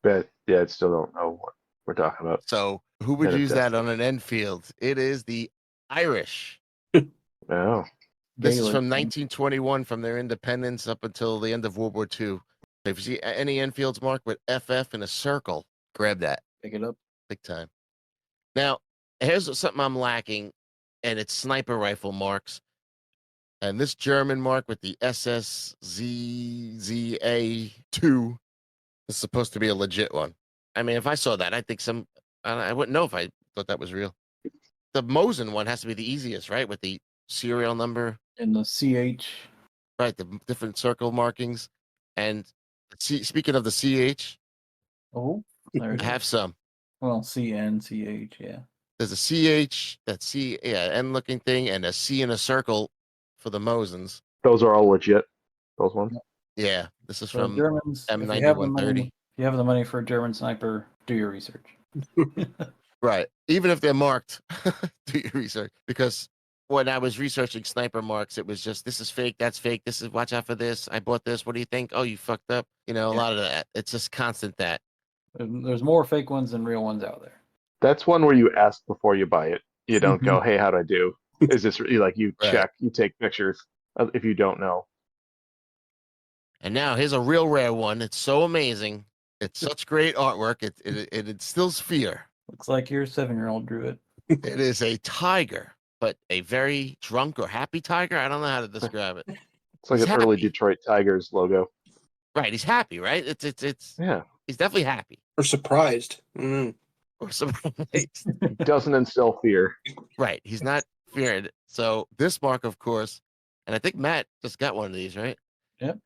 But yeah, I still don't know what we're talking about. So who would Men of use that Destiny. on an Enfield? It is the Irish. Oh, This is Gaelic. from 1921, from their independence up until the end of World War II. So if you see any Enfields marked with FF in a circle, grab that. Pick it up. Big time. Now, here's something I'm lacking, and it's sniper rifle marks. And this German mark with the SSZZA2 is supposed to be a legit one. I mean, if I saw that, I think I wouldn't know if I thought that was real. The Mosin one has to be the easiest, right? With the serial number, And the CH. right? The different circle markings. And speaking of the CH, Oh, there it I is. have some. Well, CNCH, yeah. There's a CH, that C, yeah, N looking thing, and a C in a circle for the Mosins. those are all legit. Those ones. Yeah, this is So from Germans, if you have the money for a German sniper, do your research. Right. Even if they're marked, do your research. Because when I was researching sniper marks, it was just, this is fake, that's fake, this is, watch out for this, I bought this, what do you think? Oh, you fucked up. You know, a Yeah. lot of that. It's just constant that. There's more fake ones than real ones out there. That's one where you ask before you buy it. You don't go, Mhm. "Hey, how'd I do?" Is this like you Right. check, you take pictures if you don't know. And now here's a real rare one. It's so amazing. It's such great artwork. It instills fear. Looks like your 7-year-old drew it. It is a tiger, but a very drunk or happy tiger. I don't know how to describe it. It's like He's an early happy. Detroit Tigers logo. Right. He's happy, right? It's Yeah, he's definitely happy. Or surprised. Mm. Or something. doesn't instill fear. Right. He's not feared. So this mark, of course, and I think Matt just got one of these, right? Yep.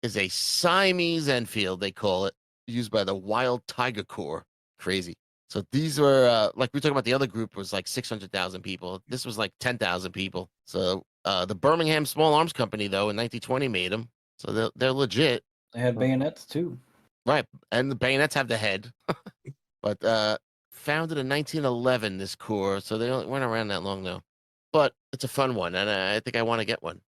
Is a Siamese Enfield, they call it, used by the Wild Tiger Corps. Crazy. So these were like we were talking about, the other group was like 600,000 people. This was like 10,000 people. So the Birmingham Small Arms Company, though, in 1920 made them. So they're legit. They had bayonets too. Right. And the bayonets have the head. But founded in 1911, this corps. So they weren't around that long, though. But it's a fun one, and I think I want to get one.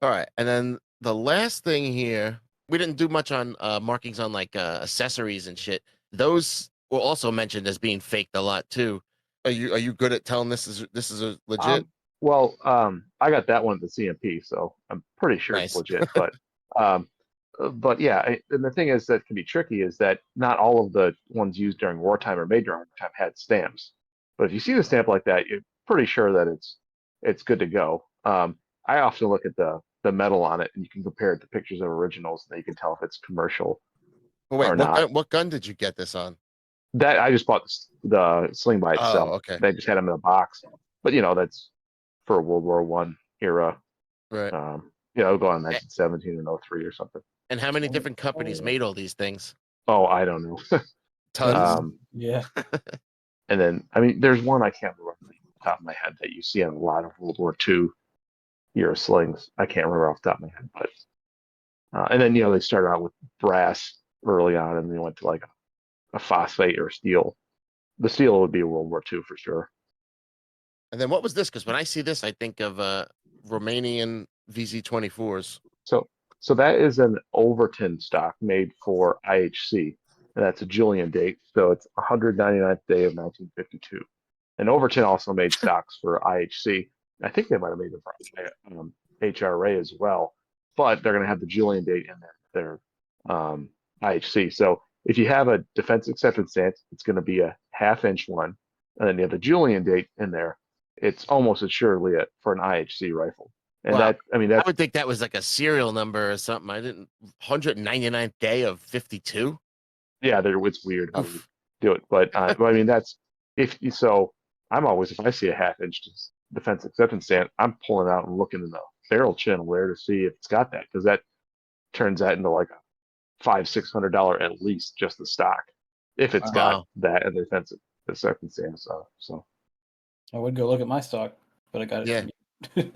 All right. And then the last thing here, we didn't do much on markings on like accessories and shit. Those were also mentioned as being faked a lot too. Are you good at telling this is a legit? I got that one at the CMP, so I'm pretty sure it's Nice. legit. But yeah, and the thing is that can be tricky is that not all of the ones used during wartime or made during wartime had stamps. But if you see the stamp like that, you're pretty sure that it's good to go. I often look at the metal on it, and you can compare it to pictures of originals, and then you can tell if it's commercial Well, wait, or not. what gun did you get this on? That I just bought the sling by itself. Oh, okay. They just had them in a box, but that's for World War I era. Right. Go on 1917 and 03 or something. And how many different companies made all these things? Oh, I don't know. Tons. Yeah. And then there's one I can't remember off the top of my head that you see on a lot of World War II era slings. I can't remember off the top of my head, but and then they started out with brass early on, and they went to like a phosphate or steel. The steel would be World War II for sure. And then what was this? Because when I see this, I think of Romanian VZ-24s. So that is an Overton stock made for IHC, and that's a Julian date. So it's 199th day of 1952. And Overton also made stocks for IHC. I think they might have made them for HRA as well, but they're going to have the Julian date in their IHC. So if you have a defense acceptance stance, it's going to be a 1/2 inch one, and then you have the Julian date in there. It's almost assuredly for an IHC rifle. And Wow. I I would think that was like a serial number or something. I didn't 199th day of 52. yeah, it's weird how you do it, but I mean that's so I'm always, if I see a 1/2 inch defense acceptance stand, I'm pulling out and looking in the barrel channel there to see if it's got that, because that turns that into like a $500-600 at least just the stock, if it's got Wow. that and the defense acceptance stand. So I would go look at my stock, but I got it. Yeah. From you.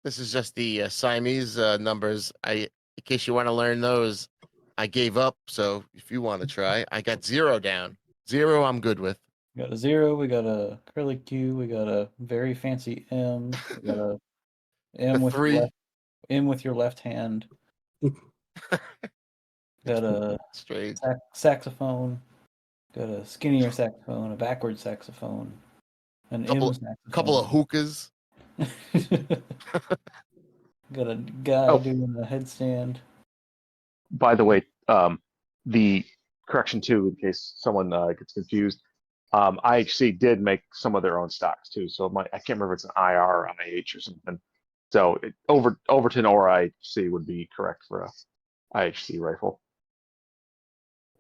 This is just the Siamese numbers. In case you want to learn those, I gave up. So if you want to try, I got 0 down. 0, I'm good with. We got a 0. We got a acrylic Q. We got a very fancy M. We got a M The with 3. your left, M with your left hand. Got a Straight. saxophone. Got a skinnier saxophone. A backward saxophone. An M saxophone. Couple of hookahs. Got a guy Oh. doing a headstand. by the way, the correction too, in case someone gets confused, IHC did make some of their own stocks too. So I can't remember if it's an IR or IH or something. So Overton or IHC would be correct for a IHC rifle.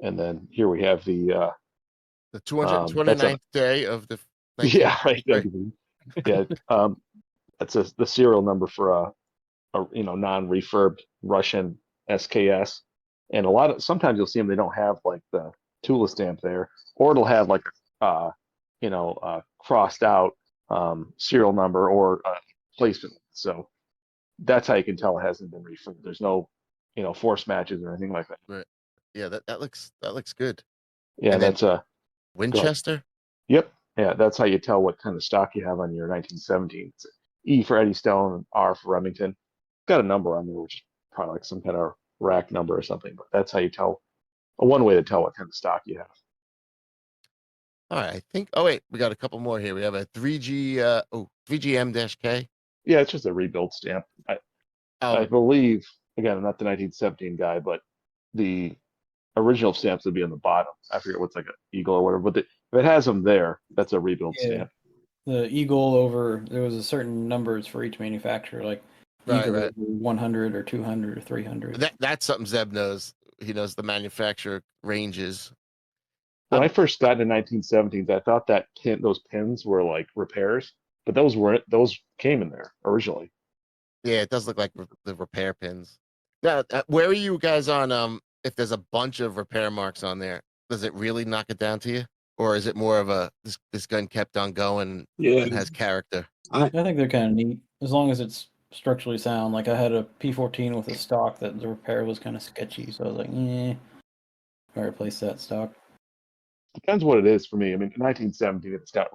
And then here we have the 229th day of the. yeah, right. 1953. Yeah, that's the serial number for a non-refurbed Russian SKS. And sometimes you'll see them, they don't have like the Tula stamp there, or it'll have like crossed out serial number or placement. So that's how you can tell it hasn't been refurbed. There's no force matches or anything like that. Right. Yeah, that looks good. Yeah, And then that's a Winchester. Yep. Yeah, that's how you tell what kind of stock you have on your 1917. It's E for Eddie Stone and R for Remington. Got a number on there, which is probably like some kind of rack number or something, but that's how you tell. One way to tell what kind of stock you have. All right, I think. Oh wait, we got a couple more here. We have a 3G. 3GM-K. Yeah, it's just a rebuild stamp. I believe, again, I'm not the 1917 guy, but the original stamps would be on the bottom. I forget what's like an eagle or whatever, but if it has them there, that's a rebuild stamp. The eagle there was a certain numbers for each manufacturer, like either Right. 100 or 200 or 300. That's something Zeb knows. He knows the manufacturer ranges. When I first got into 1917s, I thought that those pins were like repairs, but those came in there originally. Yeah, it does look like the repair pins. Now, where are you guys on? If there's a bunch of repair marks on there, does it really knock it down to you, or is it more of this gun kept on going? Yeah. And has character. I think they're kind of neat as long as it's structurally sound. Like I had a P14 with a stock that the repair was kind of sketchy, so I was like, I replaced that stock. Depends what it is for me. I mean, 1917, if it's got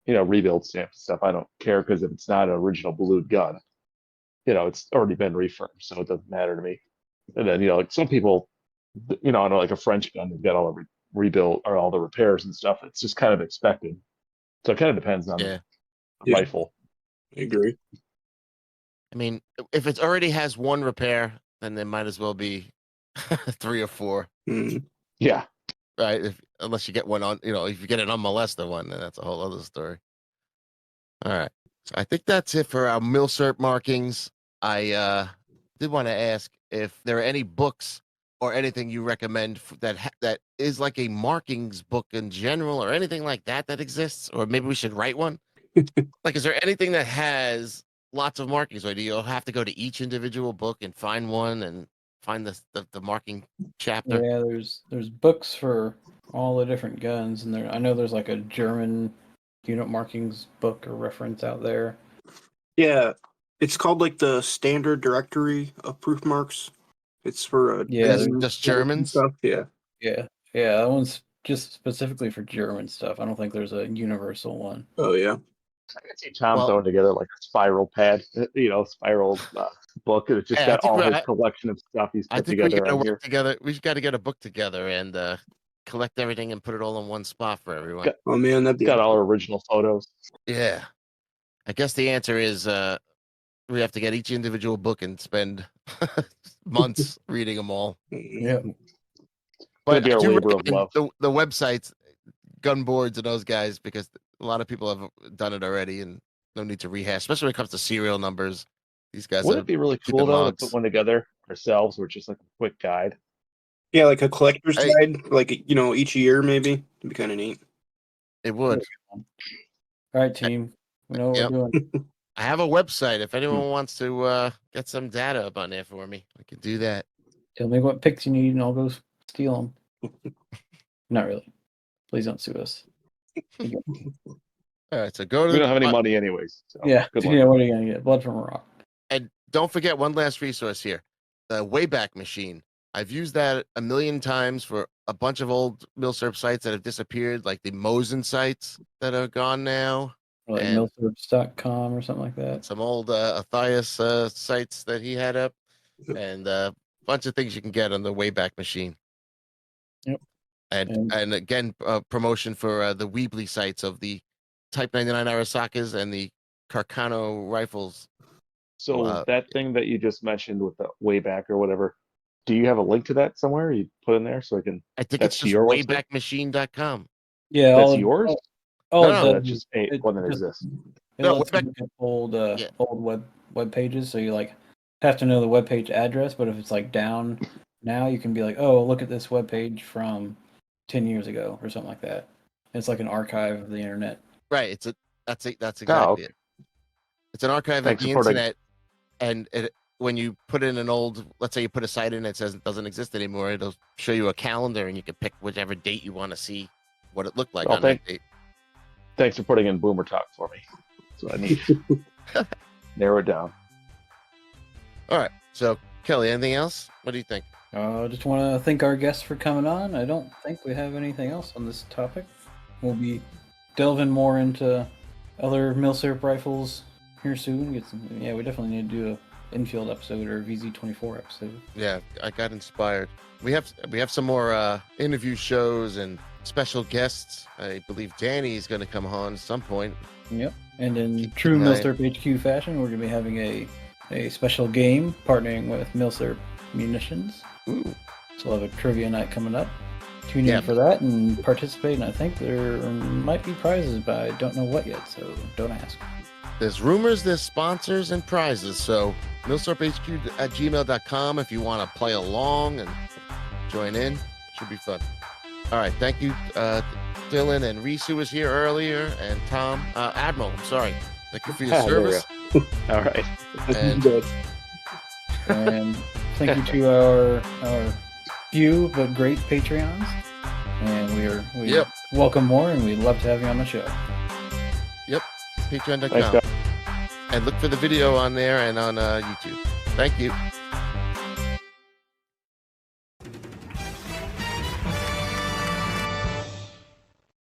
rebuild stamps and stuff, I don't care, because if it's not an original blued gun, it's already been refurbished, so it doesn't matter to me. And then like some people, I know like a French gun, they've got all the rebuild or all the repairs and stuff. It's just kind of expected. So it kind of depends on the rifle. I agree. I mean, if it already has one repair, then there might as well be 3 or 4. Mm. Yeah. Right. Unless you get one on, if you get an unmolested one, then that's a whole other story. All right. So I think that's it for our MILSURP markings. I did want to ask if there are any books or anything you recommend that is like a markings book in general, or anything like that exists, or maybe we should write one. Like, is there anything that has lots of markings, or do you have to go to each individual book and find one and find the marking chapter? Yeah, there's books for all the different guns, and I know there's like a German unit markings book or reference out there. Yeah, it's called like the Standard Directory of Proof Marks. It's for just Germans stuff. Yeah, that one's just specifically for German stuff. I don't think there's a universal one. Oh yeah. I can see Tom throwing together like a spiral pad, spiral book. It's just got all his collection of stuff he's put together on here. We've got to get a book together and collect everything and put it all in one spot for everyone. Oh man, got all our original photos. Yeah. I guess the answer is we have to get each individual book and spend months reading them all. Yeah. But be I our do labor of recommend love. the websites, gun boards, and those guys, because a lot of people have done it already, and no need to rehash. Especially when it comes to serial numbers. These guys Wouldn't are it be really keeping cool though to logs. put one together ourselves, or just like a quick guide? Yeah, like a collector's Hey. guide, like each year maybe. It'd be kind of neat. It would. All right, team. We know what Yep. we're doing. I have a website. If anyone wants to get some data up on there for me, I can do that. Tell me what picks you need, and I'll go steal them. Not really. Please don't sue us. All right, so go to We don't have any the money anyways. So Yeah. good luck. Yeah. What are you gonna get? Blood from a rock. and don't forget one last resource here, the Wayback Machine. I've used that a million times for a bunch of old MILSURP sites that have disappeared, like the Mosins sites that are gone now, Or like And- milsurps.com or something like that. some old Athias sites that he had up, and a bunch of things you can get on the Wayback Machine. Yep. And again, promotion for the Weebly sites of the Type 99 Arasakas and the Carcano rifles. So that thing that you just mentioned with the Wayback or whatever, do you have a link to that somewhere? You put in there so I can. I think That's it's just your website? waybackmachine.com. Yeah. That's all yours? Oh, No, no, That's just one that exists. It No, lets you Webback- look at old Yeah. old web pages, so you like have to know the web page address, but if it's like down now, you can be like, oh, look at this web page from 10 years ago or something like that. It's like an archive of the internet. Right. That's exactly it. It's an archive Thanks of the for putting- internet, and when you put in an old, let's say you put a site in that says it doesn't exist anymore, it'll show you a calendar, and you can pick whichever date you want to see what it looked like Oh, on that date. Thanks for putting in Boomer Talk for me. That's what I need. Narrow it down. All right. So Kelly, anything else? What do you think? Just want to thank our guests for coming on. I don't think we have anything else on this topic. We'll be delving more into other MILSURP rifles here soon. We definitely need to do a Enfield episode or a VZ24 episode. Yeah, I got inspired. We have some more interview shows and special guests. I believe Danny is going to come on at some point. Yep. And in true Right. MILSURP HQ fashion, we're going to be having a special game partnering with MILSURP Munitions. Ooh. So we'll have a trivia night coming up. Tune Yeah. in for that and participate. And I think there might be prizes, but I don't know what yet, so don't ask. There's rumors, there's sponsors, and prizes. So milsurphq@gmail.com if you want to play along and join in. Should be fun. All right. Thank you, Dylan and Reese, who was here earlier, and Tom, Admiral. I'm sorry. Thank you for your There we service. All right. And Good. And thank you to our few but great Patreons. And we Yep. welcome more, and we'd love to have you on the show. Patreon.com. Thanks, guys. And look for the video on there and on YouTube. Thank you.